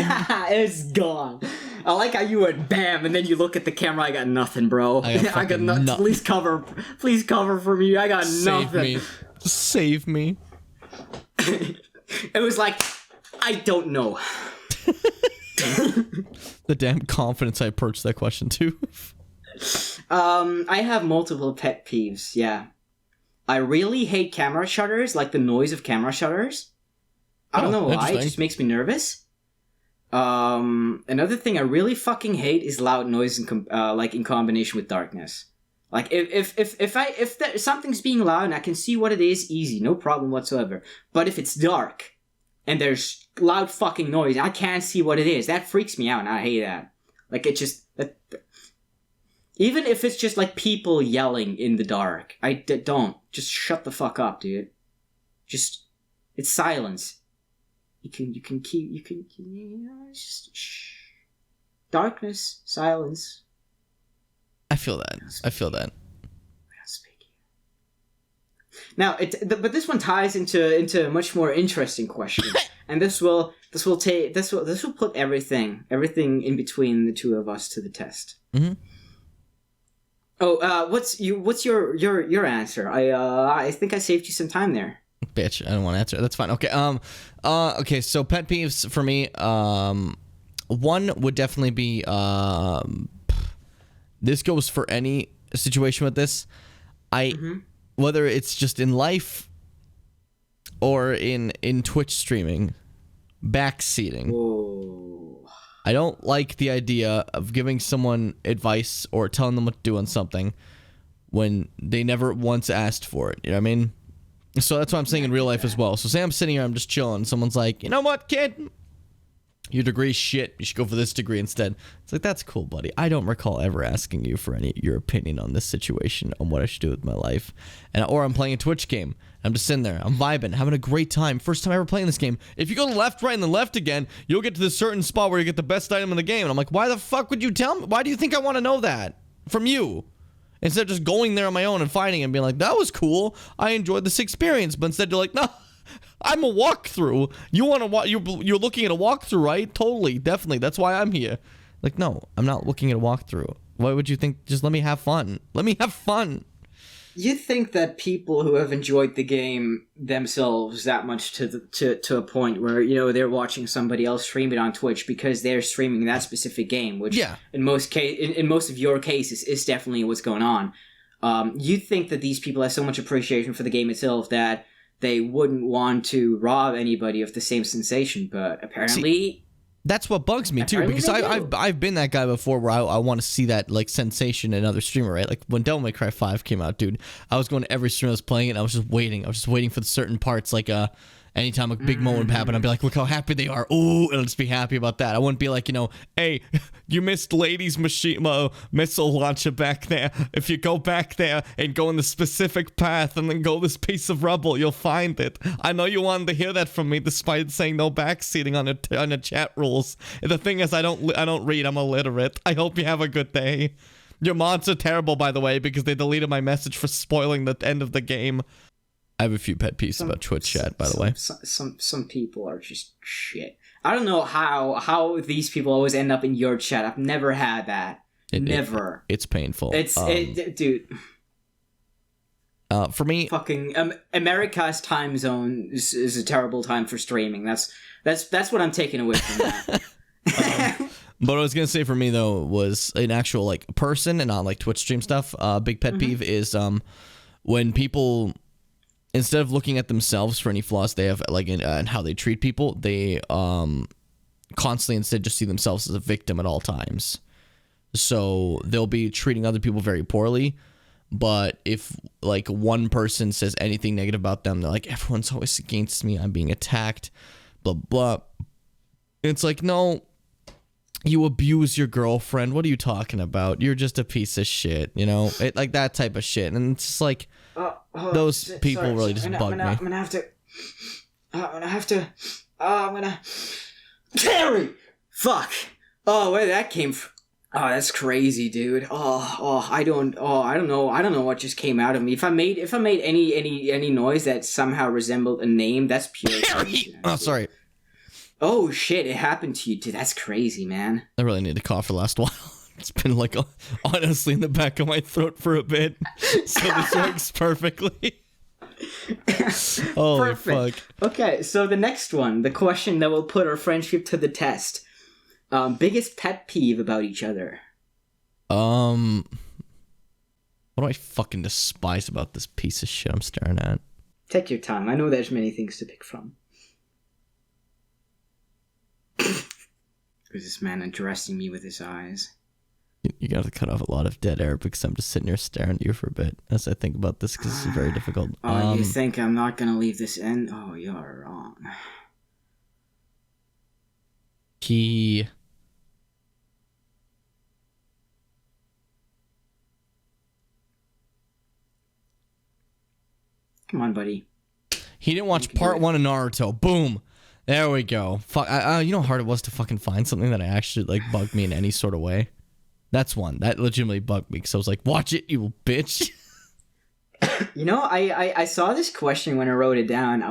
It's gone. I like how you went bam, and then you look at the camera. I got nothing, bro. I got nothing. Please cover for me. I got nothing. Save me. It was like, I don't know. The damn confidence I approached that question too. I have multiple pet peeves. Yeah, I really hate camera shutters, like the noise of camera shutters. I don't know why. It just makes me nervous. Another thing I really fucking hate is loud noise in combination with darkness. Like if something's being loud and I can see what it is, easy, no problem whatsoever. But if it's dark and there's loud fucking noise, I can't see what it is. That freaks me out, and I hate that. Like it just even if it's just like people yelling in the dark, don't just shut the fuck up, dude. Just it's silence. You can just shh. Darkness, silence. I feel that. Now, but this one ties into a much more interesting question, and this will put everything in between the two of us to the test. Mm-hmm. Oh, what's your answer? I think I saved you some time there. Bitch, I don't want to answer. That's fine. Okay. Okay. So pet peeves for me. One would definitely be. This goes for any situation with this. Whether it's just in life or in Twitch streaming, backseating. Whoa. I don't like the idea of giving someone advice or telling them what to do on something when they never once asked for it. You know what I mean? So that's what I'm saying in real life as well. So say I'm sitting here, I'm just chilling. Someone's like, you know what, kid? Your degree's shit. You should go for this degree instead. It's like, that's cool, buddy. I don't recall ever asking you for your opinion on this situation, on what I should do with my life. Or I'm playing a Twitch game. I'm just sitting there. I'm vibing, having a great time. First time ever playing this game. If you go left, right, and then left again, you'll get to this certain spot where you get the best item in the game. And I'm like, why the fuck would you tell me? Why do you think I want to know that from you? Instead of just going there on my own and finding it and being like, that was cool. I enjoyed this experience. But instead you're like, no. I'm a walkthrough. You want to you're looking at a walkthrough, right? Totally, definitely. That's why I'm here. Like, no, I'm not looking at a walkthrough. Why would you think? Just let me have fun. Let me have fun. You think that people who have enjoyed the game themselves that much to a point where, you know, they're watching somebody else stream it on Twitch because they're streaming that specific game, which in most of your cases is definitely what's going on. You think that these people have so much appreciation for the game itself that they wouldn't want to rob anybody of the same sensation, but apparently... That's what bugs me, too, because I've been that guy before where I want to see that, like, sensation in another streamer, right? Like, when Devil May Cry 5 came out, dude, I was going to every streamer that was playing it, and I was just waiting. I was just waiting for the certain parts, like, anytime a big moment would happen, I'd be like, look how happy they are. Ooh, and I'll just be happy about that. I wouldn't be like, you know, hey, you missed Lady's missile launcher back there. If you go back there and go in the specific path and then go this piece of rubble, you'll find it. I know you wanted to hear that from me despite saying no backseating on the chat rules. And the thing is, I don't read. I'm illiterate. I hope you have a good day. Your mods are terrible, by the way, because they deleted my message for spoiling the end of the game. I have a few pet peeves about Twitch chat, by the way. Some people are just shit. I don't know how these people always end up in your chat. I've never had that. Never. It's painful. Dude. For me, fucking America's time zone is a terrible time for streaming. That's what I'm taking away from that. But what I was gonna say for me though was an actual like person and not like Twitch stream stuff. Big pet peeve is when people, instead of looking at themselves for any flaws they have, like in how they treat people, they constantly instead just see themselves as a victim at all times. So they'll be treating other people very poorly, but if like one person says anything negative about them, they're like, everyone's always against me, I'm being attacked, blah blah. It's like, no, you abuse your girlfriend, what are you talking about? You're just a piece of shit, you know? Like that type of shit. And it's just like, those people really just bug me. I'm gonna have to Terry! Fuck! Oh, where that came from? Oh, that's crazy, dude. I don't know what just came out of me. If I made any noise that somehow resembled a name, that's pure crazy. Oh, sorry. Oh shit, it happened to you too. That's crazy, man. I really need to cough for the last while. It's been like honestly in the back of my throat for a bit. So this works perfectly. Holy fuck. Okay, so the next one, the question that will put our friendship to the test. Biggest pet peeve about each other. What do I fucking despise about this piece of shit I'm staring at? Take your time. I know there's many things to pick from. Is this man addressing me with his eyes? You got to cut off a lot of dead air because I'm just sitting here staring at you for a bit as I think about this because it's very difficult. Oh, you think I'm not going to leave this in? Oh, you're wrong. Come on, buddy. He didn't watch part 1 of Naruto. Boom. There we go. Fuck. You know how hard it was to fucking find something that I actually like bugged me in any sort of way? That's one. That legitimately bugged me because I was like, watch it, you bitch. You know, I saw this question when I wrote it down.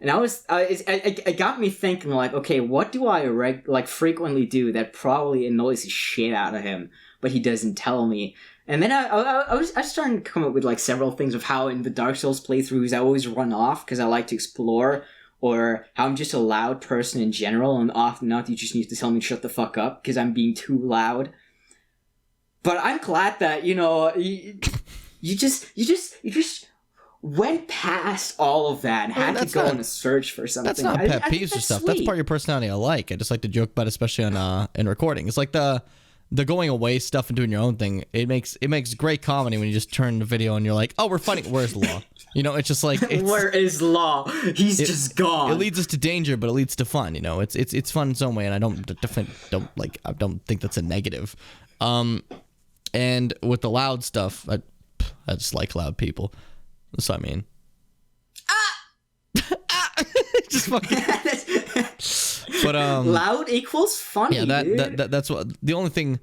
It got me thinking, like, okay, what do I frequently do that probably annoys the shit out of him, but he doesn't tell me? And then I was starting to come up with like several things of how in the Dark Souls playthroughs I always run off because I like to explore, or how I'm just a loud person in general, and often not you just need to tell me to shut the fuck up because I'm being too loud. But I'm glad that, you know, you just went past all of that and had to go on a search for something. That's not pet peeves or stuff. Sweet. That's part of your personality I like. I just like to joke about it, especially on in recording. It's like the going away stuff and doing your own thing. It makes great comedy when you just turn the video and you're like, oh, we're funny. Where's Law? You know, it's just like where is Law? He's just gone. It leads us to danger, but it leads to fun. You know, it's fun in its own way, and I don't think that's a negative. And with the loud stuff, I just like loud people. That's what I mean. Just fucking. But loud equals funny. Yeah, that's what the only thing.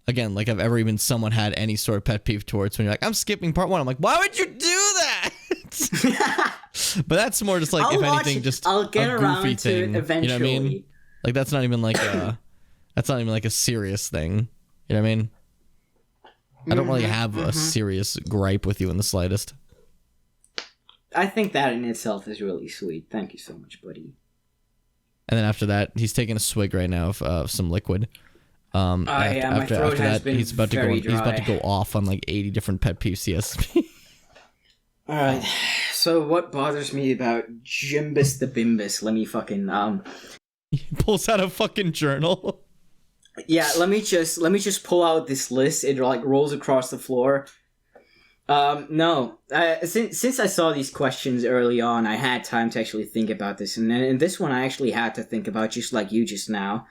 Again, like I've ever even someone had any sort of pet peeve towards when you're like, I'm skipping part 1. I'm like, why would you do that? But that's more just like, I'll get a goofy thing. Eventually. You know what I mean? Like that's not even like a serious thing. You know what I mean? I don't really have a serious gripe with you in the slightest. I think that in itself is really sweet. Thank you so much, buddy. And then after that, he's taking a swig right now of some liquid. My throat has been he's about very to go. He's about to go off on like 80 different pet peeves he has. All right. So what bothers me about Jimbus the Bimbus? Let me fucking He pulls out a fucking journal. Yeah, let me just pull out this list. It like rolls across the floor. No. Since I saw these questions early on, I had time to actually think about this, and then in this one, I actually had to think about just like you just now.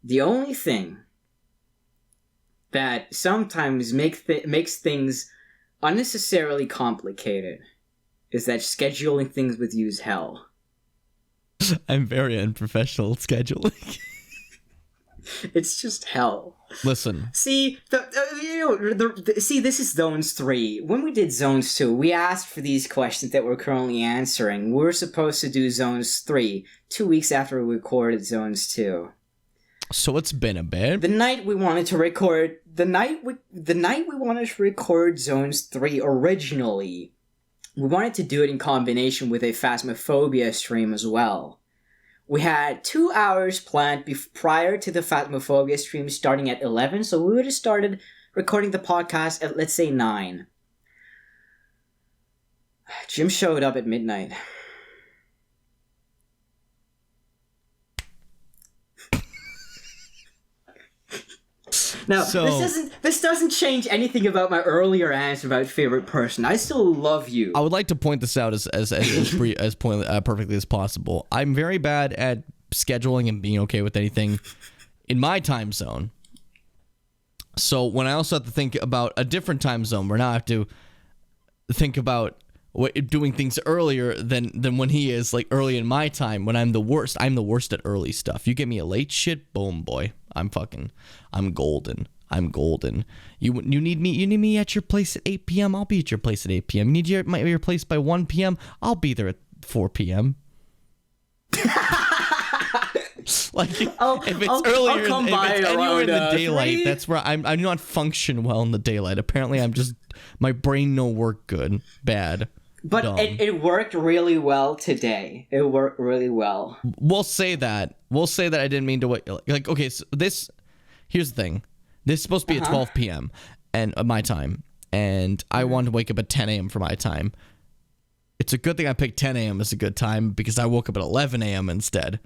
The only thing that sometimes makes things unnecessarily complicated is that scheduling things with you is hell. I'm very unprofessional at scheduling. It's just hell. Listen. See, see, this is Zones 3. When we did Zones 2, we asked for these questions that we're currently answering. We were supposed to do Zones 3 2 weeks after we recorded Zones 2. So it's been a bit. The night we wanted to record Zones 3 originally, we wanted to do it in combination with a Phasmophobia stream as well. We had 2 hours planned prior to the Phasmophobia stream starting at 11, so we would have started recording the podcast at, let's say, 9. Jim showed up at midnight. Now, this doesn't change anything about my earlier answer about favorite person. I still love you. I would like to point this out as perfectly as possible. I'm very bad at scheduling and being okay with anything in my time zone. So when I also have to think about a different time zone, where now I have to think about doing things earlier than when he is, like early in my time when I'm the worst. I'm the worst at early stuff. You get me a late shit, boom, boy. I'm golden. I'm golden. You need me at your place at 8 p.m. I'll be at your place at 8 p.m. You need your place by 1 p.m. I'll be there at 4 p.m. Like if it's earlier, if it's anywhere in the daylight, that's where I do not function well in the daylight. Apparently, my brain no work good, bad. But it worked really well today. It worked really well. We'll say that. I didn't mean to wait. Like, okay, so here's the thing. This is supposed to be at 12 p.m. and my time, and I wanted to wake up at 10 a.m. for my time. It's a good thing I picked 10 a.m. as a good time because I woke up at 11 a.m. instead.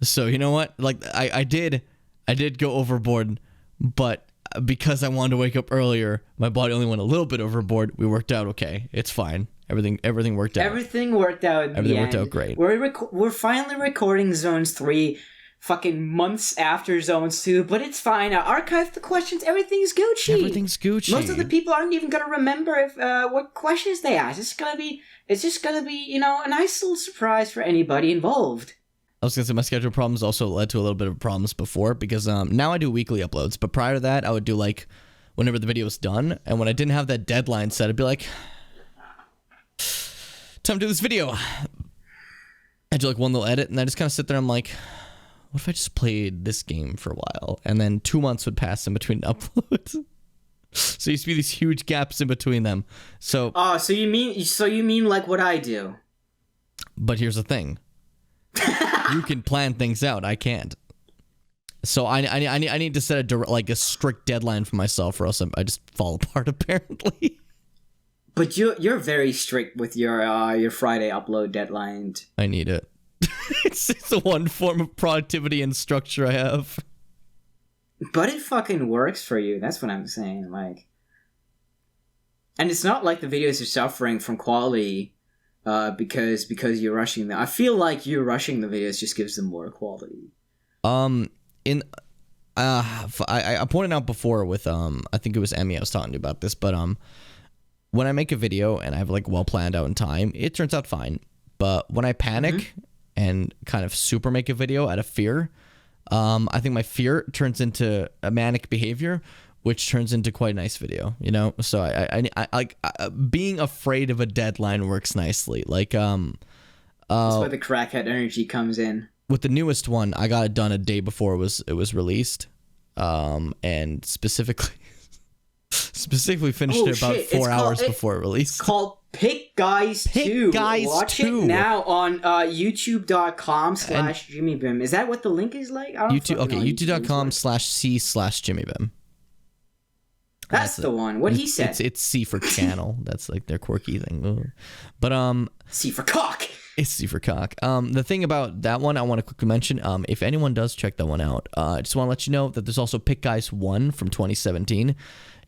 So you know what? Like I did go overboard, but because I wanted to wake up earlier, my body only went a little bit overboard. We worked out okay. It's fine. Everything worked out. Everything worked out. Everything worked out great. We're finally recording Zones 3 fucking months after Zones 2, but it's fine. I archived the questions. Everything's Gucci. Everything's Gucci. Most of the people aren't even gonna remember if what questions they asked. It's just gonna be, you know, a nice little surprise for anybody involved. I was gonna say my schedule problems also led to a little bit of problems before because now I do weekly uploads, but prior to that I would do like whenever the video was done, and when I didn't have that deadline set, I'd be like, time to do this video. I do like one little edit, and I just kind of sit there. I'm like, what if I just played this game for a while, and then 2 months would pass in between uploads. So there used to be these huge gaps in between them. So so you mean like what I do? But here's the thing. You can plan things out. I can't. So I need to set a strict deadline for myself, or else I just fall apart apparently. But you're very strict with your Friday upload deadline. I need it. It's the one form of productivity and structure I have. But it fucking works for you. That's what I'm saying. Like, and it's not like the videos are suffering from quality. Because you're rushing them. I feel like you rushing the videos just gives them more quality. I pointed out before with I think it was Emmy I was talking to about this, but when I make a video and I have like well planned out in time, it turns out fine. But when I panic and kind of super make a video out of fear, I think my fear turns into a manic behavior, which turns into quite a nice video, you know? So I like being afraid of a deadline works nicely. Like, that's where the crackhead energy comes in. With the newest one, I got it done a day before it was released. And specifically finished it about 4 hours before it released. It's called Pick Guys 2. Watch it now on youtube.com/JimmyBim. Is that what the link is like? youtube.com/C/JimmyBim. That's the one. What he said. It's C for channel. That's like their quirky thing. But C for cock. It's C for cock. The thing about that one I want to quickly mention, if anyone does check that one out, I just want to let you know that there's also Pick Guys 1 from 2017.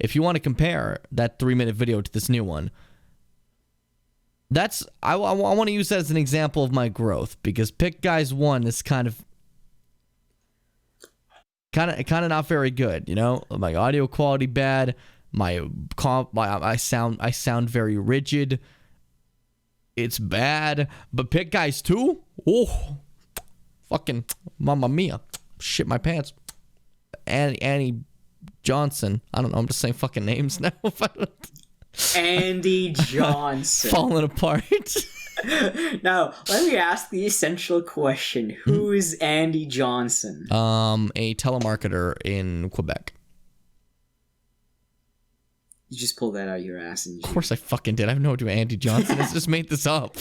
If you want to compare that 3-minute video to this new one, I want to use that as an example of my growth, because Pick Guys 1 is kind of not very good, you know. My audio quality bad. I sound very rigid. It's bad. But Pick Guys 2, oh, fucking mamma mia, shit my pants. Annie Johnson. I don't know. I'm just saying fucking names now. Andy Johnson. Falling apart. Now, let me ask the essential question. Who is Andy Johnson? A telemarketer in Quebec. You just pulled that out of your ass. Of course I fucking did. I have no idea who Andy Johnson is. I just made this up.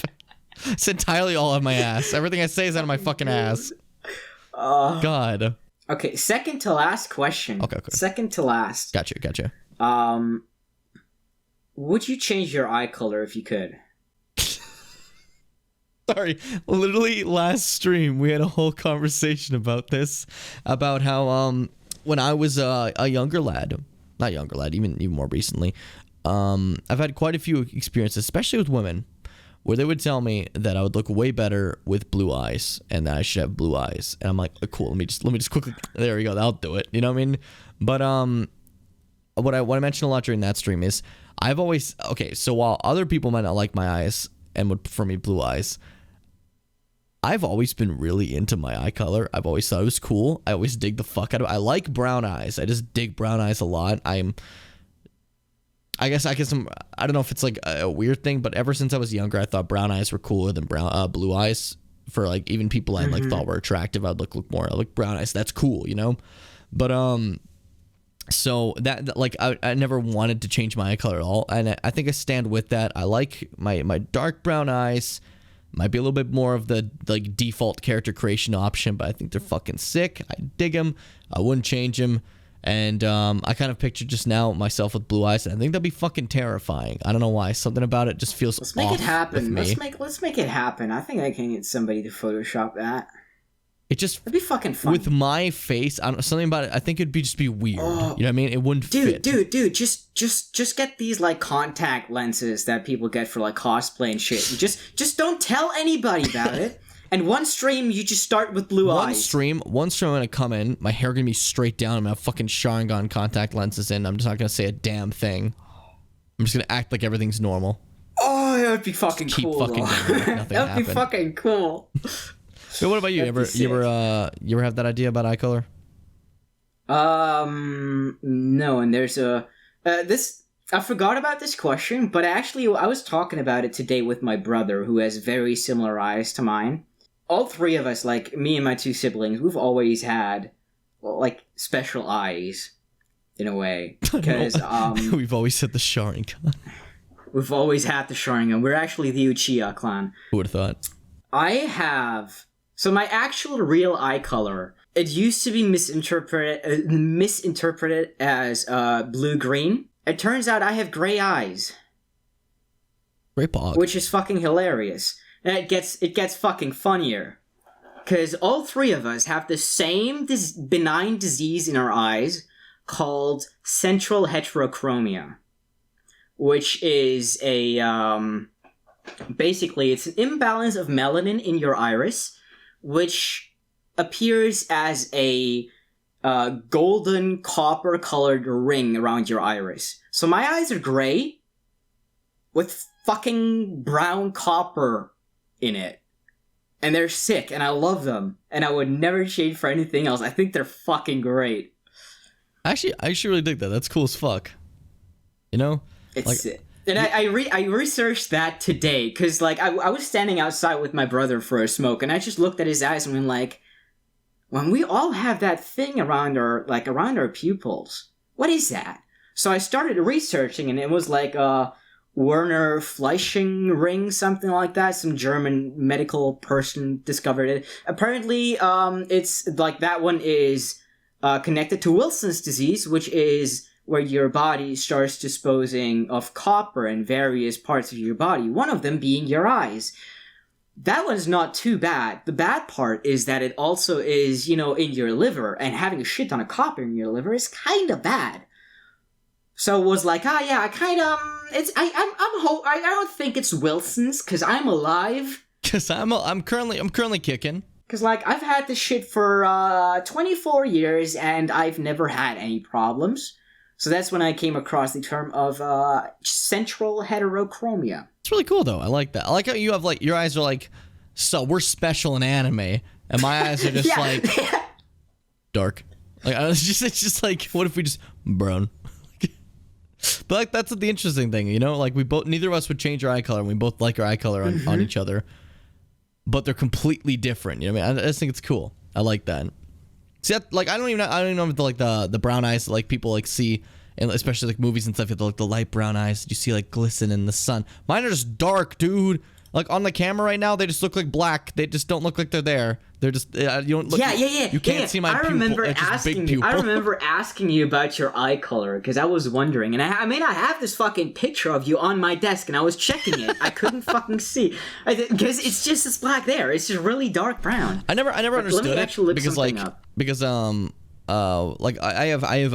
It's entirely all out of my ass. Everything I say is out of my fucking ass. God. Okay, second to last question. Okay. Second to last. Gotcha. Would you change your eye color if you could? Sorry, literally last stream we had a whole conversation about this, about how when I was a younger lad, even more recently, I've had quite a few experiences, especially with women, where they would tell me that I would look way better with blue eyes and that I should have blue eyes, and I'm like, oh, cool, let me just quickly, there we go, that'll do it, you know what I mean? But what I mentioned a lot during that stream is I've always, so while other people might not like my eyes and would prefer me blue eyes, I've always been really into my eye color. I've always thought it was cool. I always dig the fuck out of it. I like brown eyes. I just dig brown eyes a lot. I guess I don't know if it's like a weird thing, but ever since I was younger, I thought brown eyes were cooler than blue eyes. For like even people I like thought were attractive, I'd look more like brown eyes. That's cool, you know? But so that like I never wanted to change my eye color at all, and I think I stand with that. I like my dark brown eyes. Might be a little bit more of the like default character creation option, but I think they're fucking sick. I dig them. I wouldn't change them. And I kind of pictured just now myself with blue eyes, and I think that'd be fucking terrifying. I don't know why. Something about it just feels Let's make it happen. Let's make it happen. I think I can get somebody to Photoshop that. It'd be fucking fun. With my face, I don't know, something about it, I think it'd just be weird. You know what I mean? It wouldn't fit. Dude, just get these like contact lenses that people get for like cosplay and shit. Just don't tell anybody about it. And one stream, you just start with blue eyes. One stream I'm gonna come in, my hair gonna be straight down, I'm gonna have fucking Sharingan contact lenses in, I'm just not gonna say a damn thing. I'm just gonna act like everything's normal. Oh, that would be fucking cool. Keep fucking going. Nothing That would be fucking cool. So what about you? You ever have that idea about eye color? No, and there's I forgot about this question, but actually I was talking about it today with my brother, who has very similar eyes to mine. All three of us, like me and my two siblings, we've always had, well, like, special eyes, in a way. Because, we've always had the Sharingan. We've always had the Sharingan. We're actually the Uchiha clan. Who would have thought? I have... So my actual real eye color, it used to be misinterpreted as blue-green. It turns out I have gray eyes. Gray bog. Which is fucking hilarious. And it gets fucking funnier. Because all three of us have the same benign disease in our eyes called central heterochromia. Which is a... basically, it's an imbalance of melanin in your iris, which appears as a golden copper-colored ring around your iris. So my eyes are gray with fucking brown copper in it. And they're sick, and I love them. And I would never change for anything else. I think they're fucking great. I actually really dig that. That's cool as fuck. You know? It's like, sick. And I researched that today, because, like, I was standing outside with my brother for a smoke, and I just looked at his eyes and went, like, when we all have that thing around our pupils, what is that? So I started researching, and it was, like, Werner Fleisching ring, something like that. Some German medical person discovered it. Apparently, it's, like, that one is connected to Wilson's disease, which is... where your body starts disposing of copper in various parts of your body, one of them being your eyes. That one's not too bad. The bad part is that it also is, in your liver, and having a shit ton of copper in your liver is kind of bad. So it was like, I don't think it's Wilson's, because I'm alive. Because I'm currently kicking. Because, like, I've had this shit for 24 years, and I've never had any problems. So that's when I came across the term of central heterochromia. It's really cool, though. I like that. I like how you have, like, your eyes are like, so we're special in anime, and my eyes are just like dark. Like, it's just like, what if we just brown? But like, that's the interesting thing, Like, neither of us would change our eye color, and we both like our eye color on each other, but they're completely different. You know what I mean? I just think it's cool. I like that. See, like, I don't even know if the brown eyes that, like, people, like, see, and especially, like, movies and stuff, like, the light brown eyes that you see, like, glisten in the sun. Mine are just dark, dude. Like, on the camera right now, they just look like black. They just don't look like they're there. They're just, you don't look. Yeah. You can't see my pupil. I remember asking you about your eye color, because I was wondering, and I mean, I have this fucking picture of you on my desk, and I was checking it. I couldn't fucking see. Because it's just this black there. It's just really dark brown. I never understood it. Because, like, like, I have I was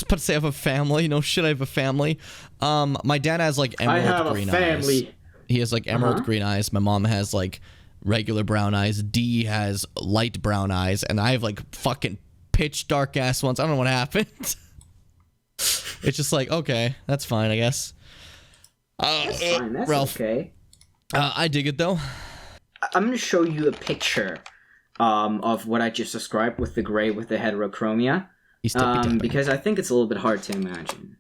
about to say I have a family. No shit, I have a family. My dad has, like, emerald green eyes. He has, like, emerald green eyes. My mom has, like, regular brown eyes. D has light brown eyes, and I have, like, fucking pitch dark ass ones. I don't know what happened. It's just like, okay, that's fine, I guess. That's fine. That's Ralph, okay. I dig it, though. I'm gonna show you a picture of what I just described with the gray with the heterochromia. Because I think it's a little bit hard to imagine.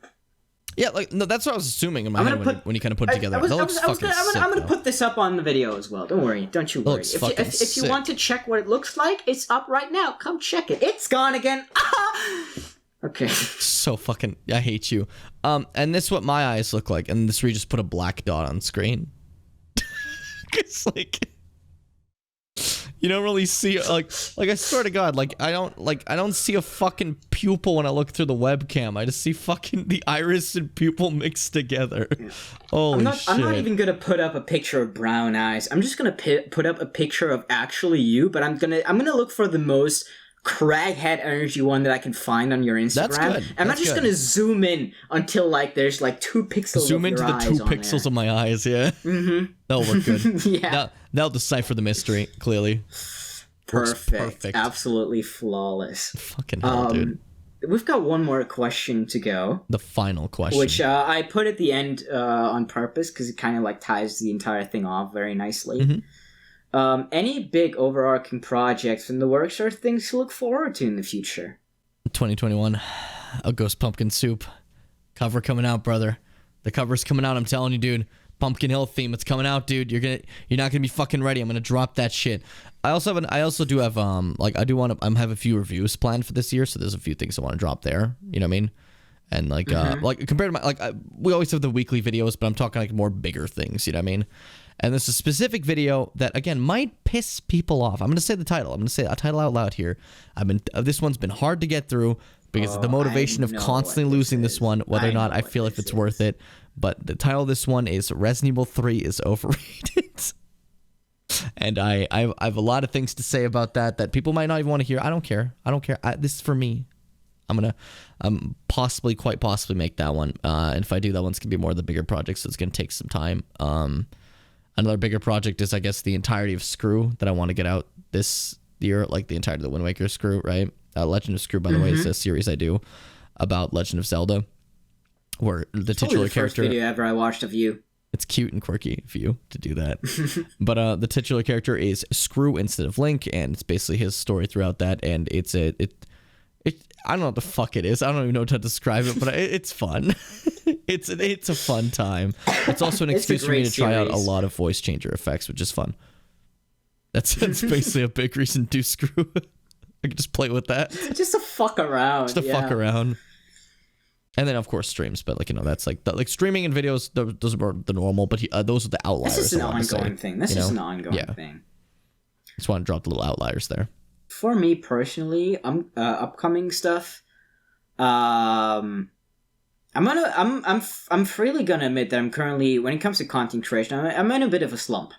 Yeah, like, no, that's what I was assuming in my head when you kind of put it together. I'm gonna put this up on the video as well. Don't worry, don't you worry. If you want to check what it looks like, it's up right now. Come check it. It's gone again. Okay. So fucking, I hate you. And this is what my eyes look like, and this we just put a black dot on screen. It's like, You don't really see like I swear to God, like I don't see a fucking pupil when I look through the webcam. I just see fucking the iris and pupil mixed together. Yeah. Holy shit. I'm not even gonna put up a picture of brown eyes. I'm just gonna put up a picture of actually you, but I'm gonna look for the most craghead energy one that I can find on your Instagram. That's good. I'm not just gonna zoom in until like there's like 2 pixels. Zoom into the 2 pixels of my eyes. Yeah. Mm-hmm. That'll work good. Yeah. That'll decipher the mystery clearly. Perfect. Absolutely flawless. Fucking hell, dude. We've got one more question to go. The final question. Which I put at the end on purpose because it kind of like ties the entire thing off very nicely. Mm-hmm. Any big overarching projects in the works or things to look forward to in the future? 2021. A Ghost Pumpkin Soup. Cover coming out, brother. The cover's coming out, I'm telling you, dude. Pumpkin Hill theme, it's coming out, dude. You're not gonna be fucking ready. I'm gonna drop that shit. I also do have I have a few reviews planned for this year, so there's a few things I want to drop there. You know what I mean? And like compared to we always have the weekly videos, but I'm talking like more bigger things. You know what I mean? And there's a specific video that again might piss people off. I'm gonna say the title. I'm gonna say a title out loud here. This one's been hard to get through because of the motivation of constantly losing this one, whether or not I feel like it's worth it. But the title of this one is Resident Evil 3 is overrated. And I have a lot of things to say about that people might not even want to hear. I don't care. This is for me. I'm gonna quite possibly make that one. And if I do, that one's gonna be more of the bigger project, so it's gonna take some time. Another bigger project is, I guess, the entirety of Screw that I want to get out this year, like the entirety of the Wind Waker Screw, right? Legend of Screw, by the way, is a series I do about Legend of Zelda, where the titular character. First video ever I watched of you. It's cute and quirky of you to do that. But the titular character is Screw instead of Link, and it's basically his story throughout that, and I don't know what the fuck it is. I don't even know how to describe it, but it's fun. It's a fun time. It's also an excuse for me to try out a lot of voice changer effects, which is fun. That's basically a big reason to do Screw. I can just play with that. Just to fuck around. Fuck around. And then, of course, streams. But, like, you know, that's like streaming and videos, those are the normal, but those are the outliers. This is an ongoing thing. This is an ongoing thing. Just want to drop the little outliers there. For me personally, upcoming stuff, I'm freely gonna admit that I'm currently, when it comes to content creation, I'm in a bit of a slump.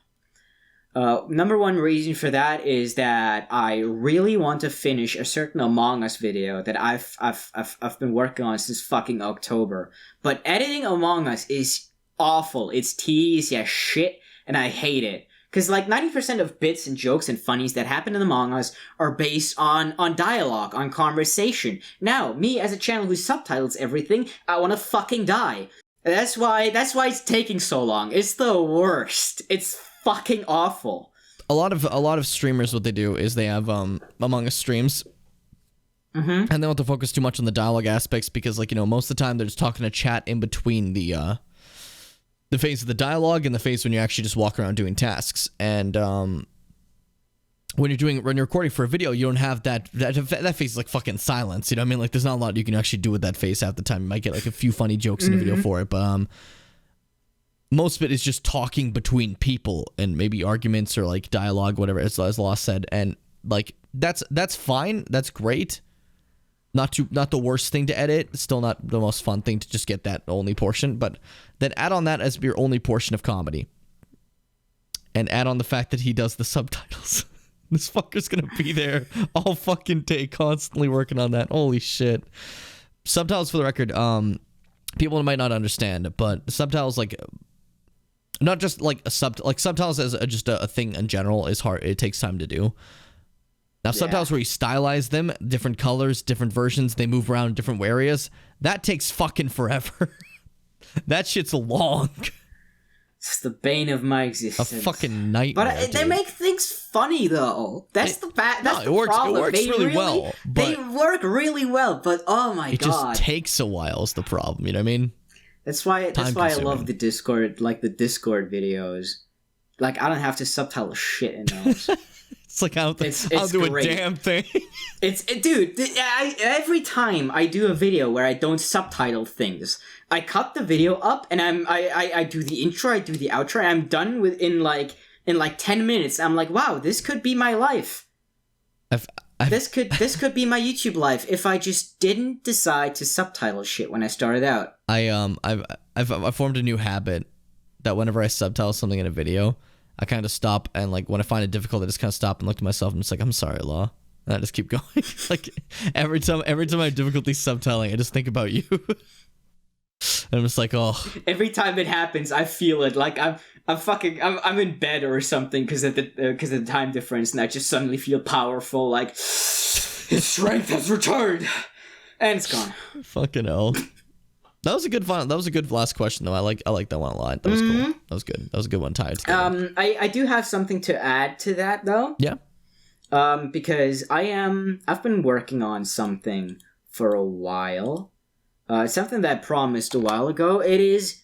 Number one reason for that is that I really want to finish a certain Among Us video that I've been working on since fucking October. But editing Among Us is awful. It's tedious as shit, and I hate it. Because like 90% of bits and jokes and funnies that happen in Among Us are based on dialogue, on conversation. Now, me as a channel who subtitles everything, I want to fucking die. That's why it's taking so long. It's the worst. It's fucking awful. A lot of streamers, what they do is they have Among Us streams, and they don't have to focus too much on the dialogue aspects because, like, you know, most of the time they're just talking to chat in between the phase of the dialogue and the phase when you actually just walk around doing tasks. And when you're recording for a video, you don't have that phase is like fucking silence. You know what I mean? Like, there's not a lot you can actually do with that phase half the time. You might get like a few funny jokes in the video for it, but most of it is just talking between people and maybe arguments or like dialogue, whatever, as Law said. And like that's fine. That's great. Not the worst thing to edit. Still not the most fun thing to just get that only portion. But then add on that as your only portion of comedy. And add on the fact that he does the subtitles. This fucker's gonna be there all fucking day, constantly working on that. Holy shit. Subtitles, for the record, people might not understand, but subtitles, like, not just like subtitles as just a thing in general is hard. It takes time to do. Now, subtitles where you stylize them, different colors, different versions, they move around different areas, that takes fucking forever. That shit's long. It's the bane of my existence. A fucking nightmare. But they make things funny, though. That's the problem. It works really well. They work really well, but oh my god. It just takes a while is the problem, you know what I mean? That's why I love the Discord, like the Discord videos. Like, I don't have to subtitle shit in those. It's like I'll do great. A damn thing. Dude, every time I do a video where I don't subtitle things, I cut the video up and I do the intro, I do the outro, and I'm done within like in like 10 minutes. I'm like, wow, this could be my life. This could be my YouTube life if I just didn't decide to subtitle shit when I started out. I've formed a new habit that whenever I subtitle something in a video, I kind of stop and like when I find it difficult, I just kind of stop and look at myself and it's like, I'm sorry, Law. And I just keep going. Like every time I have difficulty subtitling, I just think about you. And I'm just like, oh. Every time it happens, I feel it. Like I'm in bed or something because of the time difference, and I just suddenly feel powerful. Like his strength has returned, and it's gone. Fucking hell. That was a good fun. That was a good last question though. I like that one a lot. That was cool. That was good. That was a good one. Tied. I do have something to add to that though. Yeah. Because I've been working on something for a while. Something that I promised a while ago. It is,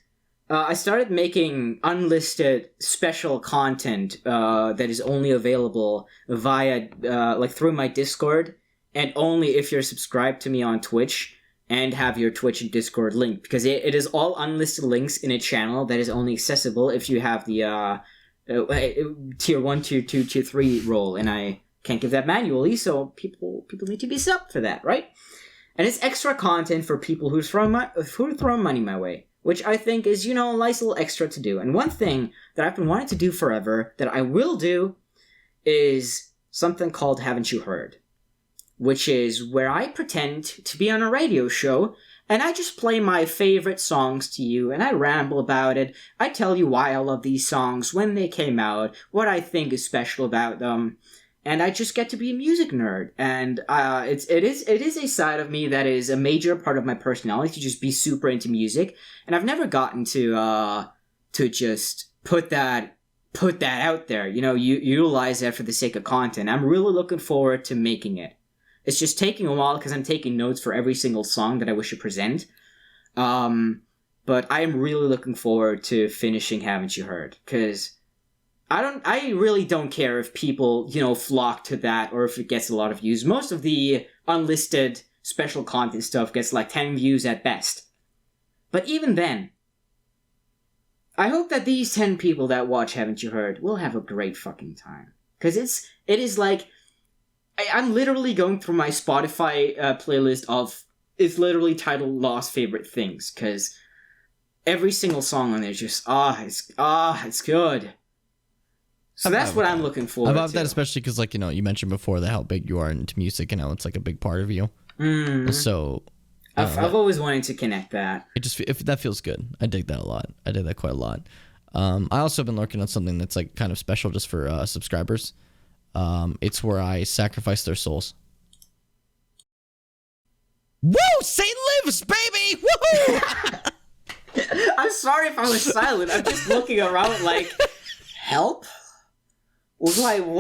I started making unlisted special content that is only available via, through my Discord, and only if you're subscribed to me on Twitch and have your Twitch and Discord linked, because it is all unlisted links in a channel that is only accessible if you have the tier 1, tier 2, tier 3 role, and I can't give that manually, so people need to be subbed for that, right? And it's extra content for people who throw money my way, which I think is, a nice little extra to do. And one thing that I've been wanting to do forever, that I will do, is something called Haven't You Heard? Which is where I pretend to be on a radio show, and I just play my favorite songs to you, and I ramble about it. I tell you why I love these songs, when they came out, what I think is special about them. And I just get to be a music nerd, and it is a side of me that is a major part of my personality, to just be super into music, and I've never gotten to just put that out there, utilize that for the sake of content. I'm really looking forward to making it. It's just taking a while because I'm taking notes for every single song that I wish to present, but I am really looking forward to finishing Haven't You Heard? Because I really don't care if people, flock to that or if it gets a lot of views. Most of the unlisted special content stuff gets like 10 views at best. But even then, I hope that these 10 people that watch Haven't You Heard will have a great fucking time. Because it is like, I'm literally going through my Spotify playlist of, it's literally titled Law's Favorite Things. Because every single song on there is just, it's good. So that's what I'm looking forward to. I love that, especially because, you mentioned before how big you are into music and how it's, like, a big part of you. Mm. So... I've always wanted to connect that. If that feels good. I dig that a lot. I dig that quite a lot. I also have been working on something that's, like, kind of special just for subscribers. It's where I sacrifice their souls. Woo! St. Lives, baby! Woohoo! I'm sorry if I was silent. I'm just looking around like, help? What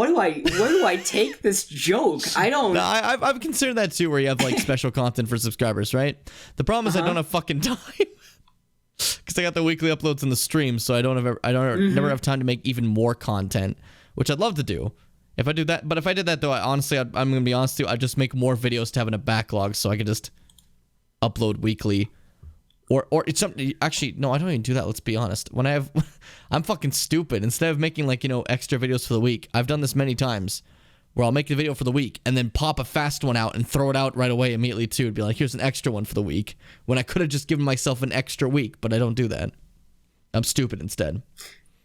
do I take this joke? I don't... No, I've considered that too, where you have like special content for subscribers, right? The problem is I don't have fucking time. Because I got the weekly uploads in the stream, so I never have time to make even more content, which I'd love to do. If I do that, but if I did that though, I'm gonna be honest too, I'd just make more videos to have in a backlog so I could just upload weekly. Or it's something, actually, no, I don't even do that, let's be honest. When I'm fucking stupid. Instead of making, like, extra videos for the week, I've done this many times, where I'll make the video for the week, and then pop a fast one out and throw it out right away immediately, too. It'd be like, here's an extra one for the week, when I could have just given myself an extra week, but I don't do that. I'm stupid instead.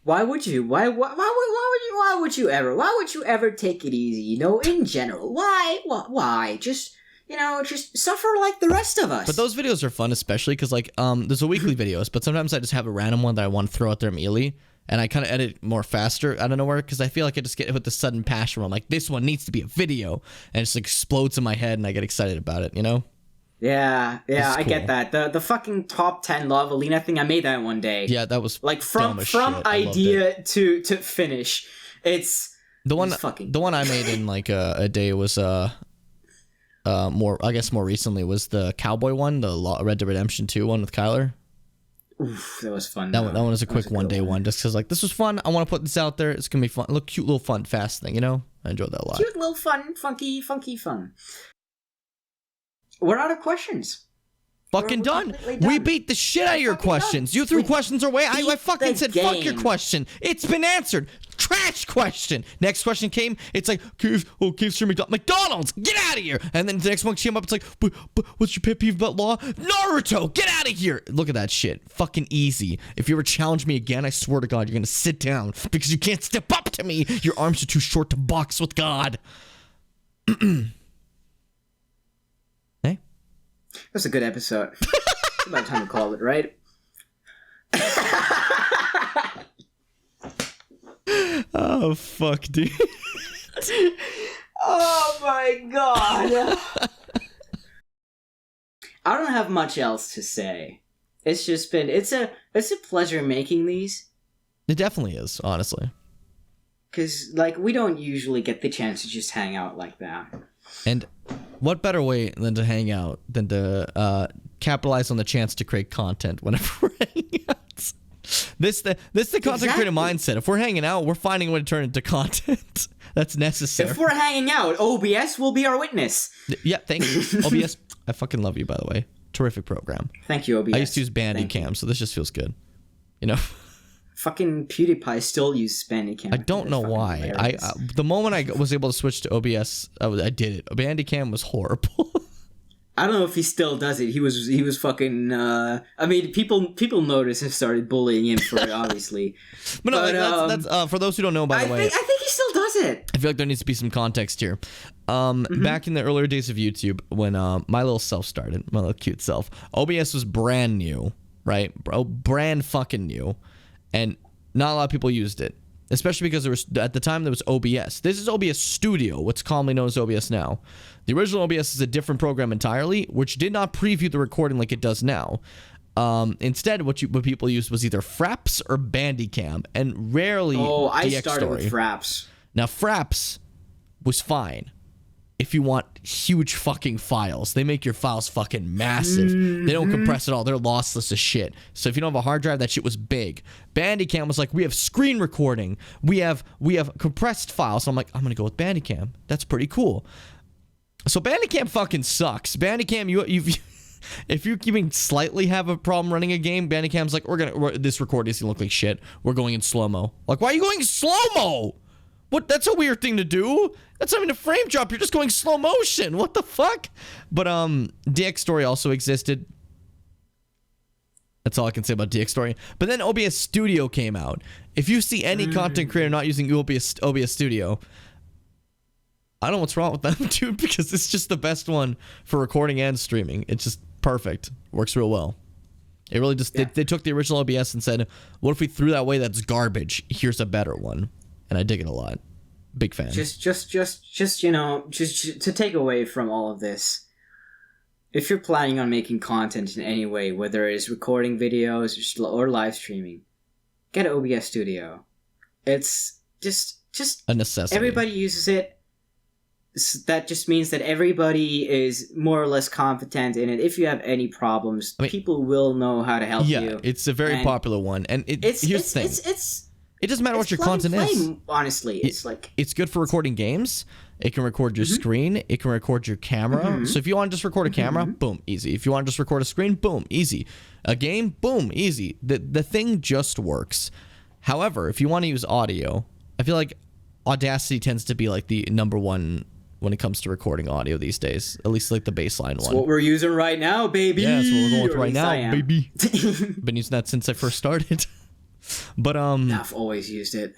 Why would you? Why would you ever take it easy, in general? Why? Just suffer like the rest of us. But those videos are fun, especially because, like, there's a weekly videos, but sometimes I just have a random one that I want to throw out there immediately, and I kind of edit more faster out of nowhere, because I feel like I just get hit with the sudden passion where I'm like, this one needs to be a video, and it just explodes in my head, and I get excited about it, Yeah, cool. I get that. The fucking top 10 LawOfAlina thing, I made that one day. Yeah, that was like from idea to finish. It's the one I made in like a day was more recently was the cowboy one, the Red Dead Redemption 2 one with Kyler. Oof, that was fun. That one was a quick one day one, just because like this was fun. I want to put this out there. It's gonna be fun. Look, cute little fun fast thing, I enjoyed that a lot. Cute little fun, funky fun. We're out of questions. Fucking done. We beat the shit out of your questions. You threw questions away. I fucking said fuck your question. It's been answered. trash question. Next question came, it's like, KFC or McDonald's, get out of here. And then the next one came up, it's like, but what's your pet peeve about law? Naruto, get out of here. Look at that shit. Fucking easy. If you ever challenge me again, I swear to God, you're gonna sit down because you can't step up to me. Your arms are too short to box with God. Hey? That's a good episode. It's about time to call it, right? Oh, fuck, dude. Oh, my God. I don't have much else to say. It's just been... It's a pleasure making these. It definitely is, honestly. Because, like, we don't usually get the chance to just hang out like that. And what better way than to hang out than to capitalize on the chance to create content whenever we're hanging out? This the content creator mindset. If we're hanging out, we're finding a way to turn it into content. That's necessary. If we're hanging out, OBS will be our witness. Yeah, thank you. OBS, I fucking love you, by the way. Terrific program. Thank you, OBS. I used to use Bandicam, so this just feels good. You know? Fucking PewDiePie still uses Bandicam. I don't know why. The moment I was able to switch to OBS, I did it. Bandicam was horrible. I don't know if he still does it. He was fucking. I mean, people noticed and started bullying him for it, obviously. But no, that's for those who don't know. By the way, I think he still does it. I feel like there needs to be some context here. Back in the earlier days of YouTube, when my little self started, my little cute self, OBS was brand new, right? Brand fucking new, and not a lot of people used it. Especially because there was, at the time, there was OBS. This is OBS Studio, what's commonly known as OBS now. The original OBS is a different program entirely, which did not preview the recording like it does now. Instead, what people used was either Fraps or Bandicam, and rarely I started with Fraps. Now, Fraps was fine if you want huge fucking files. They make your files fucking massive. They don't compress at all. They're lossless as shit. So if you don't have a hard drive, that shit was big. Bandicam was like, we have screen recording. We have compressed files. So I'm like, I'm going to go with Bandicam. That's pretty cool. So Bandicam fucking sucks. Bandicam, if you even slightly have a problem running a game, Bandicam's like, this recording is going to look like shit. We're going in slow-mo. Like, why are you going slow-mo? What? That's a weird thing to do. That's not even a frame drop. You're just going slow motion. What the fuck? But DX Story also existed. That's all I can say about DX Story. But then OBS Studio came out. If you see any content creator not using OBS Studio, I don't know what's wrong with them, dude, because it's just the best one for recording and streaming. It's just perfect. Works real well. It really just, they took the original OBS and said, what if we threw that away? That's garbage. Here's a better one. And I dig it a lot. Big fan. Just to take away from all of this, if you're planning on making content in any way, whether it's recording videos or live streaming, get OBS Studio. It's just a necessity. Everybody uses it. That just means that everybody is more or less competent in it. If you have any problems, people will know how to help you. Yeah, it's a very popular one. And here's the thing. It doesn't matter what your content is. Honestly, it's good for recording games. It can record your screen. It can record your camera. So if you want to just record a camera, boom, easy. If you want to just record a screen, boom, easy. A game, boom, easy. The thing just works. However, if you want to use audio, I feel like Audacity tends to be like the number one when it comes to recording audio these days. At least like the baseline one. That's what we're using right now, baby. Yeah, that's what we're going with right now, baby. Been using that since I first started. But I've always used it.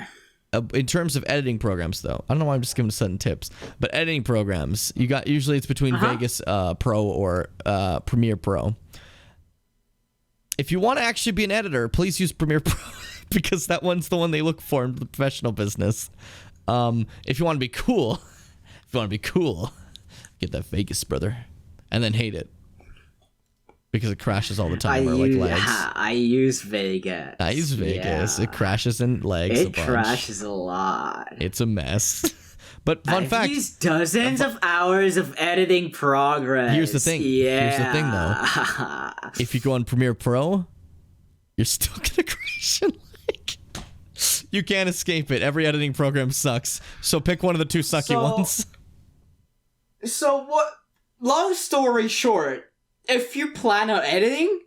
In terms of editing programs, though, I don't know why I'm just giving sudden tips, but editing programs, usually it's between Vegas Pro or Premiere Pro. If you want to actually be an editor, please use Premiere Pro because that one's the one they look for in the professional business. If you want to be cool, get that Vegas, brother, and then hate it. Because it crashes all the time, like lags. I use Vegas. I use Vegas. Yeah. It crashes and lags a bunch. It crashes a lot. It's a mess. But fun fact. I've used dozens of hours of editing progress. Here's the thing. Yeah. Here's the thing, though. If you go on Premiere Pro, you're still going to crash and lag. You can't escape it. Every editing program sucks. So pick one of the two sucky ones. So what? Long story short. If you plan on editing,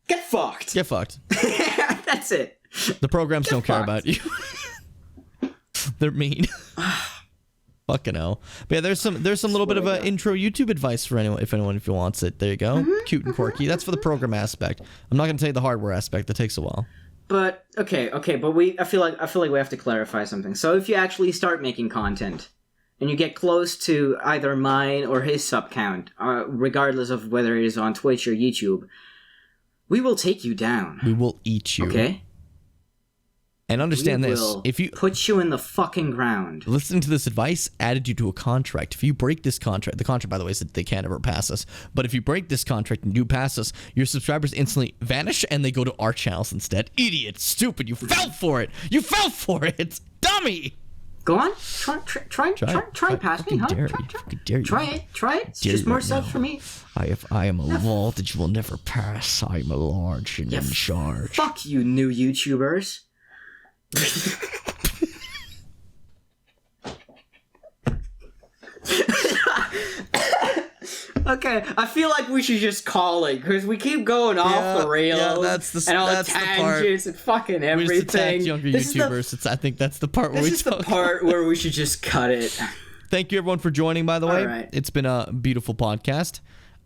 get fucked. Get fucked. That's it. The programs don't care about you. They're mean. Fucking hell. But yeah, there's some little bit of an intro YouTube advice for anyone if he wants it. There you go. Cute and quirky. That's for the program aspect. I'm not going to tell you the hardware aspect. That takes a while. But okay, but I feel like we have to clarify something. So if you actually start making content and you get close to either mine or his sub count, regardless of whether it is on Twitch or YouTube, we will take you down. We will eat you. Okay? And understand this, if you put you in the fucking ground. Listening to this advice added you to a contract. If you break this contract, the contract, by the way, is that they can't ever pass us. But if you break this contract and do pass us, your subscribers instantly vanish and they go to our channels instead. Idiot, stupid, you fell for it. You fell for it, dummy. Go on, try and pass me, huh? Try it. It's just more subs for me. I am a law that you will never pass. I am a large and in charge. Fuck you, new YouTubers. Okay, I feel like we should just call it because we keep going off the rails. Yeah, that's the tangents and fucking everything. We just attack younger YouTubers. I think that's the part where this is the part where we should just cut it. Thank you everyone for joining. By the way, right. It's been a beautiful podcast.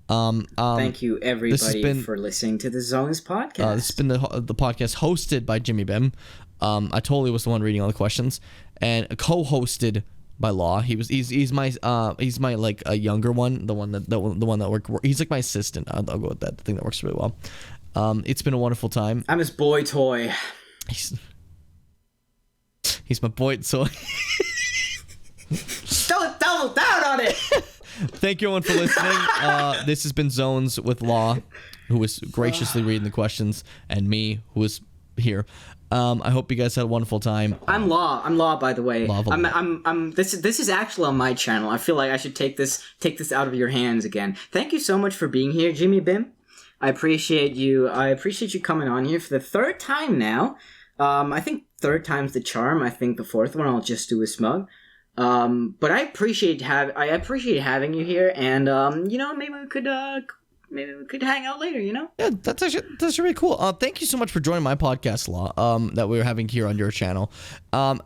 Thank you everybody for listening to the Zones podcast. This has been the podcast hosted by Jimmy Bim. I totally was the one reading all the questions, and co-hosted by Law. He's my like a younger one, the one that worked. He's like my assistant. I'll go with that. The thing that works really well. It's been a wonderful time. I'm his boy toy. He's my boy toy. Don't double down on it. Thank you everyone for listening. This has been Zones with Law, who was graciously reading the questions, and me, who was here. I hope you guys had a wonderful time. I'm Law, by the way. This is actually on my channel. I feel like I should take this out of your hands again. Thank you so much for being here, Jimmy Bim. I appreciate you coming on here for the third time now. I think third time's the charm. I think the fourth one I'll just do a smug. But I appreciate having you here, and maybe we could hang out later, Yeah, that's actually really cool. Thank you so much for joining my podcast, Law, that we're having here on your channel.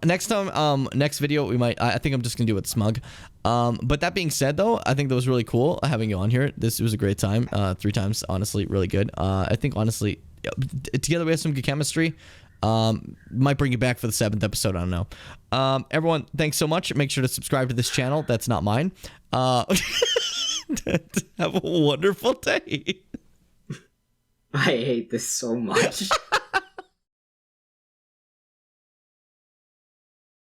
Next time, next video, I think I'm just gonna do it smug. But that being said, though, I think that was really cool having you on here. This was a great time. 3 times, honestly, really good. I think, honestly, together we have some good chemistry. Might bring you back for the 7th episode. I don't know. Everyone, thanks so much. Make sure to subscribe to this channel. That's not mine. Have a wonderful day. I hate this so much.